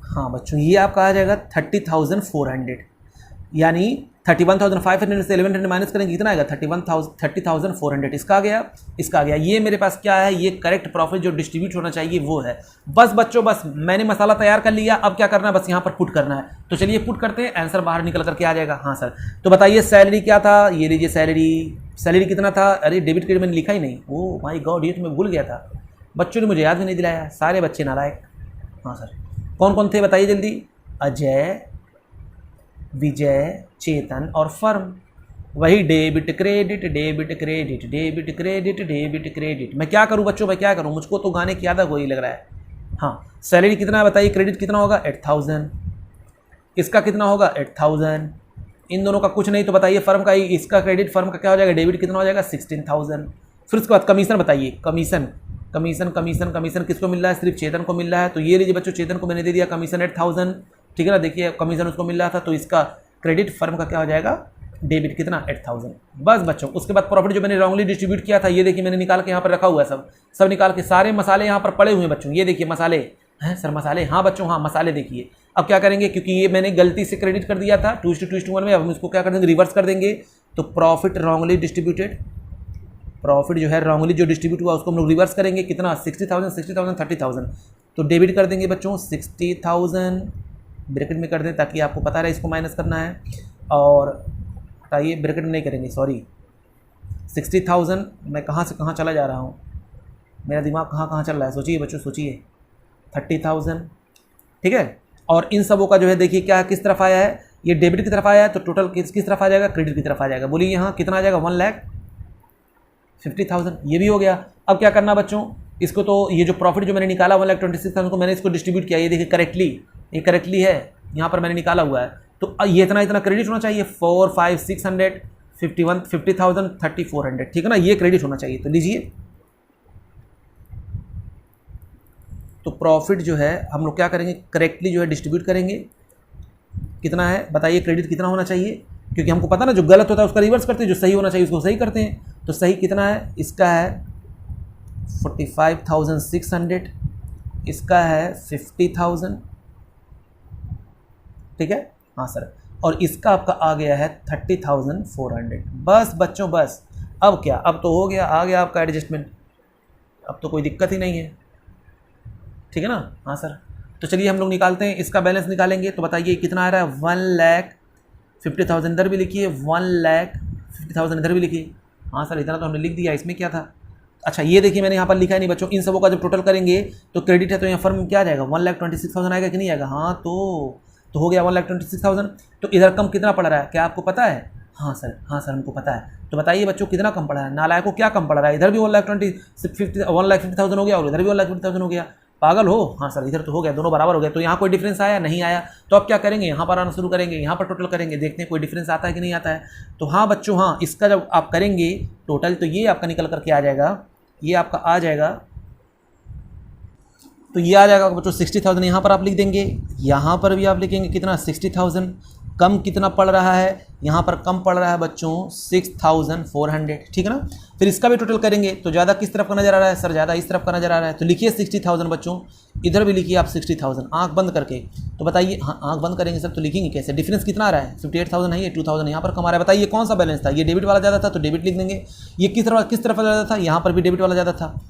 हाँ बच्चों ये आपका आ जाएगा 30,400। यानी 31,500 से 1100 माइनस करेंगे कितना आएगा 30,400 इसका आ गया, इसका आ गया। ये मेरे पास क्या है, ये करेक्ट प्रॉफिट जो डिस्ट्रीब्यूट होना चाहिए वो है। बस बच्चों बस मैंने मसाला तैयार कर लिया, अब क्या करना है, बस यहाँ पर पुट करना है। तो चलिए पुट करते हैं, आंसर बाहर निकल करके आ जाएगा। हाँ सर, तो बताइए सैलरी क्या था, ये लीजिए सैलरी कितना था, अरे डेबिट क्रेडिट मैंने लिखा ही नहीं, ओ माय गॉड ये तो मैं भूल गया था, बच्चों ने मुझे याद भी नहीं दिलाया, सारे बच्चे नालायक। हाँ सर, कौन कौन थे बताइए जल्दी, अजय, विजय, चेतन और फर्म। वही debit credit debit credit debit credit debit credit. मैं क्या करूं बच्चों, मैं क्या करूं, मुझको तो गाने की आदत वही लग रहा है। हाँ, सैलरी कितना है बताइए, क्रेडिट कितना होगा 8,000, इसका कितना होगा 8,000, इन दोनों का कुछ नहीं तो बताइए फर्म का ही, इसका क्रेडिट फर्म का क्या हो जाएगा, डेबिट कितना हो जाएगा 16,000। फिर उसके बाद कमीशन बताइए, कमीशन कमीशन कमीशन कमीशन किसको मिल रहा है, सिर्फ चेतन को मिल रहा है। तो ये लीजिए बच्चों, चेतन को मैंने दे दिया कमीशन 8,000, ठीक है ना, देखिए कमीशन उसको मिल रहा था, तो इसका क्रेडिट फर्म का क्या हो जाएगा, डेबिट कितना 8,000। बस बच्चों, उसके बाद प्रॉफिट जो मैंने रॉन्गली डिस्ट्रीब्यूट किया था, ये देखिए मैंने निकाल के यहाँ पर रखा हुआ है, सब निकाल के, सारे मसाले यहाँ पर पड़े हुए हैं बच्चों, ये देखिए मसाले हैं सर, मसाले, हाँ बच्चों हाँ मसाले देखिए। अब क्या करेंगे, क्योंकि ये मैंने गलती से क्रेडिट कर दिया था 2:1 में, अब हम इसको क्या कर देंगे, रिवर्स कर देंगे। तो प्रॉफिट रॉन्गली डिस्ट्रीब्यूटेड, प्रॉफिट जो है रॉन्गली जो डिस्ट्रीब्यूट हुआ उसको हम लोग रिवर्स करेंगे, कितना 60,000 60,000 30,000। तो डेबिट कर देंगे बच्चों 60,000, ब्रैकेट में कर दें ताकि आपको पता रहे इसको माइनस करना है, और हटाइए ब्रैकेट में नहीं करेंगे, सॉरी 60,000, मैं कहाँ से कहाँ चला जा रहा हूँ, मेरा दिमाग कहाँ कहाँ चल रहा है, सोचिए बच्चों सोचिए, 30,000, ठीक है। और इन सबों का जो है देखिए क्या किस तरफ आया है, ये डेबिट की तरफ आया है, तो टोटल किस तरफ आ जाएगा, क्रेडिट की तरफ आ जाएगा। बोलिए यहाँ कितना आ जाएगा 1,50,000, ये भी हो गया। अब क्या करना बच्चों, इसको तो ये जो प्रॉफिट जो मैंने निकाला 1,26,000 को मैंने इसको डिस्ट्रीब्यूट किया, ये देखिए करेक्टली, ये करेक्टली है, यहाँ पर मैंने निकाला हुआ है। तो ये इतना क्रेडिट होना चाहिए, 4, 5, 600, 51, 50,000, 3,400, ठीक है ना, ये क्रेडिट होना चाहिए। तो लीजिए, तो प्रॉफिट जो है हम लोग क्या करेंगे, करेक्टली जो है डिस्ट्रीब्यूट करेंगे। कितना है बताइए, क्रेडिट कितना होना चाहिए, क्योंकि हमको पता ना जो गलत होता है उसका रिवर्स करते हैं, जो सही होना चाहिए उसको सही करते हैं। तो सही कितना है, इसका है 45,600, इसका है 50,000, ठीक है, हाँ सर, और इसका आपका आ गया है 30,400। बस बच्चों बस, अब क्या, अब तो हो गया, आ गया आपका एडजस्टमेंट, अब तो कोई दिक्कत ही नहीं है, ठीक है ना। हाँ सर, तो चलिए हम लोग निकालते हैं, इसका बैलेंस निकालेंगे। तो बताइए कितना आ रहा है, 1,50,000 इधर भी लिखिए, 1,50,000 इधर भी लिखिए। हाँ सर, इतना तो हमने लिख दिया, इसमें क्या था। अच्छा ये देखिए मैंने यहाँ पर लिखा है नहीं बच्चों, इन सबों का जब टोटल करेंगे तो क्रेडिट है, तो यहाँ फर्म में क्या आ जाएगा, 1,26,000 आएगा कि नहीं आएगा। हाँ तो हो गया 1,26,000। तो इधर कम कितना पड़ रहा है, क्या आपको पता है। हाँ सर हमको पता है। तो बताइए बच्चों कितना कम पड़ रहा है, नालायक को क्या कम पड़ रहा है, इधर भी 1,50,000 हो गया और इधर भी 1,50,000 हो गया, पागल हो। हाँ सर, इधर तो हो गया, दोनों बराबर हो गया। तो यहाँ कोई डिफरेंस आया नहीं आया, तो अब क्या करेंगे, यहाँ पर आना शुरू करेंगे, यहाँ पर टोटल करेंगे, देखते हैं कोई डिफरेंस आता है कि नहीं आता है। तो हाँ बच्चों हाँ, इसका जब आप करेंगे टोटल तो ये आपका निकल करके आ जाएगा, ये आपका आ जाएगा, तो ये आ जाएगा बच्चों 60,000। यहाँ पर आप लिख देंगे, यहाँ पर भी आप लिखेंगे कितना 60,000। कम कितना पड़ रहा है, यहाँ पर कम पड़ रहा है बच्चों 6,400, ठीक है ना। फिर इसका भी टोटल करेंगे तो ज़्यादा किस तरफ का नज़र आ रहा है सर, ज़्यादा इस तरफ का नज़र आ रहा है। तो लिखिए 60,000 बच्चों, इधर भी लिखिए आप 60,000 आँख बंद करके। तो बताइए, हाँ आँख बंद करेंगे सर तो लिखेंगे कैसे, डिफरेंस कितना आ रहा है 58,000 है, ये 2,000 यहाँ पर कम आ रहा है। बताइए कौन सा बैलेंस था, ये डेबिट वाला ज़्यादा था तो डेबिट लिख देंगे। ये किस तरफ ज़्यादा था, यहाँ पर भी डेबिट वाला ज़्यादा था,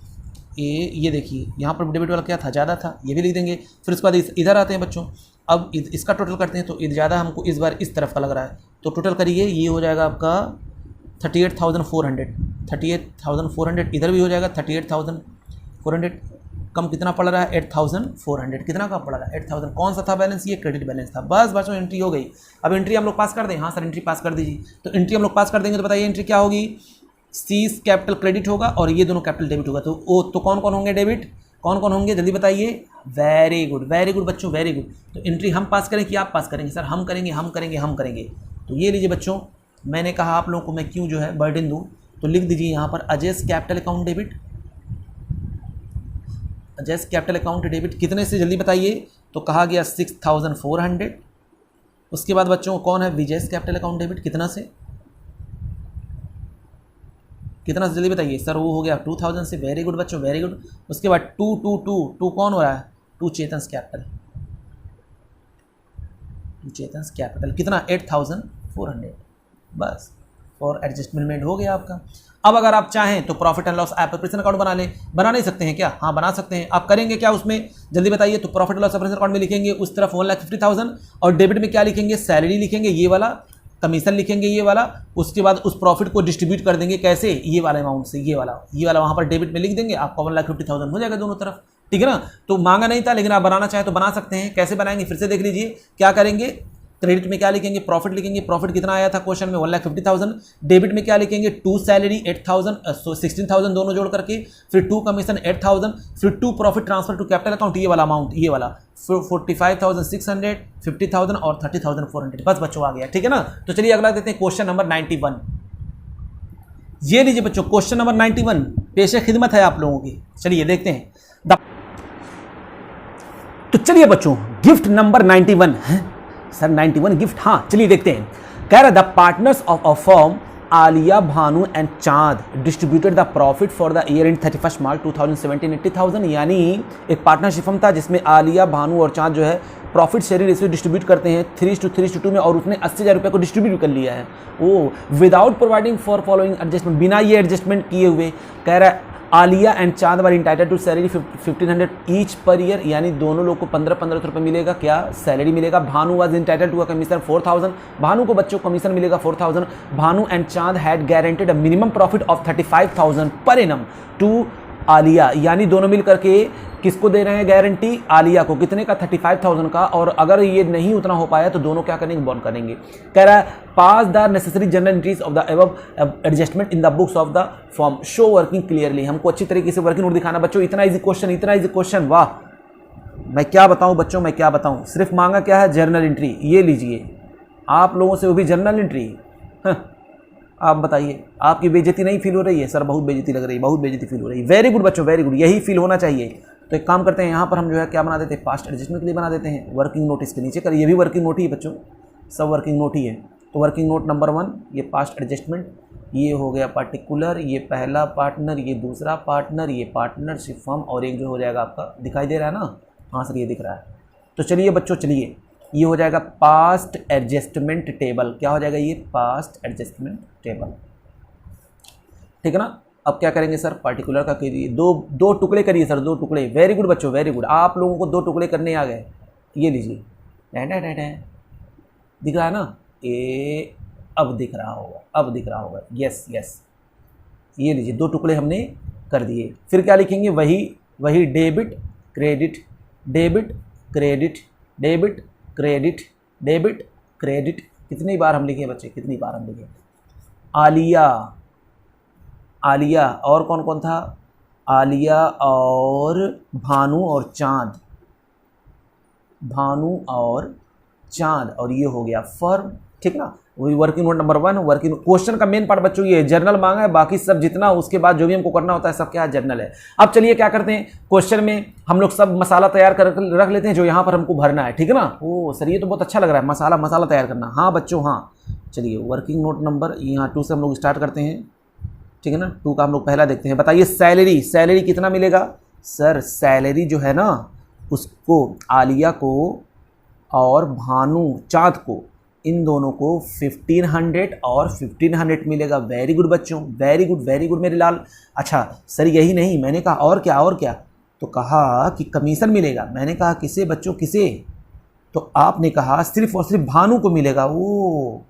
ये देखिए यहाँ पर डेबिट वाला क्या था, ज़्यादा था, ये भी लिख देंगे। फिर उसके बाद इधर आते हैं बच्चों, अब इसका टोटल करते हैं तो ज़्यादा हमको इस बार इस तरफ का लग रहा है, तो टोटल करिए, ये हो जाएगा आपका 38,400, इधर भी हो जाएगा 38,400। कम कितना पड़ रहा है 8,400, कितना कम पड़ रहा है 8,000। कौन सा था बैलेंस, ये क्रेडिट बैलेंस था। बस बच्चों एंट्री हो गई। अब एंट्री हम लोग पास कर दें, हाँ सर एंट्री पास कर दीजिए। तो एंट्री हम लोग पास कर देंगे तो बताइए एंट्री क्या होगी, सी कैपिटल क्रेडिट होगा और ये दोनों कैपिटल डेबिट होगा। तो कौन कौन होंगे डेबिट, कौन कौन होंगे जल्दी बताइए। वेरी गुड बच्चों, वेरी गुड। तो एंट्री हम पास करें कि आप पास करेंगे, सर हम करेंगे। तो ये लीजिए बच्चों, मैंने कहा आप लोगों को मैं क्यों जो है बर्डन दूं, तो लिख दीजिए यहाँ पर Ajay's capital account debit, Ajay's capital account debit कितने से जल्दी बताइए। तो कहा गया 6,400। उसके बाद बच्चों कौन है, विजयस कैपिटल अकाउंट डेबिट, कितना से जल्दी बताइए सर। वो हो गया 2,000 से, वेरी गुड बच्चों, वेरी गुड। उसके बाद 2 कौन हो रहा है, 2 चेतन कैपिटल, चेतन कैपिटल कितना 8400, बस फॉर एडजस्टमेंट हो गया आपका। अब अगर आप चाहें तो profit and loss operation account बना नहीं सकते हैं क्या? हाँ बना सकते हैं। आप करेंगे क्या उसमें जल्दी बताइए। तो profit and loss operation account में लिखेंगे उस तरफ 1,50,000 और डेबिट में क्या लिखेंगे? सैलरी लिखेंगे ये वाला, कमीशन लिखेंगे ये वाला, उसके बाद उस प्रॉफिट को डिस्ट्रीब्यूट कर देंगे कैसे? ये वाला अमाउंट से, ये वाला वहाँ पर डेबिट में लिख देंगे, आपका 1,50,000 हो जाएगा दोनों तरफ, ठीक है ना। तो मांगा नहीं था लेकिन आप बनाना चाहें तो बना सकते हैं। कैसे बनाएंगे फिर से देख लीजिए। क्या करेंगे? क्रेडिट में क्या लिखेंगे? प्रॉफिट लिखेंगे। प्रॉफिट कितना आया था क्वेश्चन में? 1,50,000। डेबिट में क्या लिखेंगे? 2 सैलरी 8,000 16,000 दोनों जोड़ करके, फिर 2 कमीशन 8,000, फिर 2 profit transfer to capital account, ये वाला अमाउंट, ये वाला 45,600, 50,000 और 30,400। बस बच्चों आ गया, ठीक है ना। तो चलिए अगला देते हैं क्वेश्चन नंबर 91। ये लीजिए बच्चों क्वेश्चन नंबर 91 पेशे खिदमत है आप लोगों की। चलिए देखते हैं। तो चलिए बच्चों गिफ्ट नंबर 91 है सर, 91 गिफ्ट, हाँ चलिए देखते हैं। कह रहा the partners of a firm Alia, Bhanu and Chand distributed the profit for the year in 31 March 2017 80,000। यानी एक पार्टनरशिप फर्म था जिसमें आलिया, भानु और चांद जो है प्रॉफिट शेयरिंग रेशियो डिस्ट्रीब्यूट करते हैं 3:3:2 में, और उसने 80,000 रुपये को डिस्ट्रीब्यूट कर लिया है। Oh without providing for following adjustment, बिना ये एडजस्टमेंट किए हुए। कह रहा है Alia and Chand were entitled to salary 1,500 each per year, यानी दोनों लोग को 1500 रुपये मिलेगा, क्या सैलरी मिलेगा। Bhanu was entitled to a commission 4,000, Bhanu को बच्चों को कमीशन मिलेगा 4,000। Bhanu and Chand had guaranteed a minimum profit of 35,000 per annum to Alia, यानी दोनों मिल करके किसको दे रहे हैं गारंटी? आलिया को। कितने का? 35,000 का। और अगर ये नहीं उतना हो पाया तो दोनों क्या करेंगे? बॉन्ड करेंगे। कह रहा है pass the necessary journal entries of the above adjustment in the books of the form, show working clearly. हमको अच्छी तरीके से वर्किंग नोट दिखाना बच्चों। इतना इजी क्वेश्चन, इतना इजी क्वेश्चन, वाह मैं क्या बताऊं बच्चों, मैं क्या बताऊं। सिर्फ मांगा क्या है? Journal entry. ये लीजिए आप लोगों से वो भी जर्नल एंट्री। आप बताइए आपकी बेइज्जती नहीं फील हो रही है? सर बहुत बेइज्जती लग रही है, बहुत बेइज्जती फील हो रही है। वेरी गुड बच्चों, वेरी गुड, यही फील होना चाहिए। तो एक काम करते हैं यहाँ पर हम जो है क्या बना देते हैं? पास्ट एडजस्टमेंट के लिए बना देते हैं वर्किंग नोट इसके नीचे कर। ये भी वर्किंग नोट ही है बच्चों, सब वर्किंग नोट ही है। तो वर्किंग नोट नंबर 1 ये पास्ट एडजस्टमेंट, ये हो गया पर्टिकुलर, ये पहला पार्टनर, ये दूसरा पार्टनर, ये पार्टनरशिप फर्म, और एक जो हो जाएगा आपका, दिखाई दे रहा है ना? हाँ सर ये दिख रहा है। तो चलिए बच्चों, चलिए ये हो जाएगा पास्ट एडजस्टमेंट टेबल। क्या हो जाएगा ये? पास्ट एडजस्टमेंट टेबल, ठीक है ना। अब क्या करेंगे सर? पार्टिकुलर का करिए, दो टुकड़े करिए सर, 2 टुकड़े। वेरी गुड बच्चों, वेरी गुड, आप लोगों को 2 टुकड़े करने आ गए। ये लीजिए, दिख रहा है ना? ये अब दिख रहा होगा, अब दिख रहा होगा, यस यस। ये लीजिए 2 टुकड़े हमने कर दिए। फिर क्या लिखेंगे? वही debit credit, debit credit, debit credit, debit credit. कितनी बार हम लिखे बच्चे? कितनी बार हम लिखे? आलिया और कौन कौन था? आलिया और भानु और चांद, भानु और चांद, और ये हो गया फर्म, ठीक ना। वही working note number 1 working. Question का मेन पार्ट बच्चों ये जर्नल मांगा है, बाकी सब जितना उसके बाद जो भी हमको करना होता है सब क्या है? जर्नल है। अब चलिए क्या करते हैं, क्वेश्चन में हम लोग सब मसाला तैयार कर रख लेते हैं जो यहाँ पर हमको भरना है, ठीक है ना। ओ सर ये तो बहुत अच्छा लग रहा है, मसाला तैयार करना। हाँ बच्चों हाँ, चलिए वर्किंग नोट नंबर यहाँ 2 से हम लोग स्टार्ट करते हैं, ठीक है ना। 2 का हम लोग पहला देखते हैं। बताइए सैलरी कितना मिलेगा? सर सैलरी जो है ना उसको आलिया को और भानु चांद को, इन दोनों को 1500 और 1500 मिलेगा। वेरी गुड बच्चों, वेरी गुड, वेरी गुड मेरे लाल। अच्छा सर यही नहीं, मैंने कहा और क्या, और क्या? तो कहा कि कमीशन मिलेगा। मैंने कहा किसे बच्चों, किसे? तो आपने कहा सिर्फ और सिर्फ भानु को मिलेगा। वो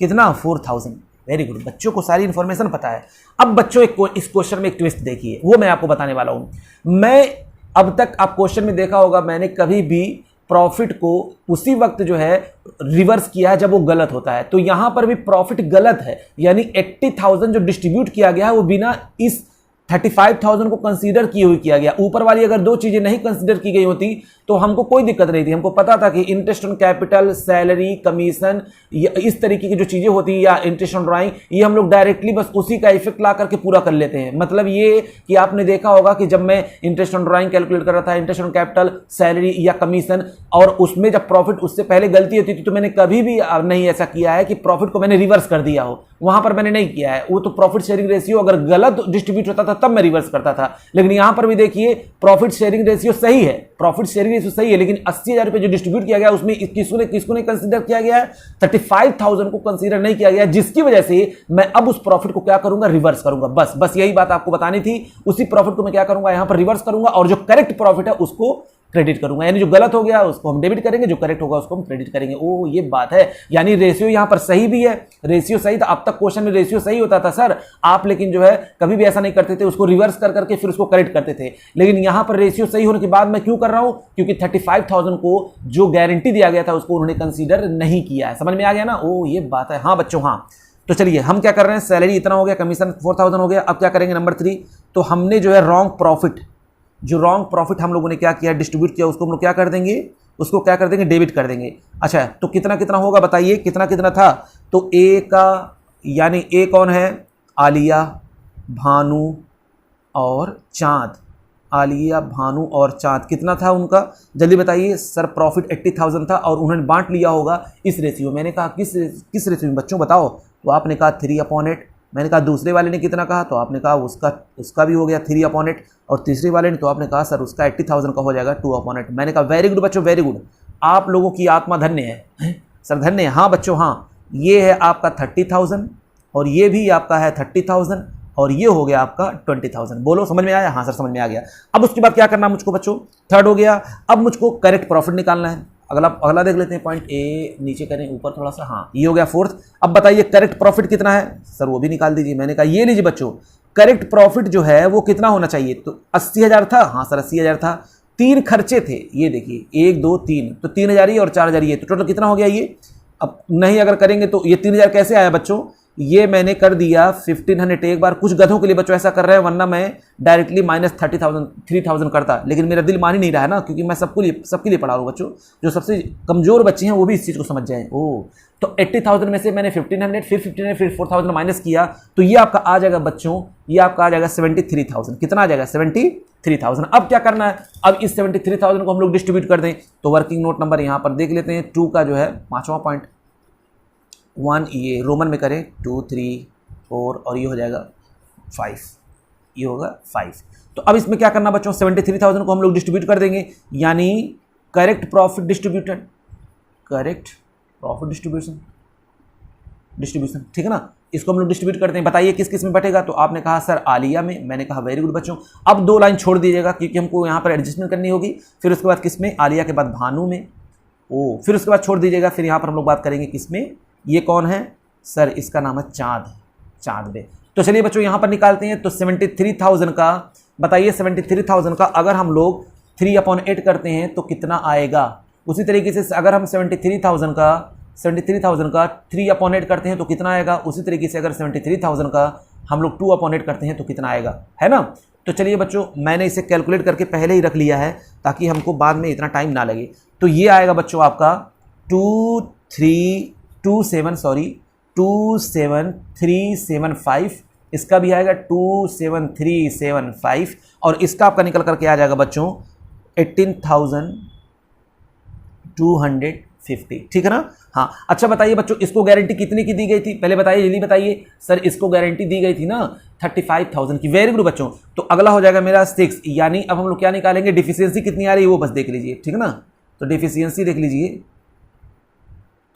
कितना? 4,000। वेरी गुड, बच्चों को सारी इन्फॉर्मेशन पता है। अब बच्चों इस क्वेश्चन में एक ट्विस्ट देखिए, वो मैं आपको बताने वाला हूं। मैं अब तक आप क्वेश्चन में देखा होगा मैंने कभी भी प्रॉफिट को उसी वक्त जो है रिवर्स किया है जब वो गलत होता है। तो यहां पर भी प्रॉफिट गलत है, यानी 80,000 जो डिस्ट्रीब्यूट किया गया है वो बिना इस 35,000 को कंसीडर किए हुए किया गया। ऊपर वाली अगर 2 चीजें नहीं कंसीडर की गई होती तो हमको कोई दिक्कत नहीं थी। हमको पता था कि interest on capital, salary, commission, इस तरीके की जो चीजें होती है, या इंटरेस्ट ऑन ड्राइंग, ये हम लोग डायरेक्टली बस उसी का इफेक्ट ला करके पूरा कर लेते हैं। मतलब ये कि आपने देखा होगा कि जब मैं इंटरेस्ट ऑन ड्राइंग कैलकुलेट कर रहा था, इंटरेस्ट ऑन कैपिटल, सैलरी या कमीशन, और उसमें जब प्रॉफिट उससे पहले गलती होती थी तो मैंने कभी भी नहीं ऐसा किया है कि प्रॉफिट को मैंने रिवर्स कर दिया हो, वहां पर मैंने नहीं किया है। वो तो प्रॉफिट शेयरिंग रेशियो अगर गलत डिस्ट्रीब्यूट होता था तब मैं रिवर्स करता था। लेकिन यहां पर भी देखिए प्रॉफिट शेयरिंग रेशियो सही है, प्रॉफिट शेयरिंग रेशियो सही है, लेकिन 80,000 रुपए जो डिस्ट्रीब्यूट किया गया उसमें किसको नहीं कंसीडर किया गया है, 35,000 को कंसीडर नहीं किया गया, जिसकी वजह से मैं अब उस प्रॉफिट को क्या करूंगा, रिवर्स करूंगा। बस यही बात आपको बतानी थी। उसी प्रॉफिट को मैं क्या करूंगा, यहां पर रिवर्स करूंगा और जो करेक्ट प्रॉफिट है उसको क्रेडिट करूंगा, यानी जो गलत हो गया उसको हम डेबिट करेंगे, जो करेक्ट होगा उसको हम क्रेडिट करेंगे। ओ ये बात है, यानी रेशियो यहां पर सही भी है, रेशियो सही था। अब तक क्वेश्चन में रेशियो सही होता था सर, आप लेकिन जो है कभी भी ऐसा नहीं करते थे, उसको रिवर्स कर करके फिर उसको करेक्ट करते थे। लेकिन यहां पर रेशियो सही होने के बाद मैं क्यों कर रहा हूं, क्योंकि 35,000 को जो गारंटी दिया गया था उसको उन्होंने कंसीडर नहीं किया है। समझ में आ गया ना, ओ ये बात है। हाँ बच्चों हाँ, तो चलिए हम क्या कर रहे हैं, सैलरी इतना हो गया, कमीशन 4,000 हो गया। अब क्या करेंगे, नंबर 3, तो हमने जो है रॉन्ग प्रॉफिट, जो रॉन्ग प्रॉफिट हम लोगों ने क्या किया, डिस्ट्रीब्यूट किया, उसको हम लोग क्या कर देंगे, उसको क्या कर देंगे, डेबिट कर देंगे। अच्छा तो कितना कितना होगा बताइए, कितना कितना था, तो ए का यानी ए कौन है, आलिया, भानु और चांद, आलिया, भानु और चांद, कितना था उनका, जल्दी बताइए सर। प्रॉफिट 80,000 था और उन्होंने बांट लिया होगा इस रेशियो। मैंने कहा किस रेशियो में बच्चों बताओ, तो आपने कहा 3/8। मैंने कहा दूसरे वाले ने कितना कहा, तो आपने कहा उसका भी हो गया 3/8, और तीसरे वाले ने तो आपने कहा सर उसका 80,000 का हो जाएगा 2/8। मैंने कहा वेरी गुड बच्चों, वेरी गुड, आप लोगों की आत्मा धन्य है सर, धन्य है। हाँ बच्चों हाँ, ये है आपका 30,000 और ये भी आपका है 30,000 और ये हो गया आपका 20,000। बोलो समझ में आया, हाँ सर समझ में आ गया। अब उसके बाद क्या करना मुझको बच्चों, थर्ड हो गया। अब मुझको करेक्ट प्रॉफिट निकालना है। अगला देख लेते हैं, पॉइंट ए नीचे करें ऊपर थोड़ा सा, हाँ ये हो गया फोर्थ। अब बताइए करेक्ट प्रॉफिट कितना है सर, वो भी निकाल दीजिए। मैंने कहा ये लीजिए बच्चों, करेक्ट प्रॉफिट जो है वो कितना होना चाहिए, तो 80,000 था, हाँ सर 80,000 था। 3 खर्चे थे, ये देखिए 1 2 3, तो 3,000 ये और 4,000 ये, तो टोटल कितना हो गया ये। अब नहीं अगर करेंगे तो ये 3,000 कैसे आया बच्चों, ये मैंने कर दिया 1500। एक बार कुछ गधों के लिए बच्चों ऐसा कर रहे हैं, वरना मैं डायरेक्टली -30,000 करता, लेकिन मेरा दिल मान ही नहीं रहा है ना, क्योंकि मैं सबके लिए पढ़ा रहा हूँ बच्चों। जो सबसे कमजोर बच्चे हैं वो भी इस चीज़ को समझ जाएं। ओ तो 80,000 में से मैंने 1500 फिर 1500 फिर 4,000 माइनस किया, तो ये आपका आ जाएगा बच्चों, ये आपका आ जाएगा 73,000। कितना आ जाएगा, 73,000। अब क्या करना है, अब इस 73,000 को हम लोग डिस्ट्रीब्यूट कर दें। तो वर्किंग नोट नंबर यहाँ पर देख लेते हैं, 2 का जो है 5वां पॉइंट, 1 ये रोमन में करें, 2 3 4 और ये हो जाएगा 5, ये होगा 5। तो अब इसमें क्या करना बच्चों, 73,000 को हम लोग डिस्ट्रीब्यूट कर देंगे, यानी correct profit distributed, correct profit distribution, ठीक है ना। इसको हम लोग डिस्ट्रीब्यूट करते हैं। बताइए किस किस में बटेगा, तो आपने कहा सर आलिया में, मैंने कहा वेरी गुड बच्चों। अब 2 लाइन छोड़ दीजिएगा क्योंकि हमको यहाँ पर एडजस्टमेंट करनी होगी। फिर उसके बाद किस में, आलिया के बाद भानु में, ओ फिर उसके बाद छोड़ दीजिएगा। फिर यहाँ पर हम लोग बात करेंगे किस में, ये कौन है सर, इसका नाम है चांद में। तो चलिए बच्चों यहाँ पर निकालते हैं। तो 73,000 का बताइए, 73,000 का अगर हम लोग 3/8 करते हैं तो कितना आएगा। उसी तरीके से अगर हम 73,000 का 3/8 करते हैं तो कितना आएगा। उसी तरीके से अगर 73,000 का हम लोग 2/8 करते हैं तो कितना आएगा, है ना। तो चलिए बच्चों मैंने इसे कैलकुलेट करके पहले ही रख लिया है ताकि हमको बाद में इतना टाइम ना लगे। तो ये आएगा बच्चों आपका 27375, इसका भी आएगा 27375 और इसका आपका निकल करके आ जाएगा बच्चों 18,250, ठीक है ना। हाँ अच्छा बताइए बच्चों, इसको गारंटी कितने की दी गई थी, पहले बताइए, जल्दी बताइए सर। इसको गारंटी दी गई थी ना 35,000 की। वेरी गुड बच्चों। तो अगला हो जाएगा मेरा 6, यानी अब हम लोग क्या निकालेंगे, डिफिशियंसी कितनी आ रही है वो बस देख लीजिए, ठीक है ना। तो डिफिशियंसी देख लीजिए,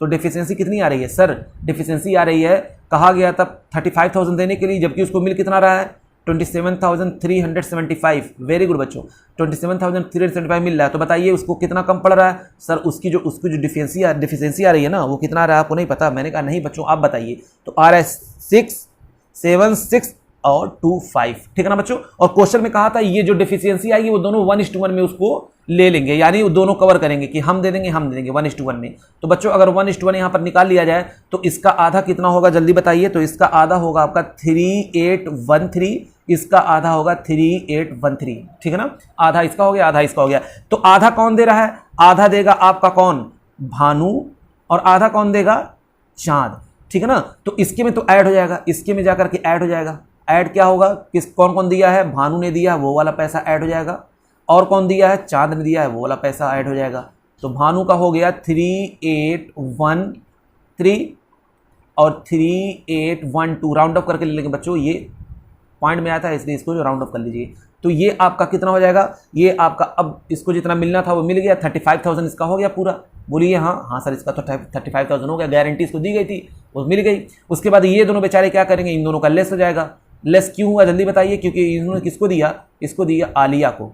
तो डिफिशियंसी कितनी आ रही है सर, डिफिशियंसी आ रही है, कहा गया था 35,000 देने के लिए, जबकि उसको मिल कितना रहा है 27,375। वेरी गुड बच्चों, 27,375 मिल रहा है। तो बताइए उसको कितना कम पड़ रहा है सर, उसकी जो डिफिशियंसी आ रही है ना वो कितना आ रहा है, आपको नहीं पता। मैंने कहा नहीं बच्चों आप बताइए। तो आ रहा है 676 और 25, ठीक है ना बच्चों। और क्वेश्चन में कहा था ये जो डिफिशियंसी आएगी वो दोनों 1:1 में उसको ले लेंगे, यानी वो दोनों कवर करेंगे कि हम दे देंगे 1:1 में। तो बच्चों अगर 1:1 यहाँ पर निकाल लिया जाए तो इसका आधा कितना होगा, जल्दी बताइए। तो इसका आधा होगा आपका 3813, इसका आधा होगा 3813, ठीक है ना। आधा इसका हो गया, आधा इसका हो गया। तो आधा कौन दे रहा है, आधा देगा आपका कौन, भानु, और आधा कौन देगा, चांद, ठीक है ना। तो इसके में तो ऐड हो जाएगा, इसके में जाकर के ऐड हो जाएगा। ऐड क्या होगा, किस कौन कौन दिया है, भानु ने दिया है वो वाला पैसा ऐड हो जाएगा, और कौन दिया है, चांद ने दिया है वो वाला पैसा ऐड हो जाएगा। तो भानु का हो गया 3813 और 3812, राउंड अप करके ले लेंगे बच्चों, ये पॉइंट में आया था, इसलिए इसको जो राउंड ऑफ कर लीजिए। तो ये आपका कितना हो जाएगा, ये आपका अब इसको जितना मिलना था वो मिल गया, 35,000 इसका हो गया पूरा। बोलिए हाँ हाँ सर इसका तो 35,000 हो गया, गारंटी इसको दी गई थी वो मिल गई। उसके बाद ये दोनों बेचारे क्या करेंगे, इन दोनों का लेस हो जाएगा। लेस क्यों हुआ जल्दी बताइए, क्योंकि इन्होंने किसको दिया, इसको दिया आलिया को।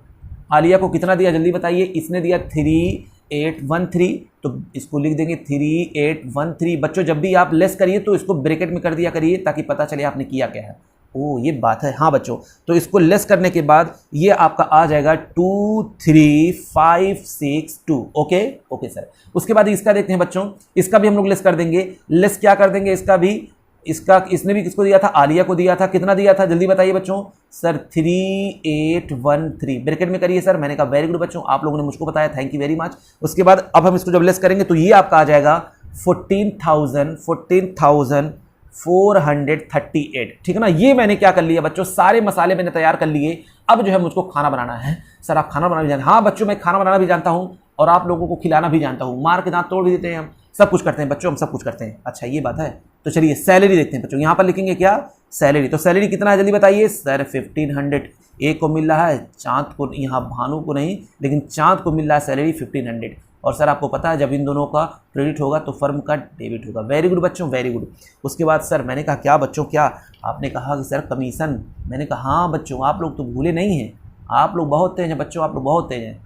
आलिया को कितना दिया जल्दी बताइए, इसने दिया 3813, तो इसको लिख देंगे 3813। बच्चों जब भी आप लेस करिए तो इसको ब्रैकेट में कर दिया करिए ताकि पता चले आपने किया क्या है। ओ ये बात है, हाँ बच्चों। तो इसको लेस करने के बाद ये आपका आ जाएगा 23562। Okay okay sir. उसके बाद इसका देखते हैं बच्चों, इसका भी हम लोग लेस कर देंगे। लेस क्या कर देंगे इसका भी, इसका इसने भी किसको दिया था, आलिया को दिया था। कितना दिया था जल्दी बताइए बच्चों, सर 3813। ब्रैकेट में करिए सर। मैंने कहा वेरी गुड बच्चों, आप लोगों ने मुझको बताया, थैंक यू वेरी मच। उसके बाद अब हम इसको जब लेस करेंगे तो ये आपका आ जाएगा 14,438। ठीक है ना। ये मैंने क्या कर लिया बच्चों, सारे मसाले मैंने तैयार कर लिए। अब जो है मुझको खाना बनाना है। सर आप खाना बनाना भी जानते हैं? हाँ बच्चों मैं खाना बनाना भी जानता हूँ और आप लोगों को खिलाना भी जानता हूँ। मार के दांत तोड़ भी देते हैं हम, सब कुछ करते हैं बच्चों, हम सब कुछ करते हैं। अच्छा ये बात है। तो चलिए सैलरी देखते हैं बच्चों, यहाँ पर लिखेंगे क्या, सैलरी। तो सैलरी कितना है जल्दी बताइए सर, 1500। एक को मिल रहा है, चांद को, यहाँ भानु को नहीं लेकिन चांद को मिल रहा है सैलरी 1500। और सर आपको पता है जब इन दोनों का क्रेडिट होगा तो फर्म का डेबिट होगा। वेरी गुड बच्चों वेरी गुड। उसके बाद सर मैंने कहा क्या बच्चों, क्या आपने कहा कि सर कमीशन। मैंने कहा हाँ बच्चों आप लोग तो भूले नहीं हैं, आप लोग बहुत तेज हैं बच्चों, आप लोग बहुत तेज हैं।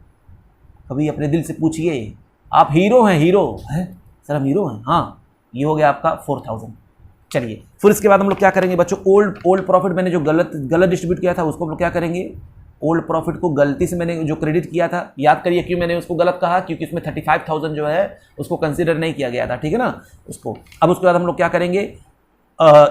कभी अपने दिल से पूछिए, आप हीरो हैं, हीरो हैं सर, हम हीरो हैं। हाँ ये हो गया आपका 4000। चलिए फिर इसके बाद हम लोग क्या करेंगे बच्चों, ओल्ड प्रॉफिट मैंने जो गलत डिस्ट्रीब्यूट किया था उसको हम लोग क्या करेंगे, ओल्ड प्रॉफिट को गलती से मैंने जो क्रेडिट किया था, याद करिए क्यों मैंने उसको गलत कहा, क्योंकि इसमें 35,000 जो है उसको कंसीडर नहीं किया गया था। ठीक है ना उसको। अब उसके बाद हम लोग क्या करेंगे,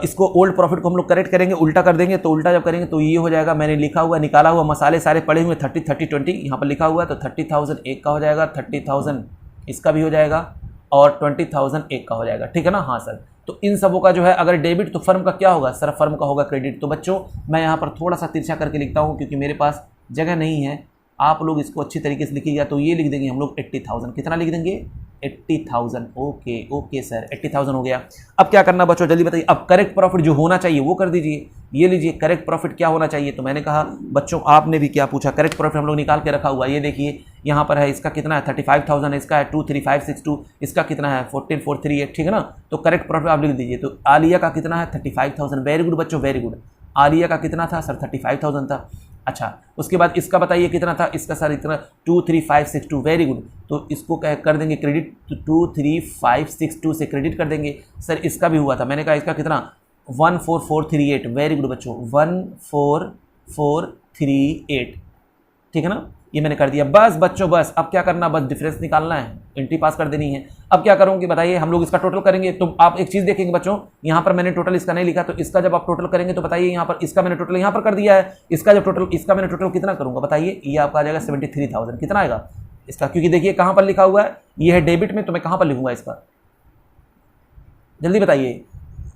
इसको ओल्ड प्रॉफिट को हम लोग करेक्ट करेंगे, उल्टा कर देंगे। तो उल्टा जब करेंगे तो ये हो जाएगा, मैंने लिखा हुआ निकाला हुआ मसाले सारे पड़े हुए 30 30 20 यहाँ पर लिखा हुआ है। तो 30,000 एक का हो जाएगा, 30,000 इसका भी हो जाएगा और 20,000 एक का हो जाएगा। ठीक है ना। हाँ सर। तो इन सबों का जो है अगर डेबिट तो फर्म का क्या होगा सर, फर्म का होगा क्रेडिट। तो बच्चों मैं यहाँ पर थोड़ा सा तिरछा करके लिखता हूँ क्योंकि मेरे पास जगह नहीं है, आप लोग इसको अच्छी तरीके से लिखिएगा। तो ये लिख देंगे हम लोग 80,000। कितना लिख देंगे 80,000। ओके ओके सर 80,000 हो गया। अब क्या करना बच्चों जल्दी बताइए, अब करेक्ट प्रॉफिट जो होना चाहिए वो कर दीजिए। ये लीजिए करेक्ट प्रॉफिट क्या होना चाहिए। तो मैंने कहा बच्चों आपने भी क्या पूछा, करेक्ट प्रॉफिट हम लोग निकाल के रखा हुआ। ये देखिए यहाँ पर है, इसका कितना है 35,000 है, इसका है 23562, इसका कितना है 14,438। ठीक है ना। तो करेक्ट प्रॉफिट आप लिख दीजिए। तो आलिया का कितना है 35,000। वेरी गुड बच्चों वेरी गुड। आलिया का कितना था सर 35,000 था। अच्छा उसके बाद इसका बताइए कितना था, इसका सर इतना 23562। Very good. तो इसको कर देंगे क्रेडिट, तो 23562 से क्रेडिट कर देंगे। सर इसका भी हुआ था, मैंने कहा इसका कितना 14438। वेरी गुड बच्चों 14438। ठीक है ना। ये मैंने कर दिया। बस बच्चों बस अब क्या करना, बस डिफरेंस निकालना है, एंट्री पास कर देनी है। अब क्या करूँगी बताइए, हम लोग इसका टोटल करेंगे। तो आप एक चीज़ देखेंगे बच्चों, यहाँ पर मैंने टोटल इसका नहीं लिखा, तो इसका जब आप टोटल करेंगे तो बताइए यहाँ पर इसका मैंने टोटल यहाँ पर कर दिया है, इसका जब टोटल इसका मैंने टोटल कितना करूँगा बताइए, ये आपका आ जाएगा 73,000। कितना आएगा इसका, क्योंकि देखिए कहाँ पर लिखा हुआ है, ये है डेबिट में, तो मैं कहाँ पर लिखूंगा इसका जल्दी बताइए।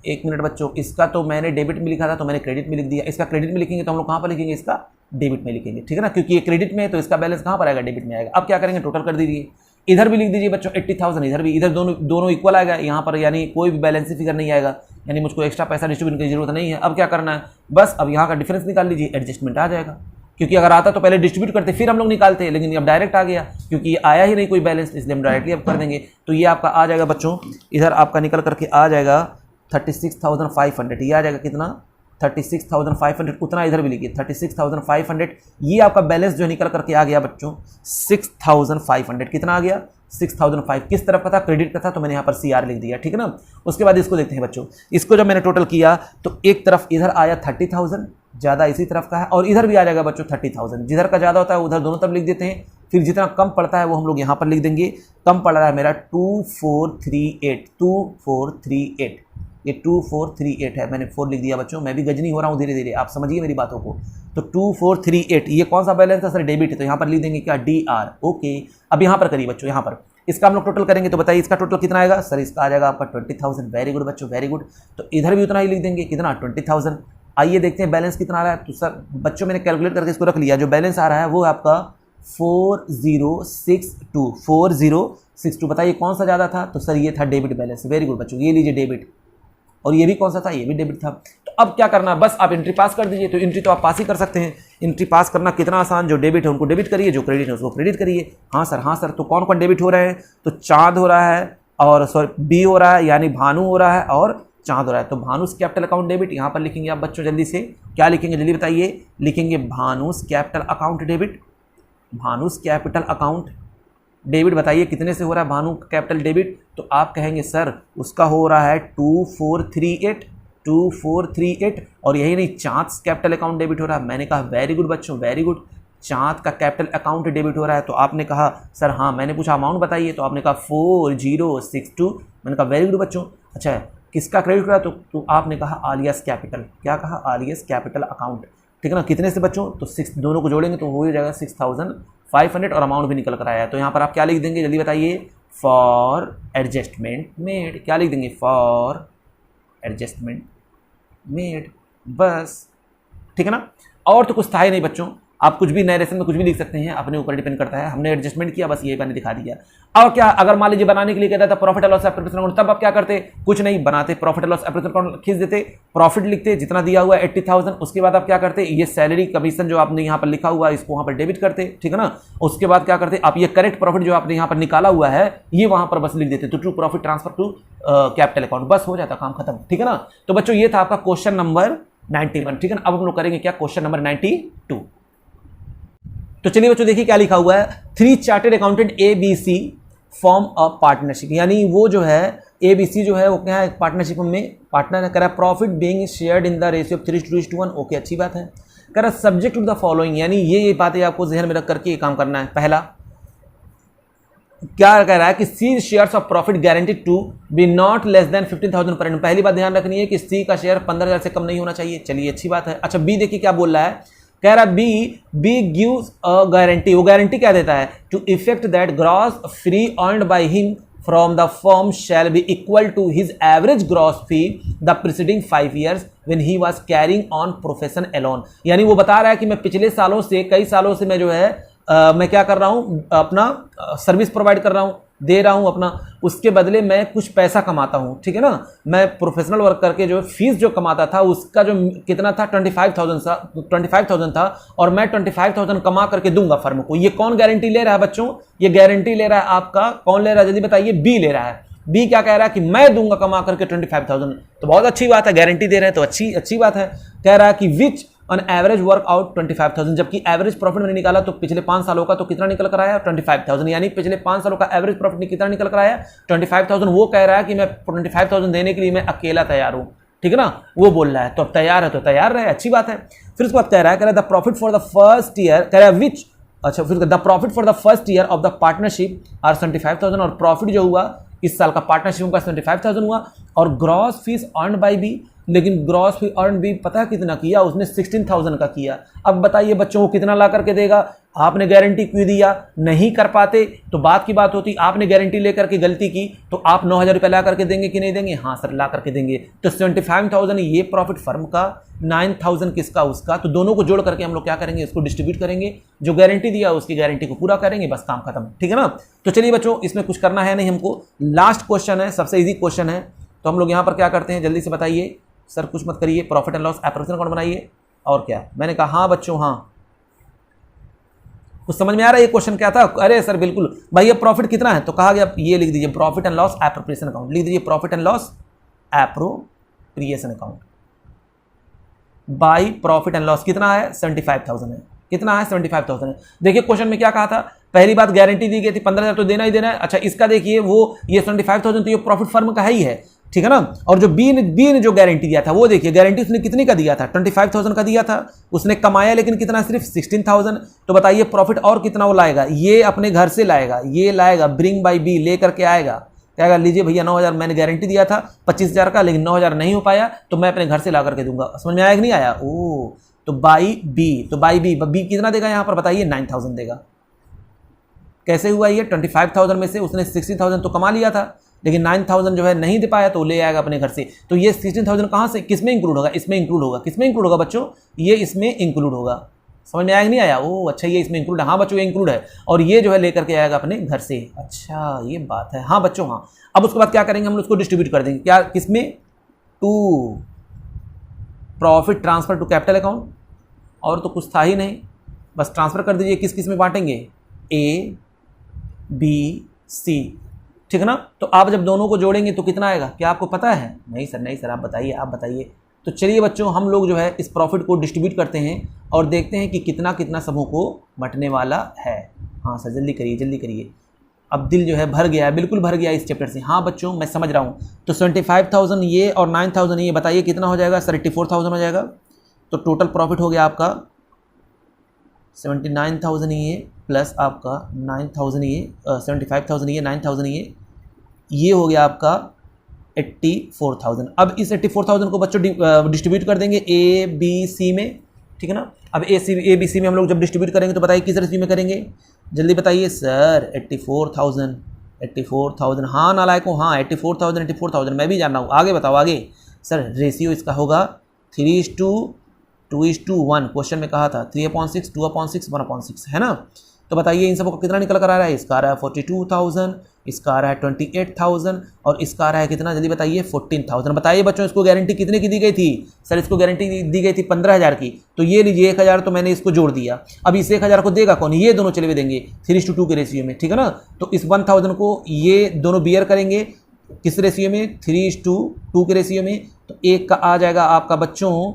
एक मिनट बच्चों, इसका तो मैंने डेबिट में लिखा था तो मैंने क्रेडिट में लिख दिया। इसका क्रेडिट में लिखेंगे तो हम लोग कहाँ पर लिखेंगे, इसका डेबिट में लिखेंगे। ठीक है ना, क्योंकि ये क्रेडिट में है तो इसका बैलेंस कहाँ पर आएगा, डेबिट में आएगा। अब क्या करेंगे, टोटल कर दीजिए। इधर भी लिख दीजिए बच्चों 80,000, इधर भी, इधर दोनों इक्वल आएगा यहाँ पर, यानी कोई भी बैलेंस फिगर नहीं आएगा, यानी मुझको एक्स्ट्रा पैसा डिस्ट्रीब्यूट की जरूरत नहीं है। अब क्या करना है, बस अब यहाँ का डिफरेंस निकाल लीजिए, एडजस्टमेंट आ जाएगा। क्योंकि अगर आता तो पहले डिस्ट्रीब्यूट करते फिर हम लोग निकालते, लेकिन अब डायरेक्ट आ गया क्योंकि ये आया ही नहीं कोई बैलेंस, इसलिए हम डायरेक्टली अब कर देंगे। तो ये आपका आ जाएगा बच्चों, इधर आपका निकल करके आ जाएगा 36,500। ये आ जाएगा कितना 36,500, उतना इधर भी लिखिए 36,500। ये आपका बैलेंस जो निकल करके आ गया बच्चों 6,500। कितना आ गया 6,500। किस तरफ का था, क्रेडिट का था, तो मैंने यहाँ पर CR लिख दिया। ठीक है ना। उसके बाद इसको देखते हैं बच्चों, इसको जब मैंने टोटल किया तो एक तरफ इधर आया 30,000, ज़्यादा इसी तरफ का है, और इधर भी आ जाएगा बच्चों 30,000। जिधर का ज़्यादा होता है उधर दोनों तरफ लिख देते हैं, फिर जितना कम पड़ता है वो हम लोग यहाँ पर लिख देंगे। कम पड़ रहा है मेरा 2438, ये 2438 है, मैंने 4 लिख दिया बच्चों। मैं भी गजनी हो रहा हूँ धीरे धीरे, आप समझिए मेरी बातों को। तो 2438 ये कौन सा बैलेंस है सर, डेबिट है, तो यहाँ पर लिख देंगे क्या DR। ओके अब यहाँ पर करिए बच्चों, यहाँ पर इसका हम लोग टोटल करेंगे तो बताइए इसका टोटल कितना आएगा सर, इसका आ जाएगा आपका 20,000। वेरी गुड बच्चों वेरी गुड। तो इधर भी उतना ही लिख देंगे, कितना 20,000। आइए देखते हैं बैलेंस कितना आ रहा है। तो सर बच्चों मैंने कैलकुलेट करके इसको रख लिया, जो बैलेंस आ रहा है वो आपका 4062। बताइए कौन सा ज़्यादा था, तो सर ये था डेबिट बैलेंस। वेरी गुड बच्चों, ये लीजिए डेबिट, और ये भी कौन सा था, ये भी डेबिट था। तो अब क्या करना है, बस आप एंट्री पास कर दीजिए। तो एंट्री तो आप पास ही कर सकते हैं, एंट्री पास करना कितना आसान। जो डेबिट है उनको डेबिट करिए, जो क्रेडिट है उसको क्रेडिट करिए। हाँ सर, हाँ सर। तो कौन कौन डेबिट हो रहे हैं, तो चांद हो रहा है और सॉरी बी हो रहा है, यानी भानु हो रहा है और चांद हो रहा है। तो भानुस कैपिटल अकाउंट डेबिट यहाँ पर लिखेंगे आप बच्चों, जल्दी से क्या लिखेंगे जल्दी बताइए। लिखेंगे Bhanu's capital account debit, Bhanu's capital account debit. बताइए कितने से हो रहा है भानु कैपिटल डेबिट, तो आप कहेंगे सर उसका हो रहा है 2438 और यही नहीं, चांद कैपिटल अकाउंट डेबिट हो रहा है। मैंने कहा वेरी गुड बच्चों, वेरी गुड, चांद का कैपिटल अकाउंट डेबिट हो रहा है। तो आपने कहा सर हाँ, मैंने पूछा अमाउंट बताइए, तो आपने कहा 4062। मैंने कहा वेरी गुड बच्चों। अच्छा किसका क्रेडिट हो रहा है, तो आपने कहा आलियास कैपिटल, क्या कहा, आलियास कैपिटल अकाउंट, ठीक है ना। कितने से बच्चों, तो 6, दोनों को जोड़ेंगे तो हो जाएगा 6500 और अमाउंट भी निकल कर आया है। तो यहाँ पर आप क्या लिख देंगे जल्दी बताइए, फॉर एडजस्टमेंट मेड। क्या लिख देंगे, फॉर एडजस्टमेंट मेड, बस, ठीक है ना। और तो कुछ था ही नहीं बच्चों, आप कुछ भी नए लेसन में कुछ भी लिख सकते हैं, अपने ऊपर डिपेंड करता है। हमने एडजस्टमेंट किया, बस ये मैंने दिखा दिया। और क्या, अगर मान लीजिए बनाने के लिए कहता था profit and loss application account, तब आप क्या करते, कुछ नहीं बनाते, profit and loss application account खींच देते, प्रॉफिट लिखते जितना दिया हुआ 80,000। उसके बाद आप क्या करते, ये सैलरी कमीशन जो आपने यहाँ पर लिखा हुआ है इसको वहाँ पर डेबिट करते, ठीक है ना। उसके बाद क्या करते, आप ये करेक्ट प्रॉफिट जो आपने यहाँ पर निकाला हुआ है ये वहाँ पर बस लिख देते, तो to profit transfer to capital account, बस हो जाता काम खत्म, ठीक है ना। तो बच्चों ये था आपका क्वेश्चन नंबर 91, ठीक है ना। अब हम लोग करेंगे क्या, क्वेश्चन नंबर 92। तो चलिए बच्चों देखिए क्या लिखा हुआ है, 3 chartered accountant ABC form a partnership, यानी वो जो है ABC जो है वो क्या है, पार्टनरशिप में पार्टनर है। कह रहा है profit being shared in the ratio of 3:1। Okay अच्छी बात है। कह रहा है सब्जेक्ट टू द फॉलोइंग, यानी ये बातें आपको ध्यान में रख करके ये काम करना है। पहला क्या कह रहा है कि C shares of profit guaranteed to be not less than 15,000 per annum. पहली बात ध्यान रखनी है कि सी का शेयर 15,000 से कम नहीं होना चाहिए। चलिए अच्छी बात है। अच्छा बी देखिए क्या बोल रहा है, कह रहा बी गिव्स अ गारंटी, वो गारंटी क्या देता है, to effect that gross fee earned by him from the firm shall be equal to his average gross fee the preceding 5 years when he was carrying on profession alone. यानी वो बता रहा है कि मैं पिछले सालों से, कई सालों से मैं जो है मैं क्या कर रहा हूं, अपना सर्विस प्रोवाइड कर रहा हूं, दे रहा हूं अपना, उसके बदले मैं कुछ पैसा कमाता हूं, ठीक है ना। मैं प्रोफेशनल वर्क करके जो फीस जो कमाता था उसका जो कितना था 25,000 था और मैं 25,000 कमा करके दूंगा फर्म को। ये कौन गारंटी ले रहा है बच्चों, ये गारंटी ले रहा है आपका, कौन ले रहा है जल्दी बताइए, बी ले रहा है। बी क्या कह रहा है कि मैं दूंगा कमा करके 25,000, तो बहुत अच्छी बात है, गारंटी दे रहे हैं तो अच्छी बात है। कह रहा है कि which on average work out 25,000, जबकि एवरेज प्रॉफिट मैंने निकाला तो पिछले 5 सालों का तो कितना निकल कर आया 25,000, यानी पिछले 5 सालों का एवरेज प्रॉफिट कितना निकल कर आया 25,000। वो कह रहा है कि मैं 25,000 देने के लिए मैं अकेला तैयार हूं, ठीक है ना, वो बोल रहा है। तो तैयार है तो तैयार रहे, अच्छी बात है। फिर उसके बाद कह रहा है the profit for the first year, कह रहा है विच, अच्छा फिर the profit for the first year of the partnership are 75,000, और प्रॉफिट जो हुआ इस साल का पार्टनरशिप का 75,000 हुआ, और gross fees earn by B, लेकिन ग्रॉस फी अर्न भी पता है कितना किया उसने, 16,000 का किया। अब बताइए बच्चों को कितना ला करके देगा, आपने गारंटी क्यों दिया, नहीं कर पाते तो बात की बात होती, आपने गारंटी लेकर के गलती की तो आप 9,000 रुपये ला करके देंगे कि नहीं देंगे, हाँ सर ला करके देंगे। तो 75,000 ये प्रॉफिट फर्म का, 9,000 किसका, उसका, तो दोनों को जोड़ करके हम लोग क्या करेंगे, इसको डिस्ट्रीब्यूट करेंगे, जो गारंटी दिया उसकी गारंटी को पूरा करेंगे, बस काम खत्म, ठीक है ना। तो चलिए बच्चों इसमें कुछ करना है नहीं हमको, लास्ट क्वेश्चन है, सबसे ईजी क्वेश्चन है। तो हम लोग यहाँ पर क्या करते हैं, जल्दी से बताइए सर, कुछ मत करिए, profit and loss application account बनाइए। और क्या, मैंने कहा हाँ बच्चों हाँ, कुछ समझ में आ रहा है ये क्वेश्चन क्या था, अरे सर बिल्कुल भाई, ये प्रॉफिट कितना है, तो कहा गया ये लिख दीजिए profit and loss appropriation account, लिख दीजिए profit and loss appropriation account by profit and loss कितना है 75,000 है, कितना है 75,000 है। देखिए क्वेश्चन में क्या कहा था, पहली बात गारंटी दी गई थी 15,000 तो देना ही देना है। अच्छा इसका देखिए वो ये 75,000 तो ये प्रॉफिट फर्म का है ही है, ठीक है ना। और जो बी ने जो गारंटी दिया था वो देखिए, गारंटी उसने कितने का दिया था 25,000 का दिया था, उसने कमाया लेकिन कितना, सिर्फ 16,000। तो बताइए प्रॉफिट और कितना वो लाएगा, ये अपने घर से लाएगा, ये लाएगा ब्रिंग बाई बी, ले करके आएगा, कहेगा लीजिए भैया 9,000 मैंने गारंटी दिया था 25,000 का, लेकिन 9,000 नहीं हो पाया तो मैं अपने घर से ला करके दूंगा। समझ में आया कि नहीं आया, ओ तो बाई बी, तो बाई बी कितना देगा यहाँ पर बताइए 9,000 देगा। कैसे हुआ ये, 25,000 में से उसने 60,000 तो कमा लिया था, लेकिन 9,000 जो है नहीं दे पाया तो ले आएगा अपने घर से। तो ये 16,000 कहाँ से, किस में इंक्लूड होगा, इसमें इंक्लूड होगा, किस में इंक्लूड होगा बच्चों, ये इसमें इंक्लूड होगा। समझ में आया कि नहीं आया, ओ अच्छा ये इसमें इंक्लूड है, हाँ बच्चों ये इंक्लूड है, और ये जो है लेकर के आएगा अपने घर से। अच्छा ये बात है, हाँ बच्चों हाँ। अब उसके बाद क्या करेंगे, हम उसको डिस्ट्रीब्यूट कर देंगे, क्या किसमें, to profit transfer to capital account, और तो कुछ था ही नहीं, बस ट्रांसफ़र कर दीजिए। किस किस में बांटेंगे, ए बी सी, ठीक है ना। तो आप जब दोनों को जोड़ेंगे तो कितना आएगा, क्या आपको पता है? नहीं सर आप बताइए। तो चलिए बच्चों, हम लोग जो है इस प्रॉफिट को डिस्ट्रीब्यूट करते हैं और देखते हैं कि कितना कितना समूह को बंटने वाला है। हाँ सर जल्दी करिए। अब दिल जो है भर गया है, बिल्कुल भर गया है इस चैप्टर से। हाँ बच्चों मैं समझ रहा हूँ। तो 75,000 ये और 9,000 ये, बताइए कितना हो जाएगा सर? 84,000 हो जाएगा। तो टोटल प्रॉफिट हो गया आपका 79,000 ये प्लस आपका 9,000 ये, 75,000 ये, 9,000 ये हो गया आपका 84,000। अब इस 84,000 को बच्चों डिस्ट्रीब्यूट कर देंगे ए बी सी में, ठीक है ना। अब ए बी सी में हम लोग जब डिस्ट्रीब्यूट करेंगे तो बताइए किस रेशियो में करेंगे, जल्दी बताइए सर। 84,000, हाँ नालायकों, हाँ 84,000 मैं भी जान रहा हूँ। आगे बताओ आगे। सर रेशियो इसका होगा 3:2:1, क्वेश्चन में कहा था 3/6, 2/6, 1/6, है ना। तो बताइए इन सबको कितना निकल कर आ रहा है? इसका आ रहा है 42,000, इसका आ रहा है 28,000 और इसका आ रहा है कितना, जल्दी बताइए 14,000। बताइए बच्चों इसको गारंटी कितने की दी गई थी? सर इसको गारंटी दी गई थी 15,000 की। तो ये लीजिए 1,000 तो मैंने इसको जोड़ दिया। अब इस 1,000 को देगा कौन? ये दोनों चले हुए देंगे 3:2 के रेशियो में, ठीक है ना। तो इस 1,000 को ये दोनों बियर करेंगे किस रेशियो में? 3:2 के रेशियो में। तो एक का आ जाएगा आपका बच्चों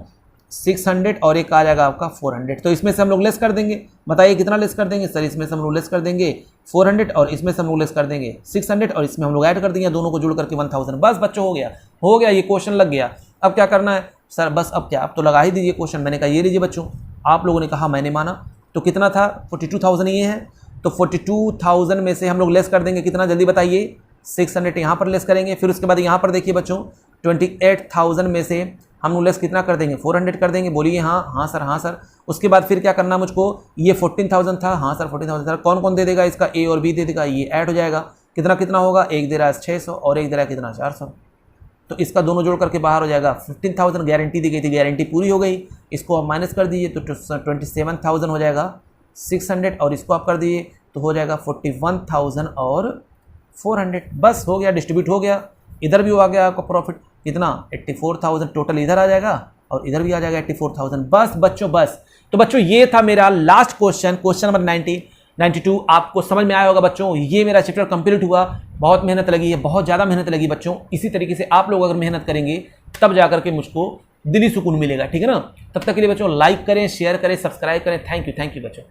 600 और एक आ जाएगा आपका 400। तो इसमें से हम लोग लेस कर देंगे। बताइए कितना लेस कर देंगे? सर इसमें से हम लोग लेस कर देंगे 400 और इसमें से हम लोग लेस कर देंगे 600 और इसमें हम लोग ऐड कर देंगे दोनों को जोड़ करके 1,000। बस बच्चों हो गया, ये क्वेश्चन लग गया। अब क्या करना है सर? बस अब क्या, अब तो लगा ही दीजिए क्वेश्चन। मैंने कहा ये लीजिए बच्चों, आप लोगों ने कहा मैंने माना। तो कितना था? 42,000 ये है। तो 42,000 में से हम लोग लेस कर देंगे कितना, जल्दी बताइए? 600 यहाँ पर लेस करेंगे। फिर उसके बाद यहाँ पर देखिए बच्चों 28,000 में से हम लोग लेस कितना कर देंगे? 400 कर देंगे। बोलिए हाँ सर। उसके बाद फिर क्या करना मुझको? ये 14,000 था, हाँ सर 14,000 था। कौन कौन दे देगा? इसका ए और बी दे देगा, ये ऐड हो जाएगा। कितना होगा? एक दे रहा है 600 और एक दे रहा है कितना, 400। तो इसका दोनों जोड़ करके बाहर हो जाएगा 15,000। गारंटी दी गई थी, गारंटी पूरी हो गई। इसको आप माइनस कर दीजिए तो 27,000 हो जाएगा 600 और इसको आप कर दीजिए तो हो जाएगा 41,000 और 400। बस हो गया, डिस्ट्रीब्यूट हो गया। इधर भी आ गया आपका प्रॉफिट कितना? 84,000 टोटल इधर आ जाएगा और इधर भी आ जाएगा 84,000। बस बच्चों बस। तो बच्चों ये था मेरा लास्ट क्वेश्चन नंबर 92। आपको समझ में आया होगा बच्चों। ये मेरा चैप्टर कंप्लीट हुआ। बहुत मेहनत लगी है, बहुत ज़्यादा मेहनत लगी बच्चों। इसी तरीके से आप लोग अगर मेहनत करेंगे तब जाकर के मुझको दिली सुकून मिलेगा, ठीक है ना। तब तक के लिए बच्चों लाइक करें, शेयर करें, सब्सक्राइब करें। थैंक यू बच्चों।